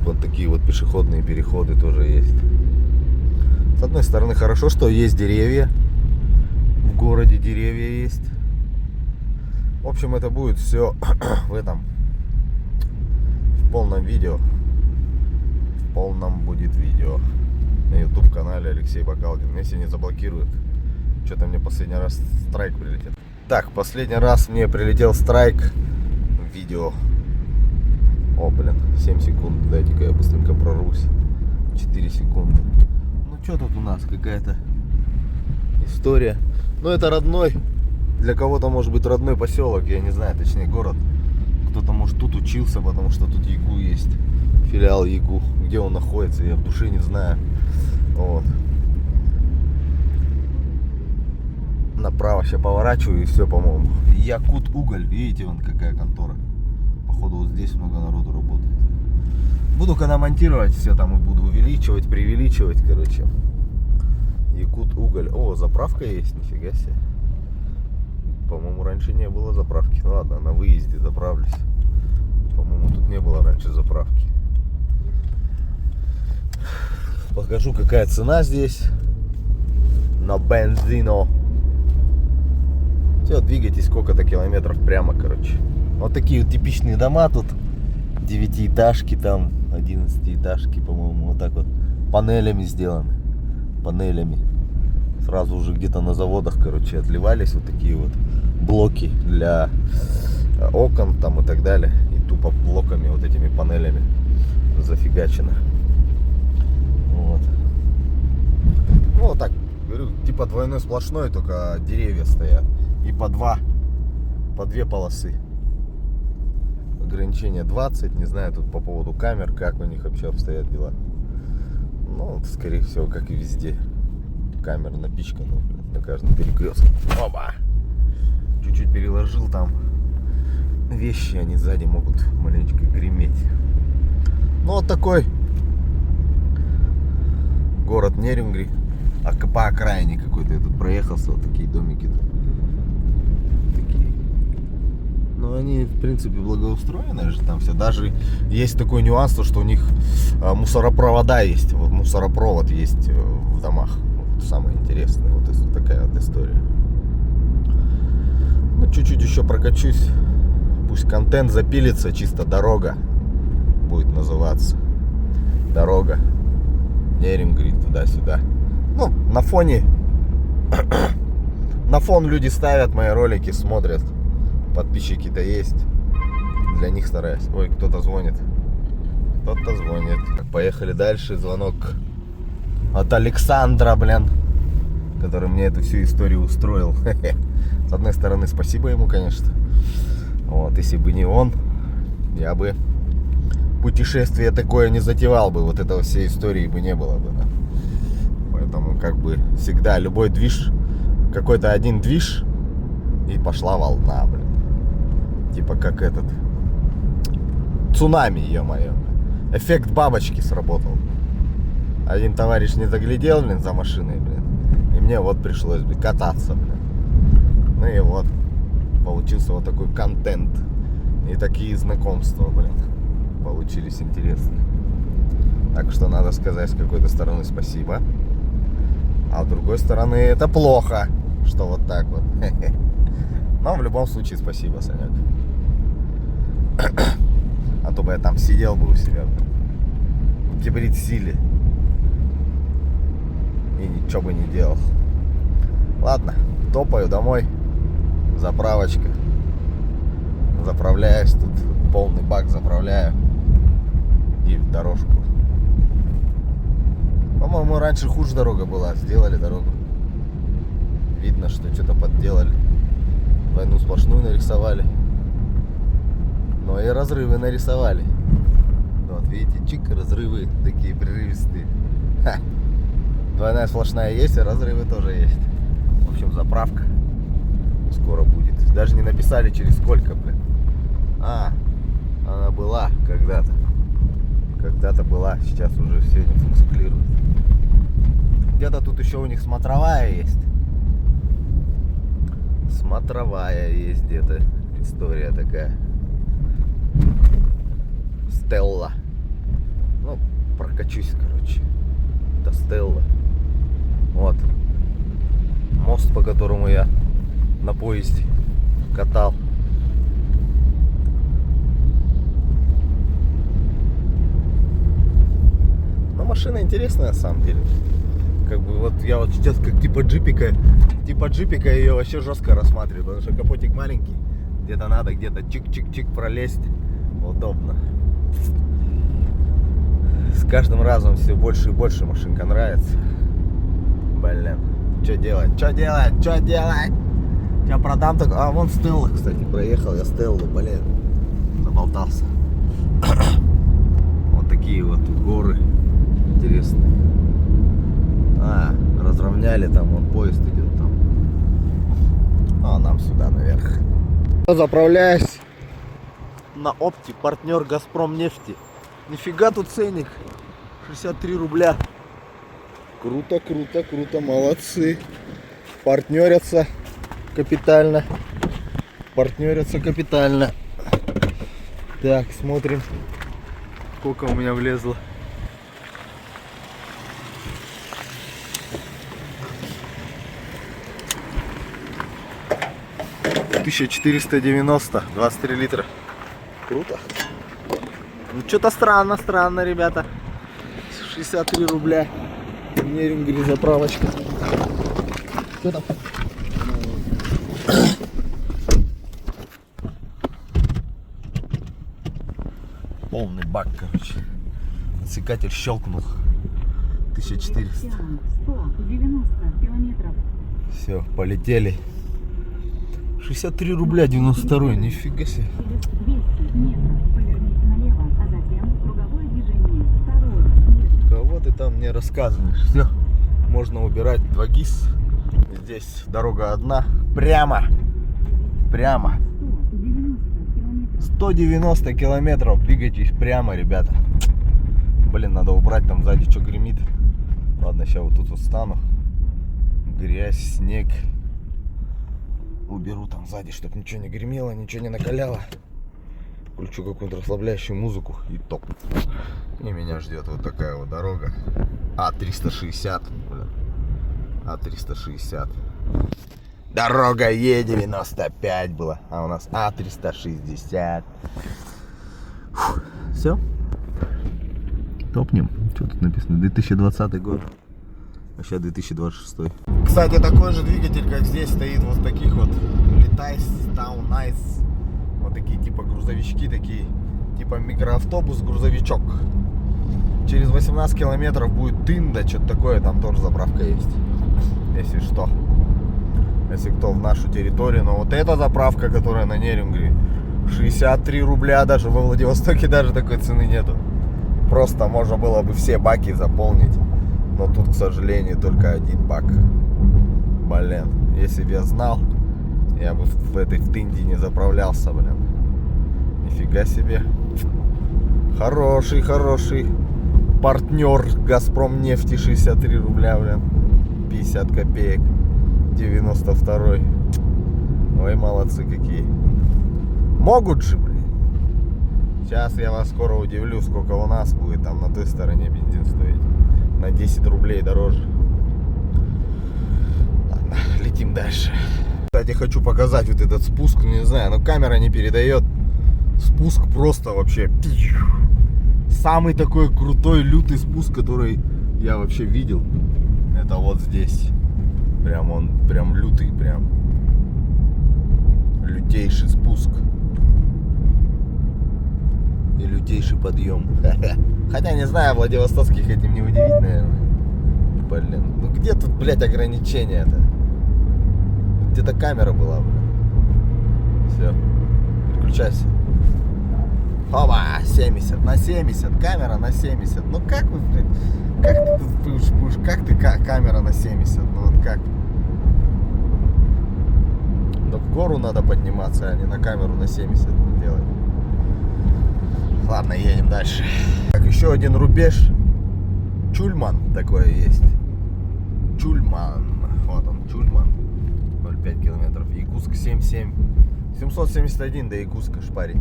вот такие вот пешеходные переходы тоже есть. С одной стороны, хорошо, что есть деревья. В городе деревья есть. В общем, это будет все в полном видео. В полном будет видео на YouTube канале Алексей Бакалдин. Если не заблокируют. Что-то мне последний раз страйк прилетел. Так, последний раз мне прилетел страйк в видео. О, блин, 7 секунд. Дайте-ка я быстренько прорвусь. 4 секунды. Ну, что тут у нас? Какая-то история. Ну, это родной. Для кого-то может быть родной поселок. Я не знаю, точнее город. Кто-то может тут учился, потому что тут ЯГУ есть. Филиал ЯГУ. Где он находится, я в душе не знаю. Вот. Направо сейчас поворачиваю и все, по-моему. Якут Уголь. Видите, вон какая контора. Походу вот здесь много народу работает. Буду когда монтировать все там и буду увеличивать, преувеличивать, короче. Якут Уголь. О, заправка есть, нифига себе. По-моему, раньше не было заправки. Ну ладно, на выезде заправлюсь. По-моему, тут не было раньше заправки. Покажу, какая цена здесь на бензино. Все, двигайтесь сколько-то километров прямо, короче. Вот такие вот типичные дома тут. 9-этажки там, 11-этажки, по-моему, вот так вот. Панелями сделаны. Панелями. Сразу уже где-то на заводах, короче, отливались вот такие вот блоки для окон там и так далее. И тупо блоками, вот этими панелями зафигачено. Вот. Ну, вот так, говорю, типа двойной сплошной, только деревья стоят. И по две полосы. Ограничение 20. Не знаю тут по поводу камер, как у них вообще обстоят дела. Ну, скорее всего, как и везде. Камера напичкана на каждом перекрестке. Оба! Чуть-чуть переложил там вещи, они сзади могут маленечко греметь. Ну, вот такой город Нерюнгри. А по окраине какой-то я тут проехался. Вот такие домики тут. Но они, в принципе, благоустроены же там все. Даже есть такой нюанс, что у них мусоропровода есть. Вот мусоропровод есть в домах. Вот самое интересное. Вот такая вот история. Ну, чуть-чуть еще прокачусь. Пусть контент запилится. Чисто дорога будет называться. Дорога Нерюнгри туда-сюда. Ну, на фоне на фон люди ставят мои ролики, смотрят. Подписчики-то есть. Для них стараюсь. Ой, кто-то звонит. Кто-то звонит. Поехали дальше. Звонок от Александра, блин, который мне эту всю историю устроил. С одной стороны, спасибо ему, конечно. Вот, если бы не он, я бы путешествие такое не затевал бы. Вот этого всей истории бы не было бы. Да? Поэтому, как бы, всегда любой движ, какой-то один движ, и пошла волна, блин. Типа как этот цунами, ё-моё. Эффект бабочки сработал. Один товарищ не заглядел, блин, за машиной, блин. И мне вот пришлось, блин, кататься, блин. Ну и вот получился вот такой контент. И такие знакомства, блин, получились интересные. Так что надо сказать с какой-то стороны спасибо. А с другой стороны это плохо, что вот так вот. Но в любом случае спасибо, Санек. А то бы я там сидел бы у себя в гибрид-силе и ничего бы не делал. Ладно, топаю домой. Заправочка. Заправляюсь тут, полный бак заправляю и в дорожку. По-моему, раньше хуже дорога была. Сделали дорогу. Видно, что что-то подделали. Двойную сплошную нарисовали. Но и разрывы нарисовали. Вот видите, чик, разрывы такие прерывистые. Ха. Двойная сплошная есть, и разрывы тоже есть. В общем, заправка скоро будет. Даже не написали через сколько, блин. Она была когда-то. Когда-то была, сейчас уже все не функционирует. Где-то тут еще у них смотровая есть. Смотровая есть где-то. История такая. Стелла. Ну, прокачусь, короче. Это Стелла. Вот. Мост, по которому я на поезде катал. Но машина интересная на самом деле. Как бы вот я вот сейчас как типа джипика ее вообще жестко рассматриваю, потому что капотик маленький, где-то надо где-то чик-чик-чик пролезть, удобно. С каждым разом все больше и больше машинка нравится. Блин, что делать? Я продам так. А вон Стелла, кстати, проехал я Стеллу, блин, заболтался. Вот такие вот тут горы интересные. Разровняли там, вон поезд идет там. А нам сюда наверх. Заправляюсь на опти, партнер Газпром нефти. Нифига тут ценник. 63 рубля. Круто, молодцы. Партнерятся капитально. Так, смотрим, сколько у меня влезло. 1490, 23 литра. Круто. Ну что-то странно, ребята. 63 рубля. В Нерюнгри заправочка. Что там? Полный бак, короче. Отсекатель щелкнул. 1400. 190 километров. Все, полетели. 63 рубля 92, нифига себе. Через 200 метров поверните налево, а затем круговое движение. Второе. Кого ты там мне рассказываешь? Все, можно убирать 2 ГИС. Здесь дорога одна. Прямо. 190 километров. Двигайтесь прямо, ребята. Блин, надо убрать там сзади, что гремит. Ладно, сейчас вот тут вот встану. Грязь, снег. Уберу там сзади, чтобы ничего не гремело, ничего не накаляло. Включу какую-то расслабляющую музыку и топ. И меня ждет вот такая вот дорога. А360. А360. Дорога Е95 была. А у нас А360. Все. Топнем. Что тут написано? 2020 год. А сейчас 2026. Кстати, такой же двигатель, как здесь, стоит вот в таких вот Летайс, Town Nice. Вот такие типа грузовички, такие типа микроавтобус, грузовичок. Через 18 километров будет Тында, что-то такое, там тоже заправка есть. Если что. Если кто в нашу территорию. Но вот эта заправка, которая на Нерюнгри, 63 рубля, даже во Владивостоке даже такой цены нету. Просто можно было бы все баки заполнить. Но тут, к сожалению, только один бак. Блин, если бы я знал, я бы в этой Тынде не заправлялся, блин. Нифига себе. Хороший партнер Газпром нефти, 63 рубля, блин. 50 копеек. 92-й. Ой, молодцы какие. Могут же, блин. Сейчас я вас скоро удивлю, сколько у нас будет там на той стороне бензин стоить. На 10 рублей дороже. Ладно, летим дальше. Кстати, хочу показать вот этот спуск, ну, не знаю, но камера не передает. Спуск просто вообще... Самый такой крутой, лютый спуск, который я вообще видел. Это вот здесь. Прям он, прям лютый, прям. Лютейший спуск. И лютейший подъем. Хотя не знаю, владивостокских этим не удивить, наверное. Блин, ну где тут, блядь, ограничения-то? Где-то камера была, блин. Все, переключайся. Опа, 70, на 70, камера на 70. Ну как вы, блядь, как ты тут будешь, как ты камера на 70, ну вот как? Да в гору надо подниматься, а не на камеру на 70 делать. Ладно, едем дальше. Так, еще один рубеж. Чульман такое есть. Чульман. Вот он, Чульман. 0,5 километров. Якутск 7,7. 771 до Якутска шпарить.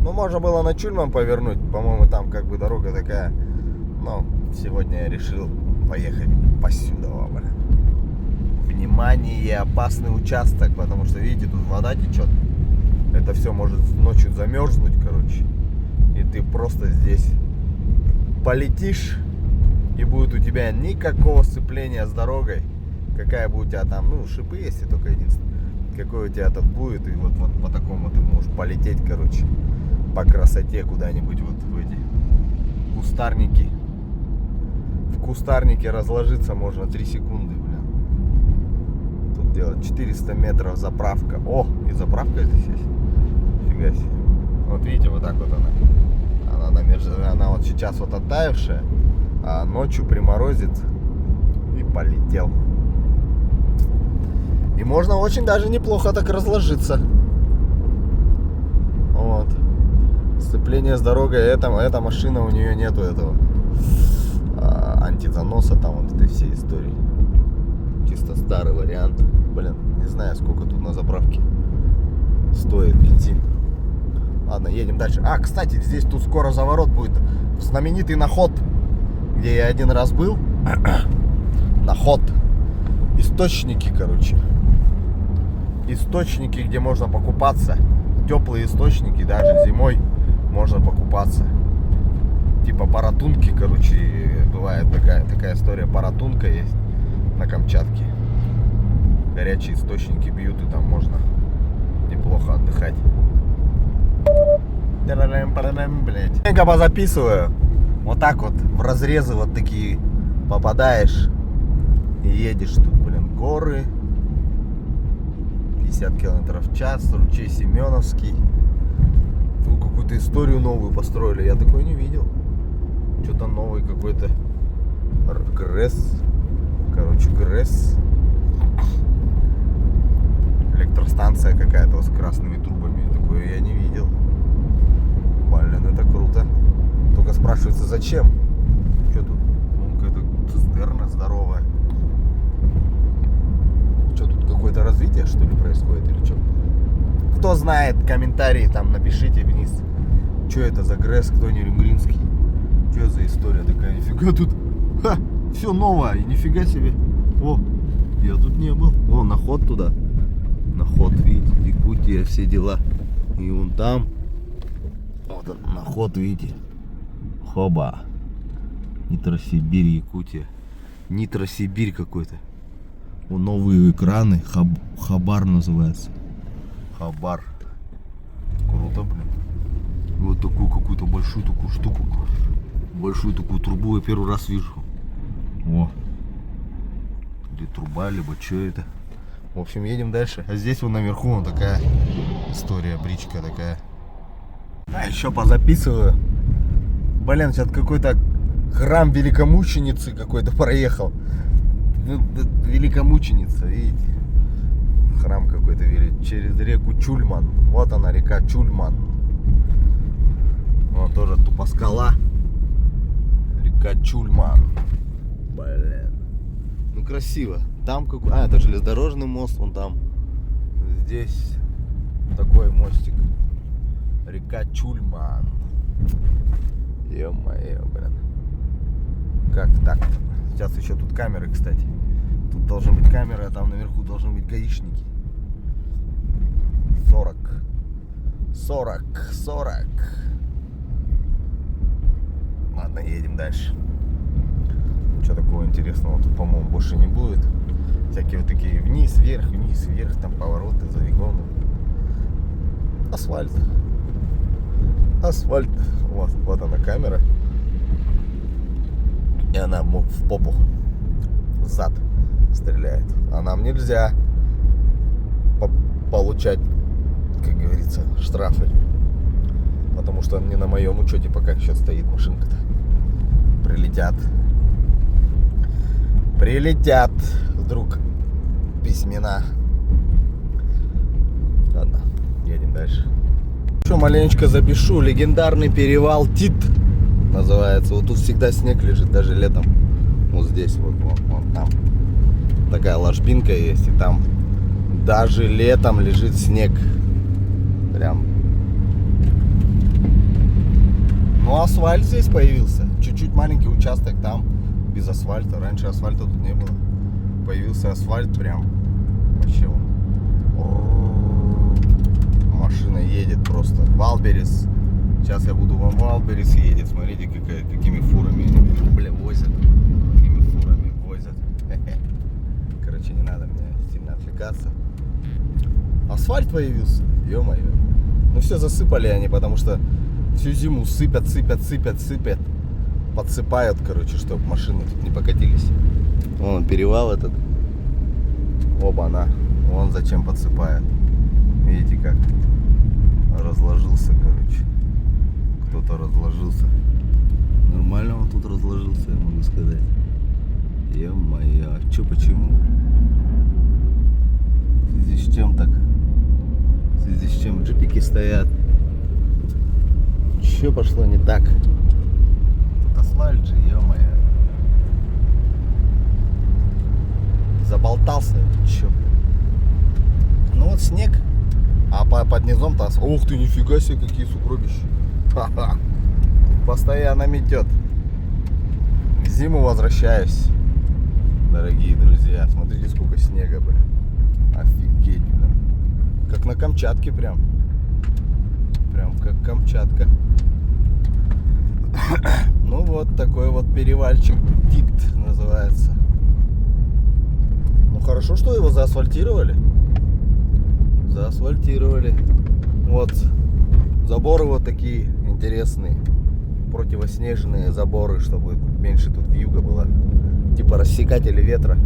Ну, можно было на Чульман повернуть. По-моему, там как бы дорога такая. Но сегодня я решил поехать посюда. Внимание, опасный участок. Потому что, видите, тут вода течет. Это все может ночью замерзнуть, короче. И ты просто здесь полетишь. И будет у тебя никакого сцепления с дорогой. Какая бы у тебя там, ну, шипы есть, и только единственное. Какой у тебя тут будет. И вот по такому ты можешь полететь, короче. По красоте куда-нибудь вот в эти кустарники. В кустарнике разложиться можно 3 секунды, блин. Тут делать 400 метров заправка. О, и заправка здесь есть. Фига себе. Вот видите, вот так вот она. Она вот сейчас вот оттаившая, а ночью приморозит и полетел. И можно очень даже неплохо так разложиться. Вот. Сцепление с дорогой, эта машина, у нее нету этого антизаноса, там вот этой всей истории. Чисто старый вариант. Блин, не знаю, сколько тут на заправке стоит бензин. Ладно, едем дальше. А, кстати, здесь тут скоро заворот будет. Знаменитый Наход, где я один раз был. Наход. Источники, короче. Источники, где можно покупаться. Теплые источники, даже зимой можно покупаться. Типа Паратунки, короче, бывает такая история. Паратунка есть на Камчатке. Горячие источники бьют, и там можно неплохо отдыхать. Блять. Я позаписываю. Вот так вот в разрезы вот такие попадаешь и едешь тут, блин, горы. 50 километров в час, ручей Семеновский. Тут какую-то историю новую построили, я такой не видел. Что-то новый какой-то ГРЭС. Короче, ГРЭС. Электростанция какая-то вот с красными трубами. Такое я не видел. Блин, это круто. Только спрашивается, зачем? Что тут? Ну, какая-то цистерна здоровая. Что тут, какое-то развитие, что ли, происходит или что? Кто знает, комментарии там напишите вниз. Что это за ГРЭС, кто не Рюмгринский? Что за история такая? Нифига тут. Ха! Все новое, и нифига себе. О, я тут не был. О, Наход туда. Наход, видите, Якутия, все дела. И вон там. Вот он, Наход, видите. Хоба. Нитросибирь, Якутия. Нитросибирь какой-то. О, новые экраны. Хабар называется. Хабар. Круто, блин. Вот такую какую-то большую такую штуку. Большую такую трубу я первый раз вижу. О. Или труба, либо что это. В общем, едем дальше. А здесь вот наверху вон такая история, бричка такая. А еще позаписываю. Блин, сейчас какой-то храм великомученицы какой-то проехал. Великомученица, видите? Храм какой-то через реку Чульман. Вот она, река Чульман. Вот тоже тупо скала. Река Чульман. Блин. Ну красиво. Там какой... А, это железнодорожный мост, вон там. Здесь такой мостик. Река Чульман. Ё-моё, блин. Как так-то? Сейчас еще тут камеры, кстати. Тут должны быть камеры, а там наверху должны быть гаишники. 40. Ладно, едем дальше. Что такого интересного тут, по-моему, больше не будет. Всякие вот такие вниз, вверх, там повороты, завигоны. Асфальт. Вот она камера. И она в попу, в зад стреляет. А нам нельзя получать, как говорится, штрафы. Потому что не на моем учете пока еще стоит машинка-то. Прилетят вдруг письмена. Ладно, едем дальше. Еще маленечко запишу. Легендарный перевал Тит называется. Вот тут всегда снег лежит, даже летом. Вот здесь, вот там. Такая ложбинка есть, и там даже летом лежит снег. Прям. Ну, асфальт здесь появился. Чуть-чуть маленький участок там, без асфальта. Раньше асфальта тут не было. Появился асфальт прям. Вообще. Машина едет просто. Валберес. Сейчас я буду вам Валберес едет. Смотрите, какими фурами они, бля, возят. Какими фурами возят. Короче, не надо мне сильно отвлекаться. Асфальт появился. Ё-моё. Ну все засыпали они, потому что всю зиму сыпят. Подсыпают, короче, чтобы машины тут не покатились. Вон перевал этот. Оба-на. Вон зачем подсыпают. Видите как? Разложился, короче. Кто-то разложился. Нормально он тут разложился, я могу сказать. Ё-моё, а чё, почему? В связи с чем так? В связи с чем джипики стоят? Чё пошло не так? Тут асфальт же, ё-моё. Заболтался, чё? Ну вот снег, а под низом-то... Ух ты, нифига себе, какие сугробища. Ха-ха. Постоянно метет. В зиму возвращаюсь, дорогие друзья. Смотрите, сколько снега, блин. Офигеть, блин. Как на Камчатке прям. Прям как Камчатка. Ну вот такой вот перевальчик Тит называется. Ну хорошо, что его заасфальтировали. Вот заборы вот такие интересные. Противоснежные заборы, чтобы меньше тут вьюга была. Типа рассекатели ветра.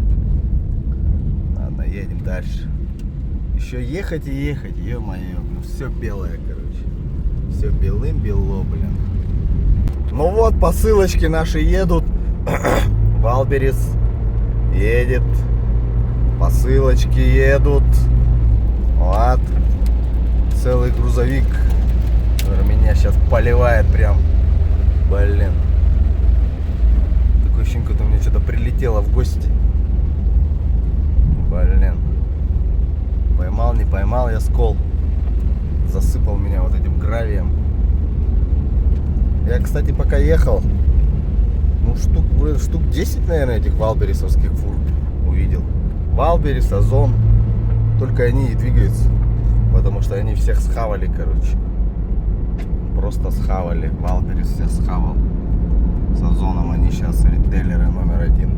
Ладно, едем дальше. Еще ехать и ехать, ё-моё. Ну все белое, короче. Все белым-бело, блин. Ну вот, посылочки наши едут. Валберес едет. Посылочки едут. Вот. Целый грузовик, который меня сейчас поливает прям. Блин. Такое ощущение, что мне что-то прилетело в гости. Блин. Поймал, не поймал я скол. Засыпал меня вот этим гравием. Я, кстати, пока ехал, ну штук 10, наверное, этих валбересовских фур увидел. Валберес, Озон. Только они и двигаются. Потому что они всех схавали, короче. Просто схавали. Валберес всех схавал. С Озоном они сейчас ритейлеры номер 1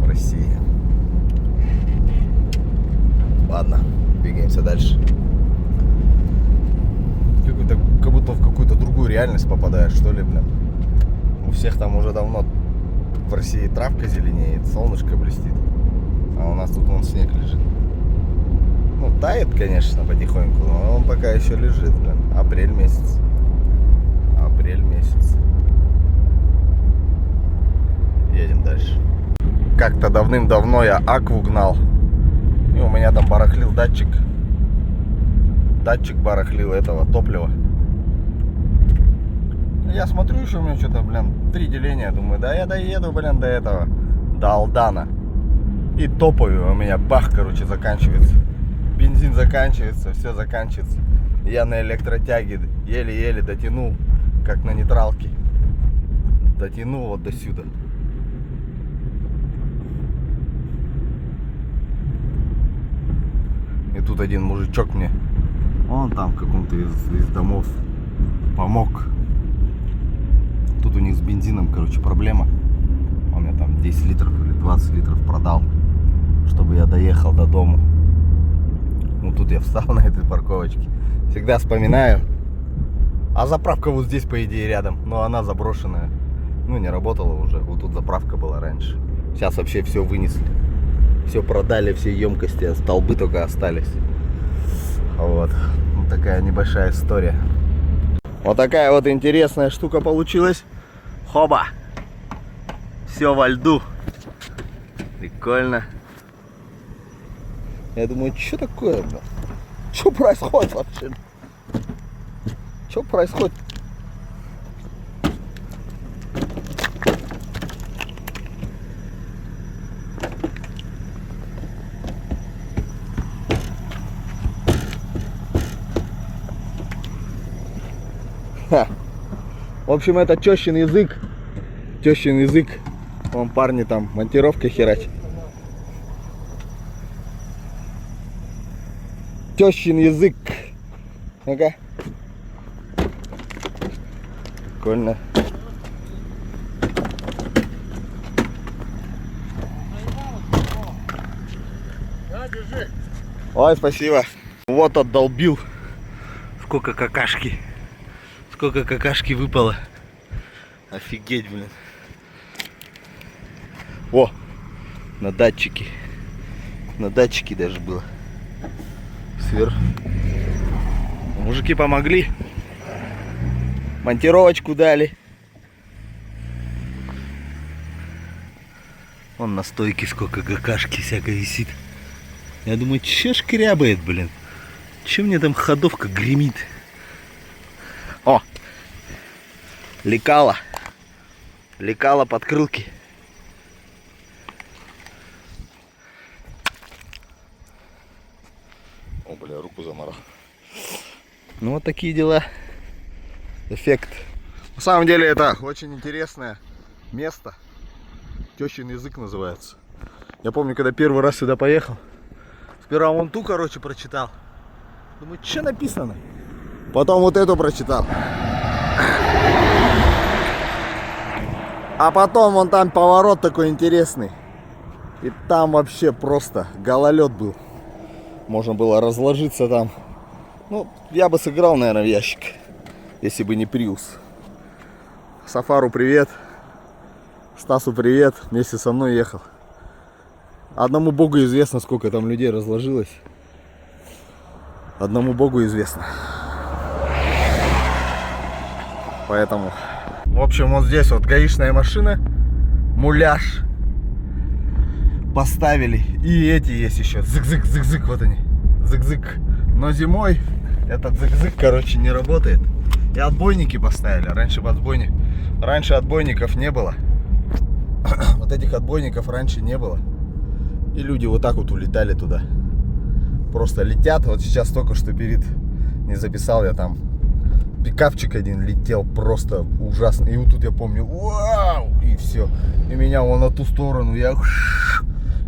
в России. Ладно, двигаемся дальше. Как будто в какую-то другую реальность попадаешь, что ли, блин. У всех там уже давно в России травка зеленеет, солнышко блестит. А у нас тут вон снег лежит. Ну, тает, конечно, потихоньку, но он пока еще лежит, блин. Апрель месяц. Едем дальше. Как-то давным-давно я Акву гнал. И у меня там барахлил датчик. Датчик барахлил этого топлива. Я смотрю, еще у меня что-то, блин, 3 деления. Думаю, да я доеду, блин, до этого. До Алдана. И топаю, у меня бах, короче, заканчивается. Бензин заканчивается, все заканчивается. Я на электротяге еле-еле дотянул, как на нейтралке. Дотянул вот до сюда. И тут один мужичок мне, он там в каком-то из домов помог. Тут у них с бензином, короче, проблема. Он мне там 10 литров или 20 литров продал, чтобы я доехал до дома. Ну тут я встал на этой парковочке. Всегда вспоминаю. А заправка вот здесь, по идее, рядом. Но она заброшенная. Ну, не работала уже. Вот тут заправка была раньше. Сейчас вообще все вынесли. Все продали, все емкости. Столбы только остались. Вот. Вот такая небольшая история. Вот такая вот интересная штука получилась. Хоба! Все во льду. Прикольно. Я думаю, что такое? Что происходит вообще? Что происходит? Ха. В общем, это тещин язык. Тещин язык. Вон парни там монтировкой херачат. Тещин язык. Ну-ка. Прикольно. Ой, спасибо. Вот отдолбил. Сколько какашки. Сколько какашки выпало. Офигеть, блин. О, на датчике. На датчике даже было. Сверху. Мужики помогли. Монтировочку дали. Вон на стойке сколько какашки всякой висит. Я думаю, че шкрябает, блин. Че мне там ходовка гремит? О! Лекало. Лекало подкрылки. О, бля, руку заморал. Ну вот такие дела. Эффект. На самом деле это очень интересное место. Тещин язык называется. Я помню, когда первый раз сюда поехал, сперва вон ту, короче, прочитал. Думаю, что написано? Потом вот эту прочитал. А потом вон там поворот такой интересный. И там вообще просто гололед был. Можно было разложиться там. Ну, я бы сыграл, наверное, в ящик, если бы не Приус. Сафару привет. Стасу привет. Вместе со мной ехал. Одному богу известно, сколько там людей разложилось. Одному богу известно. Поэтому... В общем, вот здесь вот гаишная машина. Муляж. Поставили. И эти есть еще. Зык-зык-зык-зык. Вот они. Зык-зык. Но зимой этот зык-зык, короче, не работает. И отбойники поставили. Раньше отбойников не было. Вот этих отбойников раньше не было. И люди вот так вот улетали туда. Просто летят. Вот сейчас только что не записал я там. Пикапчик один летел просто ужасно. И вот тут я помню, вау! И все. И меня вон на ту сторону. Я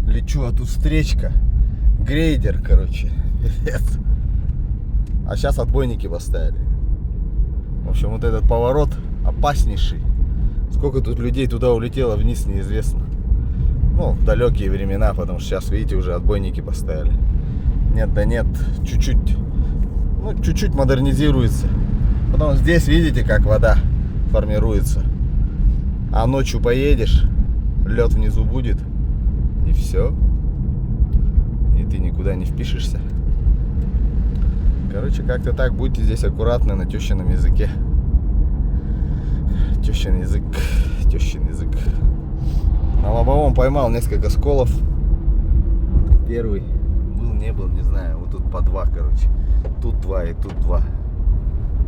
лечу, а тут встречка. Грейдер, короче. А сейчас отбойники поставили. В общем, вот этот поворот опаснейший. Сколько тут людей туда улетело вниз, неизвестно. Ну, в далекие времена, потому что сейчас, видите, уже отбойники поставили. Нет, да нет, чуть-чуть. Ну, чуть-чуть модернизируется. Потом здесь, видите, как вода формируется. А ночью поедешь, лед внизу будет. И все. И ты никуда не впишешься. Короче, как-то так. Будьте здесь аккуратны на тещином языке. Тещин язык. Тещин язык. На лобовом поймал несколько сколов. Первый был, не был, не знаю. Вот тут по два, короче. Тут два и тут два.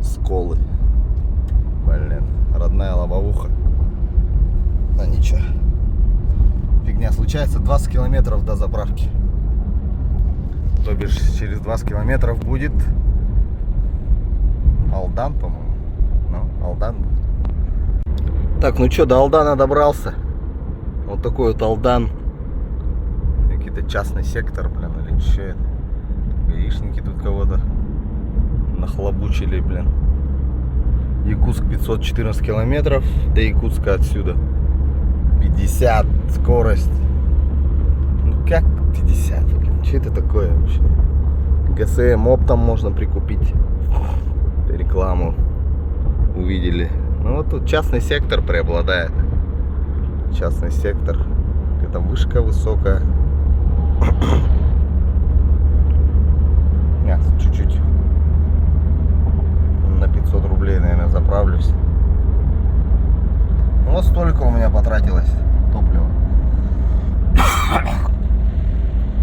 Сколы. Блин, родная лобовуха. Но ничего. Фигня случается. 20 километров до заправки. То бишь через 20 километров будет Алдан, по-моему. Ну, Алдан будет. Так, ну что, до Алдана добрался. Вот такой вот Алдан. Какой-то частный сектор, блин, или что это? Гаишники тут кого-то нахлобучили, блин. Якутск 514 километров до Якутска отсюда. 50 скорость. Ну как 50? Что это такое вообще? ГСМ оптом можно прикупить. Рекламу увидели. Ну вот тут частный сектор преобладает. Частный сектор. Какая-то вышка высокая. Нет, чуть-чуть. На 500 рублей, наверное, заправлюсь. Ну, вот столько у меня потратилось топлива.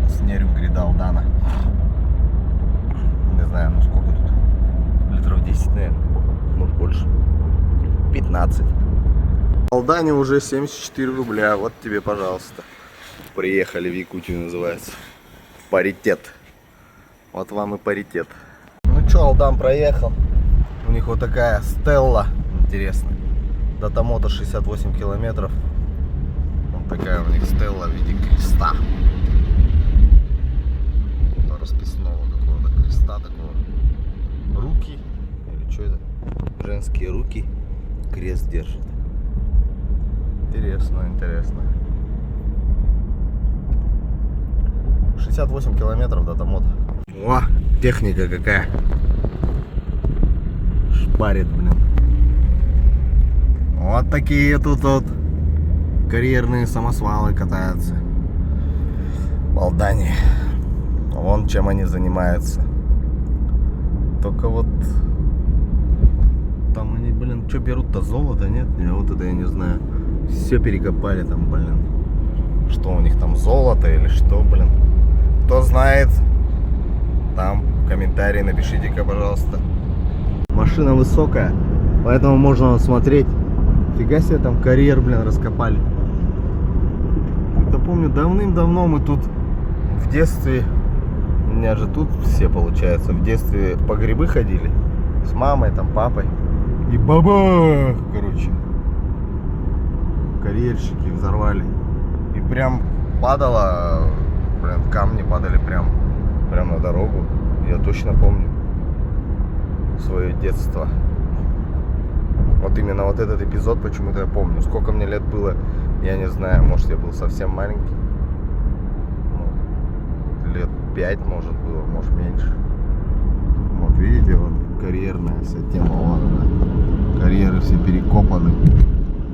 С Нерюнгри до Алдана. Не знаю, ну сколько тут. Литров 10, наверное. Может больше. 15. В Алдане уже 74 рубля. Вот тебе, пожалуйста. Приехали в Якутию, называется. Паритет. Вот вам и паритет. Ну что, Алдан проехал. У них вот такая стелла. Интересно. До Томото 68 километров. Вот такая у них стелла в виде креста. Расписного какого-то креста такого. Руки. Или что это? Женские руки. Крест держит. Интересно, интересно. 68 километров до Томото. О, техника какая. Шпарит, блин. Вот такие тут вот карьерные самосвалы катаются в Алдане. Вон чем они занимаются. Только вот там они, блин, что берут-то, золото, нет? Вот это я не знаю. Все перекопали там, блин. Что у них там, золото или что, блин? Кто знает, там в комментарии напишите-ка, пожалуйста. Машина высокая, поэтому можно смотреть. Фига себе, там карьер, блин, раскопали. Это помню, давным-давно мы тут в детстве, у меня же тут все, получается, в детстве по грибы ходили. С мамой, там, папой. И бабах, короче. Карьерщики взорвали. И прям падало, блин, камни падали прям на дорогу. Я точно помню свое детство. Вот именно вот этот эпизод почему-то я помню. Сколько мне лет было, я не знаю. Может, я был совсем маленький. Ну, лет 5, может, было, может, меньше. Вот видите, вот карьерная вся тема. Вот она. Карьеры все перекопаны.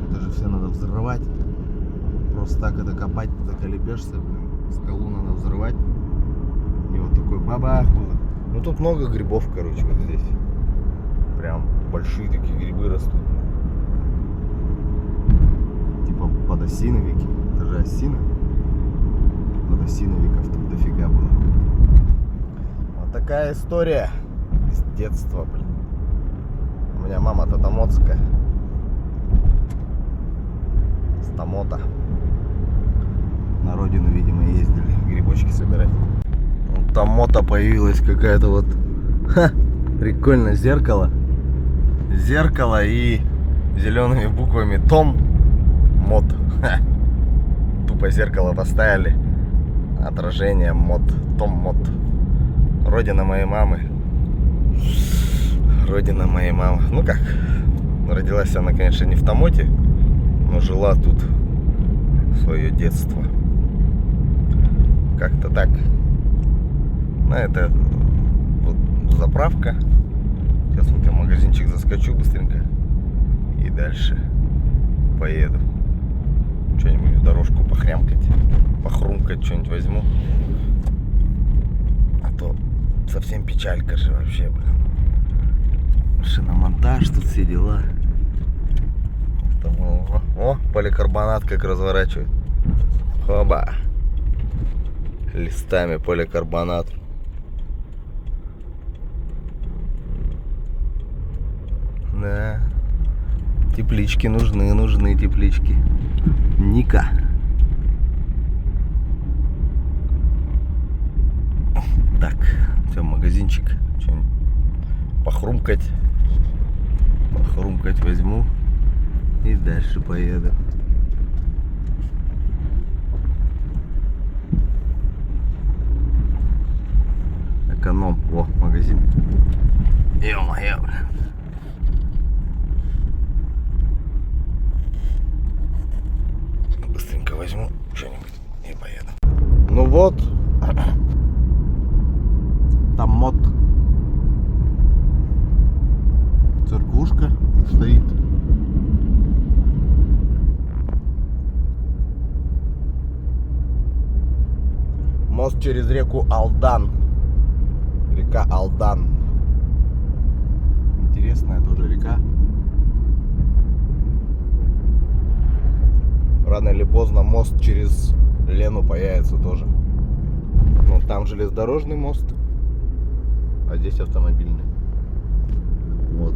Это же все надо взрывать. Просто так это копать, ты заколебешься, блин. Скалу надо взрывать. И вот такой бабах было. Ну тут много грибов, короче, вот здесь. Прям большие такие грибы растут. Типа подосиновики. Это же осина. Подосиновиков тут дофига было. Вот такая история из детства, блин. У меня мама тотомотская. С Томото. На родину, видимо, ездили грибочки собирать. Вот Томото появилась какая-то вот. Ха, прикольно, зеркало. Зеркало и зелеными буквами Том Мод. Ха. Тупо зеркало поставили. Отражение мод. Том Мод. Родина моей мамы. Родина моей мамы. Ну как? Родилась она, конечно, не в Томоте, но жила тут свое детство. Как-то так. Ну, это вот заправка. Сейчас вот я в магазинчик заскочу быстренько и дальше поеду. Что-нибудь в дорожку похрямкать, похрумкать, что-нибудь возьму. А то совсем печалька же вообще, блин. Шиномонтаж, тут все дела. О, поликарбонат как разворачивает. Хоба. Листами поликарбонат. Да. Теплички нужны теплички. Ника. Так, все, магазинчик. Что-нибудь похрумкать. Похрумкать возьму и дальше поеду. Эконом. О, магазин. Ё-моё. Быстренько возьму что-нибудь и поеду. Ну вот. Там мод. Церквушка стоит. Мост через реку Алдан. Река Алдан. Интересная тоже река. Рано или поздно мост через Лену появится тоже. Ну, там железнодорожный мост, а здесь автомобильный. Вот.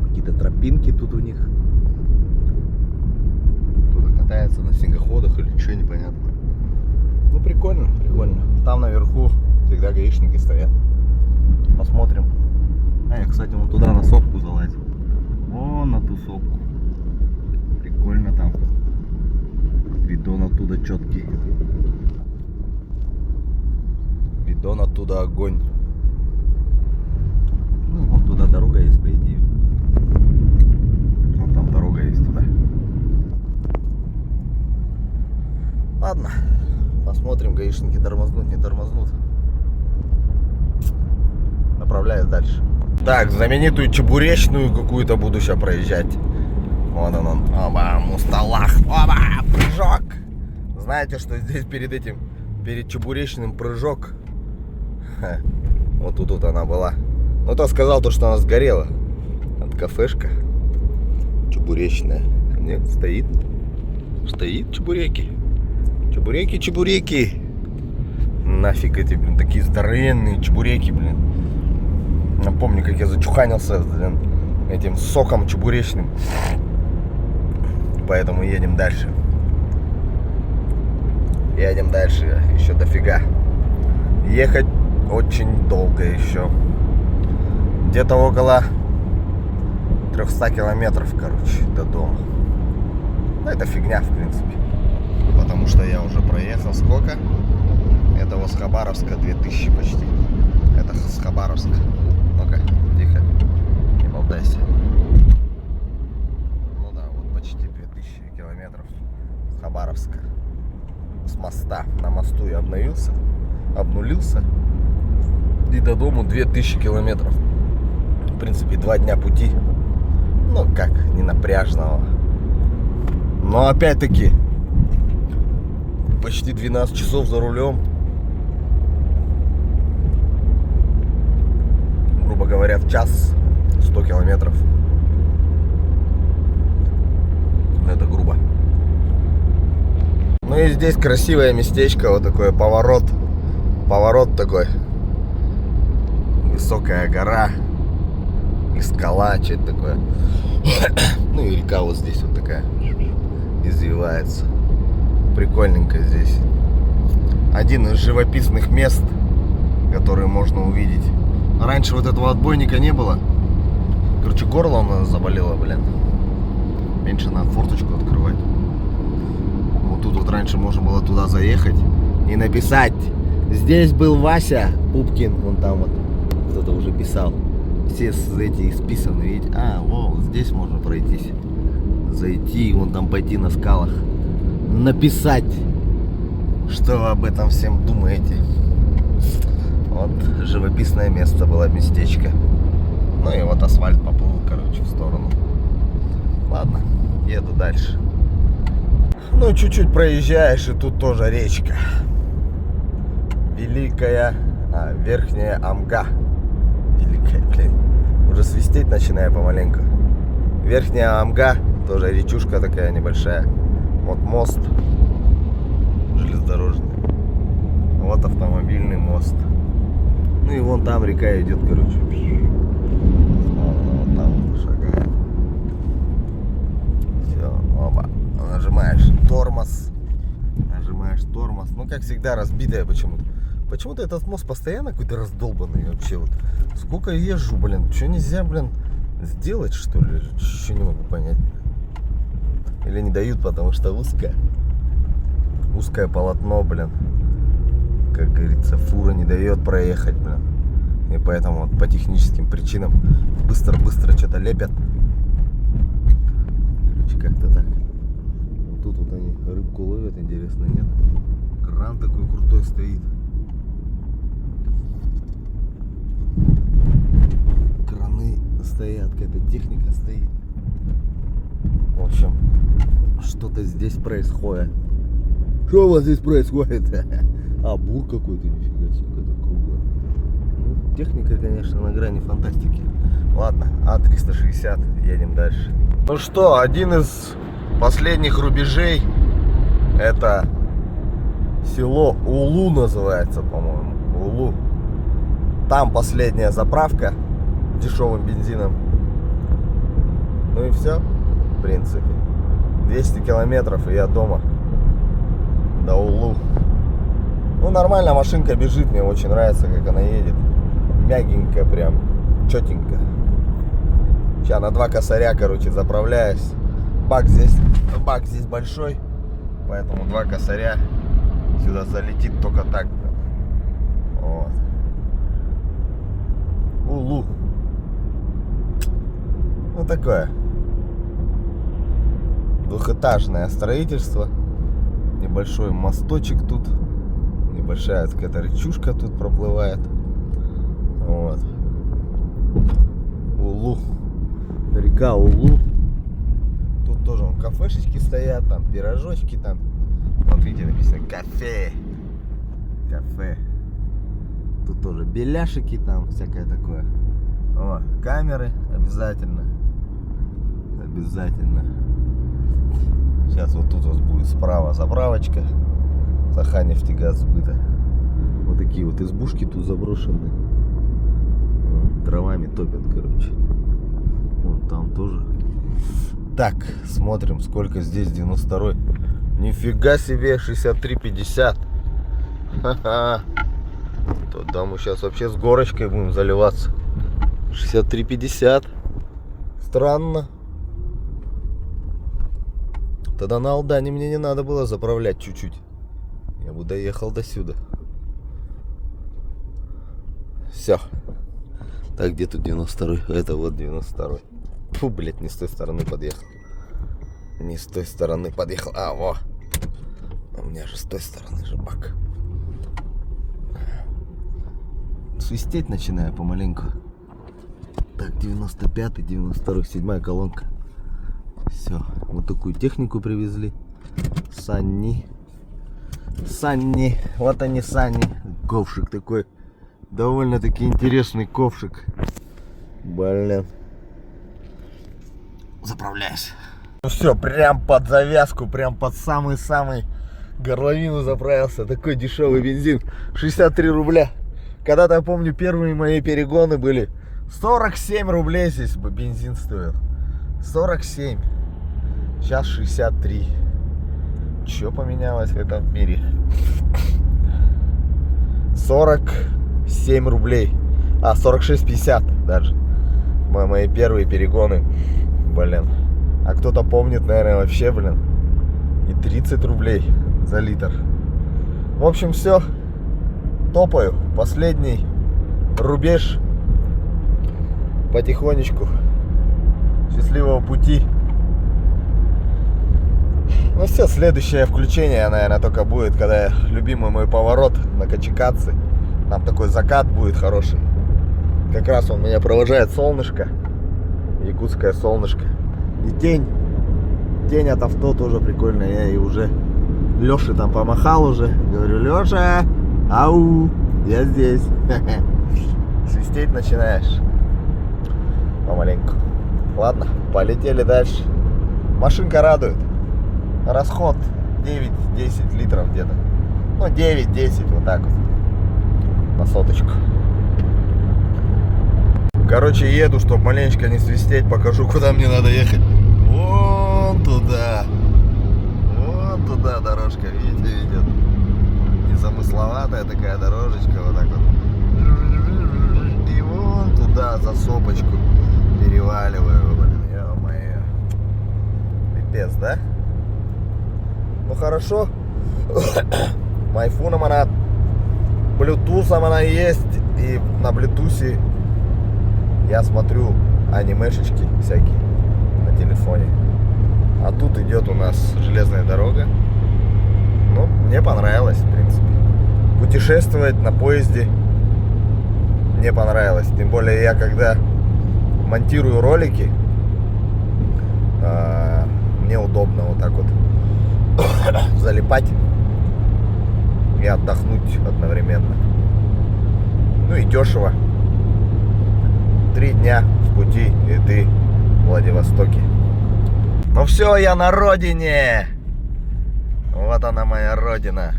Какие-то тропинки тут у них. Кто-то катается на снегоходах или что, непонятно. Ну, прикольно, прикольно. Там наверху всегда гаишники стоят. Посмотрим. А я, кстати, вон туда на сопку залазил. Вон на ту сопку. Прикольно там. Видон оттуда четкий. Видон оттуда огонь. Ну, вон туда дорога есть, по идее. Вон там дорога есть туда. Ладно. Посмотрим, гаишники тормознут, не тормознут. Направляюсь дальше. Так, знаменитую чебуречную какую-то буду сейчас проезжать. Вон он. Оба, Мусталах. Оба, прыжок. Знаете, что здесь перед этим, перед чебуречным прыжок? Ха, вот тут она была. Ну, то сказал то, что она сгорела. Это кафешка чебуречная. Нет, стоит. Стоит чебуреки. Чебуреки. Нафиг эти, блин, такие здоровенные чебуреки, блин. Напомню, как я зачуханился, блин, этим соком чебуречным. Поэтому едем дальше. Едем дальше, еще дофига. Ехать очень долго еще. Где-то около 300 километров, короче, до дома. Ну, это фигня, в принципе. Потому что я уже проехал сколько? Это с Хабаровска 2000 почти. Это с Хабаровска. Ну-ка, тихо, не болтайся. Ну да, вот почти 2000 километров с Хабаровска. С моста. На мосту я обнулился. И до дому 2000 километров. В принципе, 2 дня пути. Ну как, не напряжного. Но опять-таки, почти 12 часов за рулем. Грубо говоря, в час 100 километров. Это грубо. Ну и здесь красивое местечко, вот такое поворот. Поворот такой. Высокая гора. И скала, что-то такое. Ну и река вот здесь вот такая извивается. Прикольненько здесь. Один из живописных мест, которые можно увидеть. Раньше вот этого отбойника не было. Короче, горло у нас заболело, блин. Меньше надо форточку открывать. Вот тут вот раньше можно было туда заехать и написать: здесь был Вася Пупкин. Вон там вот кто-то уже писал. Все эти списаны, видите? А, вот здесь можно пройтись. Зайти, вон там пойти на скалах. Написать, что вы об этом всем думаете. Вот живописное место было, местечко. Ну и вот асфальт поплыл, короче, в сторону. Ладно, еду дальше. Ну, чуть-чуть проезжаешь, и тут тоже речка. Верхняя Амга. Великая, блин. Уже свистеть начинаю помаленьку. Верхняя Амга, тоже речушка такая небольшая. Вот мост железнодорожный. Вот автомобильный мост. Ну и вон там река идет, короче. Вот там шагает. Все, оба. Нажимаешь тормоз. Ну, как всегда, разбитая почему-то. Почему-то этот мост постоянно какой-то раздолбанный вообще. Вот. Сколько езжу, блин. Что нельзя, блин, сделать, что ли? Еще не могу понять. Или не дают, потому что узкое. Узкое полотно, блин. Как говорится, фура не дает проехать, блин. И поэтому вот по техническим причинам быстро-быстро что-то лепят. Короче, как-то так. Вот тут вот они рыбку ловят, интересно, нет? Кран такой крутой стоит. Краны стоят, какая-то техника стоит. В общем, что-то здесь происходит. Что у вас здесь происходит? А, бур какой-то, нифига себе, какой-то круглый. Ну, техника, конечно, на грани фантастики. Ладно, А360, едем дальше. Ну что, один из последних рубежей, это село Улу называется, по-моему. Улу. Там последняя заправка дешевым бензином. Ну и все, в принципе. 200 километров, и я дома. До Улу. Ну, нормально машинка бежит, мне очень нравится, как она едет. Мягенько прям, четенько. Сейчас на 2 косаря, короче, заправляюсь. Бак здесь большой, поэтому 2 косаря сюда залетит только так. Вот. Улу. Ну, такое двухэтажное строительство. Небольшой мосточек тут. Небольшая какая-то речушка тут проплывает. Вот. Улу. Река Улу. Тут тоже вон кафешечки стоят, там пирожочки там. Вот видите, написано кафе. Кафе. Тут тоже беляшики там, всякое такое. О, камеры обязательно. Обязательно. Сейчас вот тут у вас будет справа заправочка. Саханефтегаз сбыта. Вот такие вот избушки тут заброшенные. Дровами топят, короче. Вон там тоже. Так, смотрим, сколько здесь 92-й. Нифига себе, 63,50. Ха-ха. Тогда мы сейчас вообще с горочкой будем заливаться. 63,50. Странно. Тогда на Алдане мне не надо было заправлять чуть-чуть. Я бы доехал до сюда. Все. Так, где тут 92-й? Это вот 92-й. Фу, блядь, не с той стороны подъехал. Не с той стороны подъехал. А, во. У меня же с той стороны же бак. Свистеть начинаю помаленьку. Так, 95-й, 92-й, 7-я колонка. Все, вот такую технику привезли. Санни. Санни. Вот они, Санни. Ковшик такой. Довольно-таки интересный ковшик. Блин. Заправляюсь. Ну все, прям под завязку, прям под самый-самый горловину заправился. Такой дешевый бензин. 63 рубля. Когда-то, я помню, первые мои перегоны были 47 рублей здесь бы бензин стоил. 47. Сейчас 63. Что поменялось в этом мире? 47 рублей. А, 46,50 даже. Мои первые перегоны. Блин. А кто-то помнит, наверное, вообще, блин. И 30 рублей за литр. В общем, все. Топаю. Последний рубеж. Потихонечку. Счастливого пути. Ну все, следующее включение, наверное, только будет, когда любимый мой поворот на Качекадзе. Там такой закат будет хороший. Как раз он меня провожает солнышко. Якутское солнышко. И тень. Тень от авто тоже прикольная. Я и уже Лёше там помахал уже. Говорю, Лёша, ау, я здесь. Свистеть начинаешь. Помаленьку. Ладно, полетели дальше. Машинка радует. Расход 9-10 литров где-то. Ну, 9-10, вот так вот. На соточку. Короче, еду, чтобы маленечко не свистеть. Покажу, куда мне надо ехать. Вон туда. Вон туда дорожка, видите, ведет. Не незамысловатая такая дорожечка, вот так вот. И вон туда за сопочку переваливаю, блин, ё-моё. Пипец, да? Ну хорошо. Майфуном она, блютусом она есть, и на блютусе я смотрю анимешечки всякие на телефоне. А тут идет у нас железная дорога. Ну, мне понравилось, в принципе. Путешествовать на поезде мне понравилось. Тем более я когда монтирую ролики, мне удобно вот так вот залипать и отдохнуть одновременно. Ну и дешево. 3 дня в пути, и ты в Владивостоке. Ну все, я на родине. Вот она, моя родина.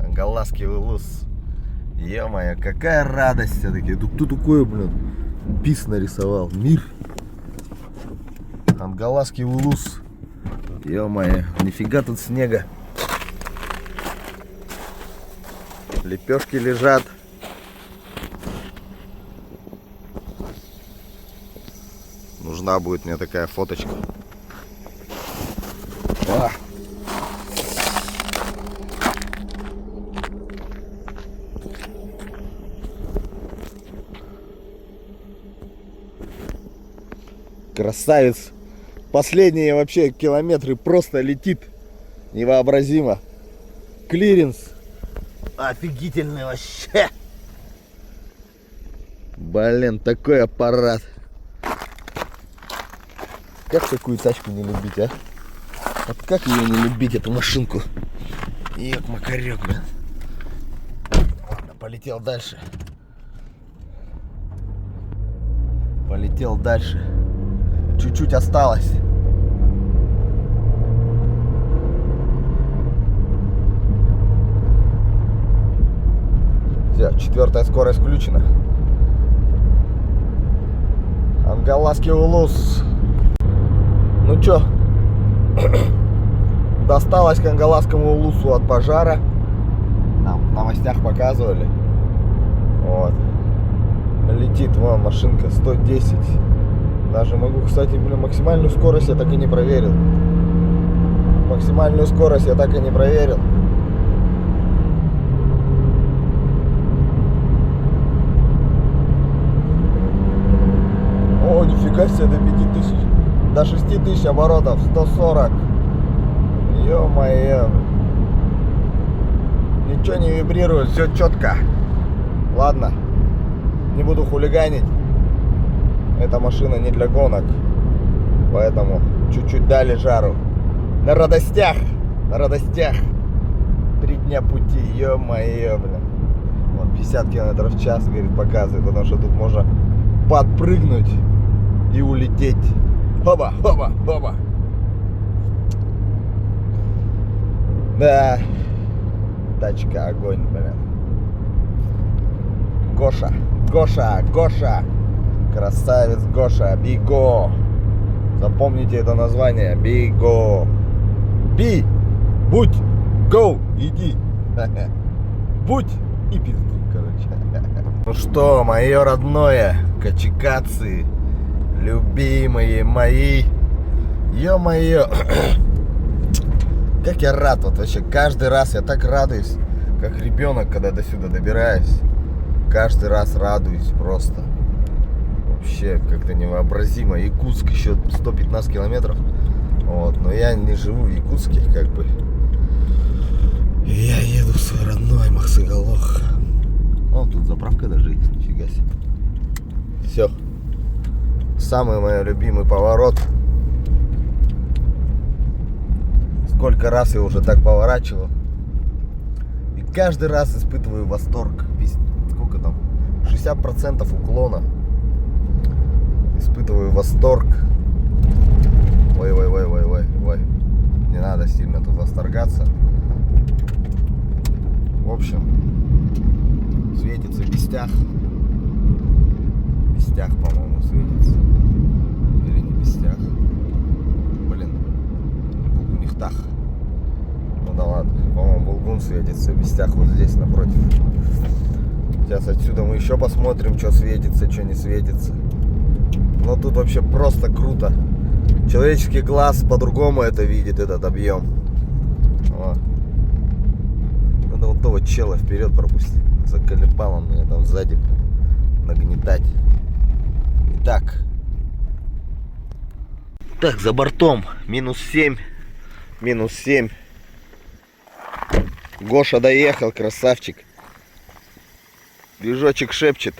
Ангаласский улус. Ё-моё, какая радость все-таки. Тут кто такое, блин, пис нарисовал? Мир. Ангаласский улус. Ё-моё, нифига тут снега. Лепешки лежат. Нужна будет мне такая фоточка. А. Красавец. Последние вообще километры просто летит. Невообразимо. Клиренс. Офигительный вообще. Блин, такой аппарат. Как такую тачку не любить, а? Вот как ее не любить, эту машинку? Ек, макарек, блин. Ладно, полетел дальше. Полетел дальше. Чуть-чуть осталось. Все, 4-я скорость включена. Ангаласский улус. Ну чё, досталось к Ангаласскому улусу от пожара. Нам в новостях показывали. Вот. Летит вон машинка 110. Даже могу, кстати, блин, максимальную скорость я так и не проверил. Максимальную скорость я так и не проверил. О, нифига себе, до 5000. До 6000 оборотов, 140. Ё-моё. Ничего не вибрирует, все четко. Ладно, не буду хулиганить. Эта машина не для гонок. Поэтому чуть-чуть дали жару. На радостях. На радостях. 3 дня пути, ё-моё, блин. Вот 50 км в час, говорит, показывает. Потому что тут можно подпрыгнуть и улететь. Хоба, хоба, хоба. Да. Тачка, огонь, блин. Гоша, Гоша, Гоша. Красавец Гоша, Биго. Запомните это название. Биго. Би. Будь. Go. Иди. Будь. И пизду, короче. Ну что, мое родное. Качикацы. Любимые мои. Ё-моё. Как я рад. Вот вообще каждый раз я так радуюсь. Как ребенок, когда до сюда добираюсь. Каждый раз радуюсь просто. Вообще как-то невообразимо. Якутск еще 115 километров. Вот. Но я не живу в Якутске, как бы. Я еду в свой родной Махсыгалох. О, тут заправка даже есть. Нифига себе. Все. Самый мой любимый поворот. Сколько раз я уже так поворачивал. И каждый раз испытываю восторг. Сколько там? 60% уклона. Испытываю восторг. Ой. Не надо сильно тут восторгаться. В общем, светится Бестях. Бестях, по-моему, светится. Или не Бестях. Блин. Букунихтах. Вот Да ладно, по-моему, Булгун светится, Бестях вот здесь напротив. Сейчас отсюда мы еще посмотрим, что светится, что не светится. Но тут вообще просто круто. Человеческий глаз по-другому это видит, этот объем. О. Надо вот того чела вперед пропустить. Заколебал он меня там сзади нагнетать. Итак. Так, за бортом минус 7. Минус 7. Гоша доехал, красавчик. Движочек шепчет.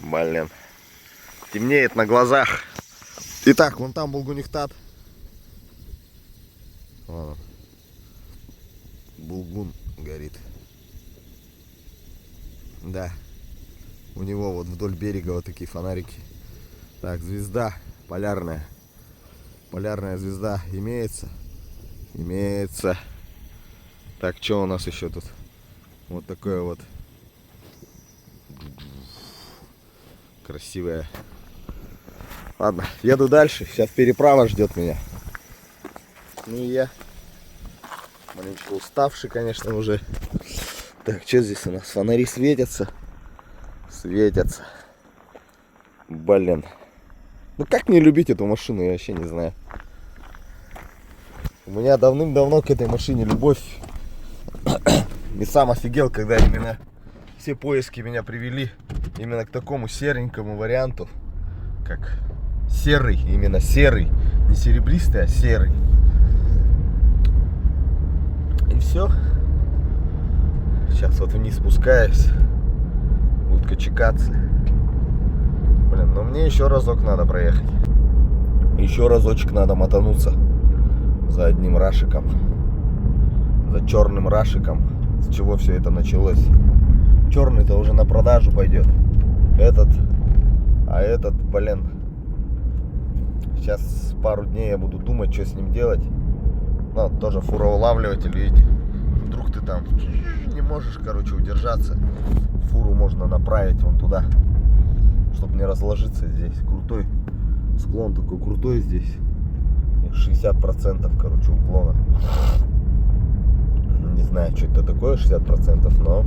Блин. Темнеет на глазах. Итак, вон там Булгунихтат. Булгун горит. Да. У него вот вдоль берега вот такие фонарики. Так, звезда полярная. Полярная звезда имеется? Имеется. Так, что у нас еще тут? Вот такое вот красивое. Ладно, еду дальше. Сейчас переправа ждет меня. Ну и я маленько уставший, конечно, уже. Так, что здесь у нас? Фонари светятся. Светятся. Блин. Ну как не любить эту машину, я вообще не знаю. У меня давным-давно к этой машине любовь. И сам офигел, когда именно все поиски меня привели именно к такому серенькому варианту, как серый, именно серый, не серебристый, а серый. И все. Сейчас вот вниз спускаюсь, будут качекаться. Блин, но мне еще разок надо проехать. Еще разочек надо мотануться за одним рашиком, за черным рашиком. С чего все это началось? Черный-то уже на продажу пойдет. Этот, блин, сейчас пару дней я буду думать, что с ним делать. Ну, тоже фуроулавливатель, видите. Вдруг ты там не можешь, короче, удержаться. Фуру можно направить вон туда, чтобы не разложиться здесь. Крутой склон, такой крутой здесь. 60%, короче, уклона. Не знаю, что это такое, 60%, но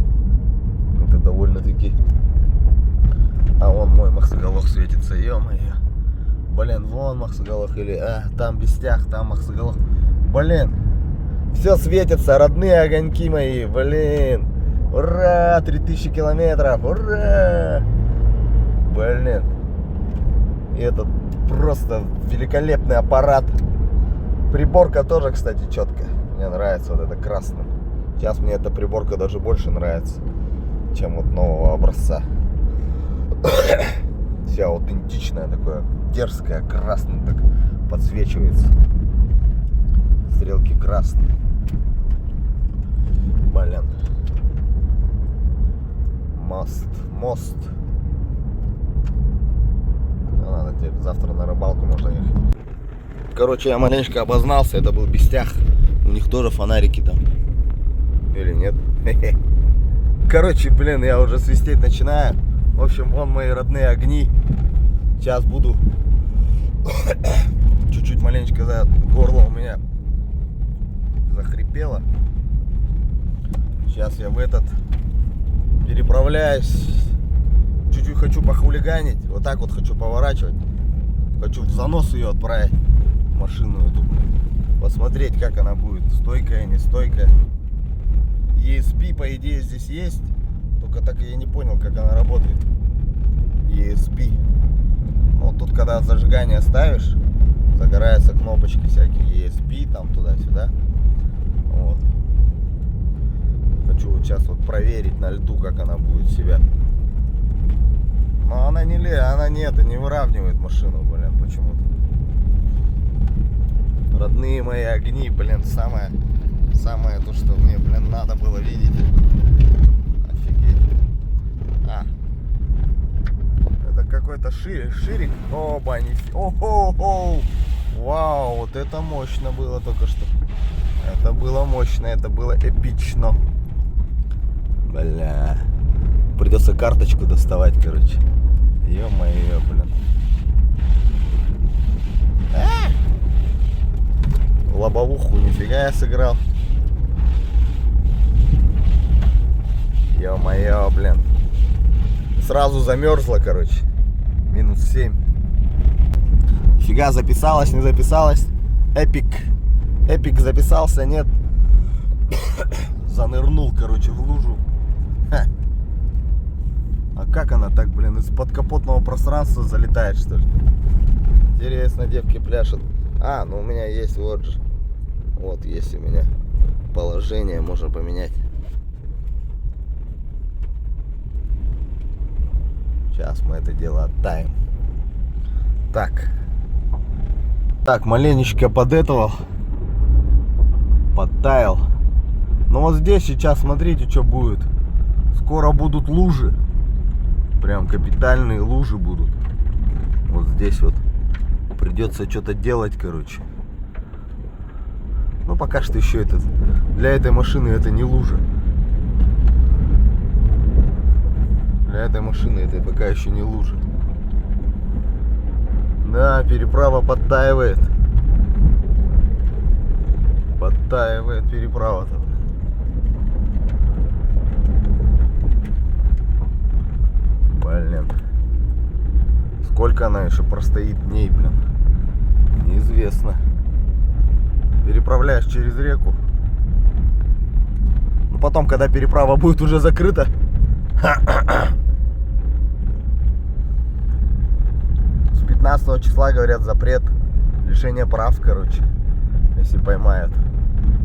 это довольно-таки. А вон мой Махсоголох светится, ё-моё. Блин, вон Махсоголох или... там Бестях, там Махсоголох. Блин, все светится, родные огоньки мои, блин. Ура, 3000 километров, ура. Блин. И это просто великолепный аппарат. Приборка тоже, кстати, четкая. Мне нравится вот это красным. Сейчас мне эта приборка даже больше нравится, чем вот нового образца. Вся аутентичная, такое дерзкая, красная так подсвечивается. Стрелки красные. Блин. Мост. Надо теперь завтра на рыбалку можно ехать. Короче, я маленько обознался, это был Бестях. У них тоже фонарики там. Или нет? Короче, блин, я уже свистеть начинаю. В общем, вон мои родные огни. Сейчас буду чуть-чуть маленечко за горло у меня захрипело. Сейчас я в этот переправляюсь. Чуть-чуть хочу похулиганить. Вот так вот хочу поворачивать. Хочу в занос ее отправить. Машину эту. Посмотреть, как она будет. Стойкая, не стойкая. ESP, по идее, здесь есть. Только так я не понял, как она работает. ESP. Вот тут, когда зажигание ставишь, загораются кнопочки всякие. ESP, там туда-сюда. Вот. Хочу вот сейчас вот проверить на льду, как она будет себя. Но она не выравнивает машину, блин, почему-то. Родные мои огни, блин, самое то, что мне, блин, надо было видеть. Офигеть. Это какой-то ширик. Оба, О-хо-хо. Вау, вот это мощно было только что. Это было мощно, это было эпично. Бля. Придется карточку доставать, короче. Ё-моё, блин. лобовуху нифига я сыграл. Ё-моё, блин. Сразу замерзла, короче. Минус 7. Фига, записалась, не записалась. Эпик записался, нет. Занырнул, короче, в лужу. Ха. А как она так, блин, из подкапотного пространства залетает, что ли? Интересно, девки пляшут. А, ну у меня есть, вот же. Вот есть у меня положение, можно поменять. Сейчас мы это дело оттаим. Так, маленечко подэтовал. Подтаял. Но вот здесь сейчас, смотрите, что будет. Скоро будут лужи. Прям капитальные лужи будут. Вот здесь вот. Придется что-то делать, короче. Ну, пока что еще это... Для этой машины это не лужа. Для этой машины это пока еще не лужа. Да, переправа подтаивает. Подтаивает переправа-то. Блин. Сколько она еще простоит дней, блин. Неизвестно. Переправляешь через реку. Но потом, когда переправа будет уже закрыта, с 15 числа, говорят, запрет, лишение прав, короче, если поймают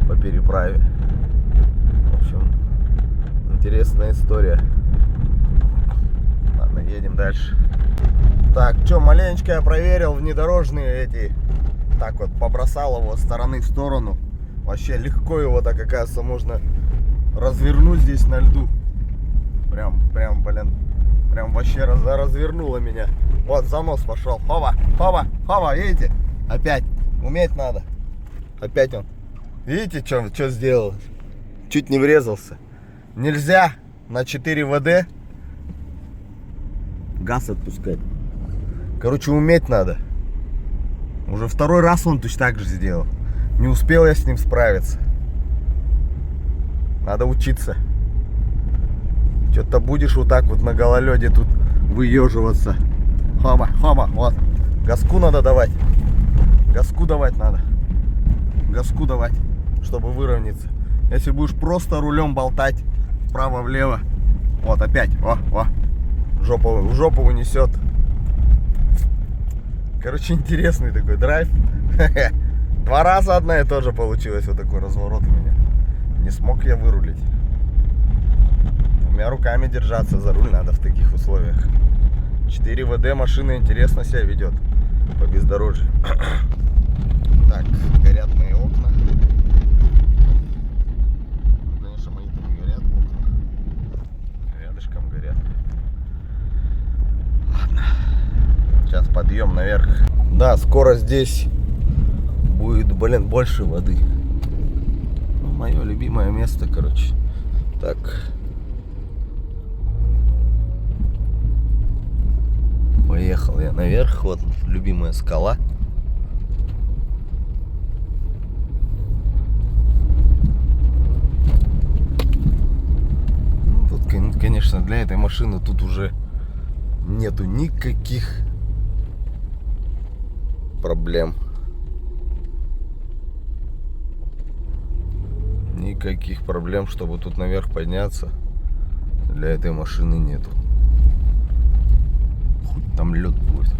по переправе. В общем, интересная история. Ладно, едем дальше. Так, что, маленечко я проверил внедорожные эти. Так вот, побросал его с стороны в сторону. Вообще легко его, так, оказывается, можно развернуть здесь на льду. Прям, блин, прям вообще развернуло меня. Вот, занос пошел. Хова, видите? Опять. Уметь надо. Опять он. Видите, что сделал? Чуть не врезался. Нельзя на 4 ВД газ отпускать. Короче, уметь надо. Уже второй раз он точно так же сделал. Не успел я с ним справиться. Надо учиться. Что-то будешь вот так вот на гололеде тут выеживаться. Хоба, вот. Газку надо давать. Газку давать надо. Газку давать, чтобы выровняться. Если будешь просто рулем болтать вправо-влево. Вот опять. В жопу унесет. Короче, интересный такой драйв. 2 раза одна и то же получилось. Вот такой разворот у меня. Не смог я вырулить. У меня руками держаться за руль надо в таких условиях. 4 ВД машина интересно себя ведет по бездорожью. Так, горят мои окна. Конечно, мои-то не горят окна. Рядышком горят. Ладно. Сейчас подъем наверх. Да, скоро здесь будет, блин, больше воды. Мое любимое место, короче. Так. Поехал я наверх. Вот любимая скала. Ну, тут, конечно, для этой машины тут уже нету никаких проблем. Никаких проблем, чтобы тут наверх подняться, для этой машины нету. Хоть там лед будет.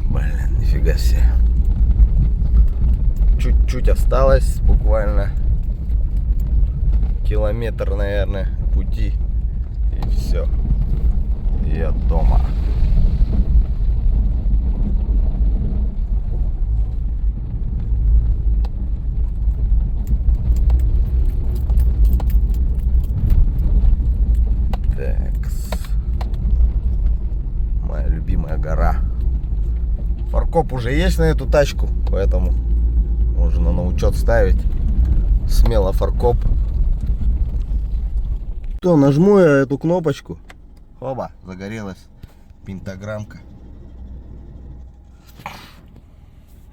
Блин, нифига себе. Чуть-чуть осталось, буквально километр, наверное, пути. И все. Я дома. Моя любимая гора. Фаркоп уже есть на эту тачку, поэтому можно на учет ставить. Смело фаркоп. То нажму я эту кнопочку. Оба, загорелась пентаграммка.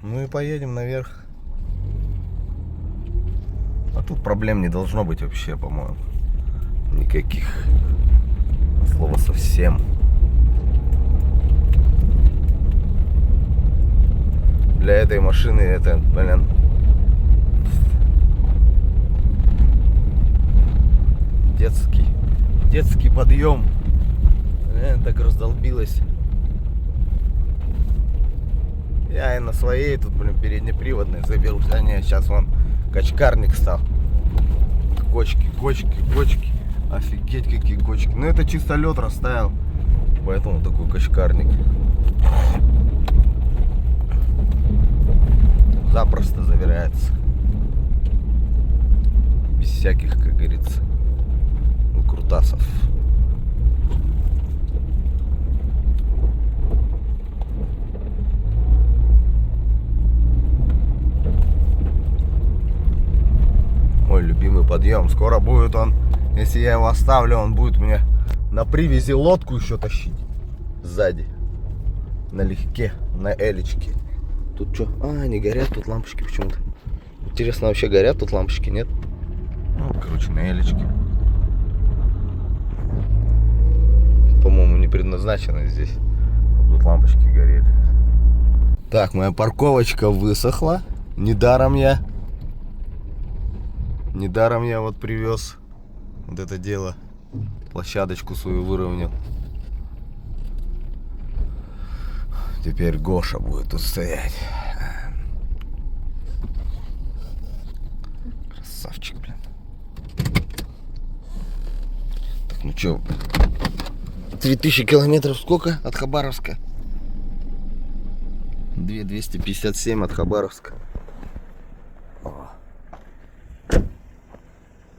Ну и поедем наверх. А тут проблем не должно быть вообще, по-моему. Никаких. Слова совсем. Для этой машины это, блин, детский подъем. Так раздолбилась. Я и на своей тут, блин, переднеприводной заберусь. А нет, сейчас вон качкарник стал. Кочки. Офигеть, какие кочки. Ну это чисто лед растаял. Поэтому такой качкарник. Запросто забирается. Без всяких, как говорится, выкрутасов. Мой любимый подъем. Скоро будет он, если я его оставлю, он будет мне на привязи лодку еще тащить сзади. Налегке, на элечке. Тут что? А, не горят тут лампочки почему-то. Интересно, вообще горят тут лампочки, нет? Ну, короче, на элечке. По-моему, не предназначено здесь. Тут лампочки горели. Так, моя парковочка высохла. Недаром я вот привез вот это дело. Площадочку свою выровнял. Теперь Гоша будет тут стоять. Красавчик, блин. Так, ну чё, 3000 километров сколько от Хабаровска? 2257 от Хабаровска.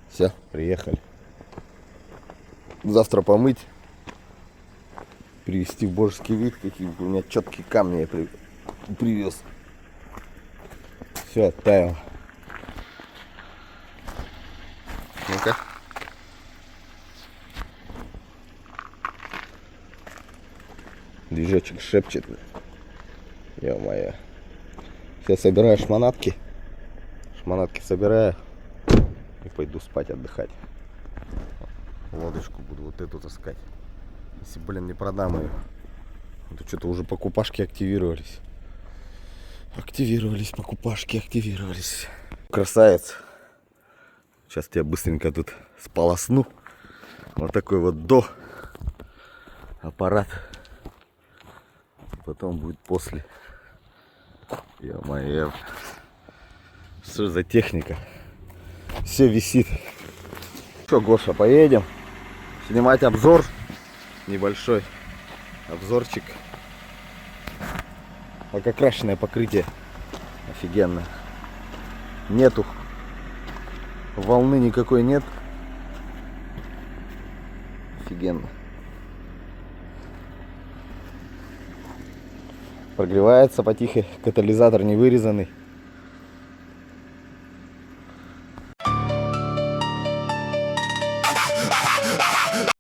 Все, приехали. Завтра помыть. Привести в божеский вид. Какие у меня четкие камни я привез. Все, оттаял. Ну-ка. Движочек шепчет. Ё-моё. Сейчас собираю шманатки. Шманатки собираю. И пойду спать, отдыхать. Лодочку буду вот эту таскать. Если, блин, не продам ее. То что-то уже покупашки активировались. Покупашки активировались. Красавец. Сейчас тебя быстренько тут сполосну. Вот такой вот до аппарат. Потом будет после. Ё-моё. Что за техника? Все висит. Что, Гоша, поедем снимать обзор. Небольшой обзорчик. Лакокрашенное покрытие. Офигенно. Нету волны никакой, нет. Офигенно. Прогревается потихо. Катализатор не вырезанный.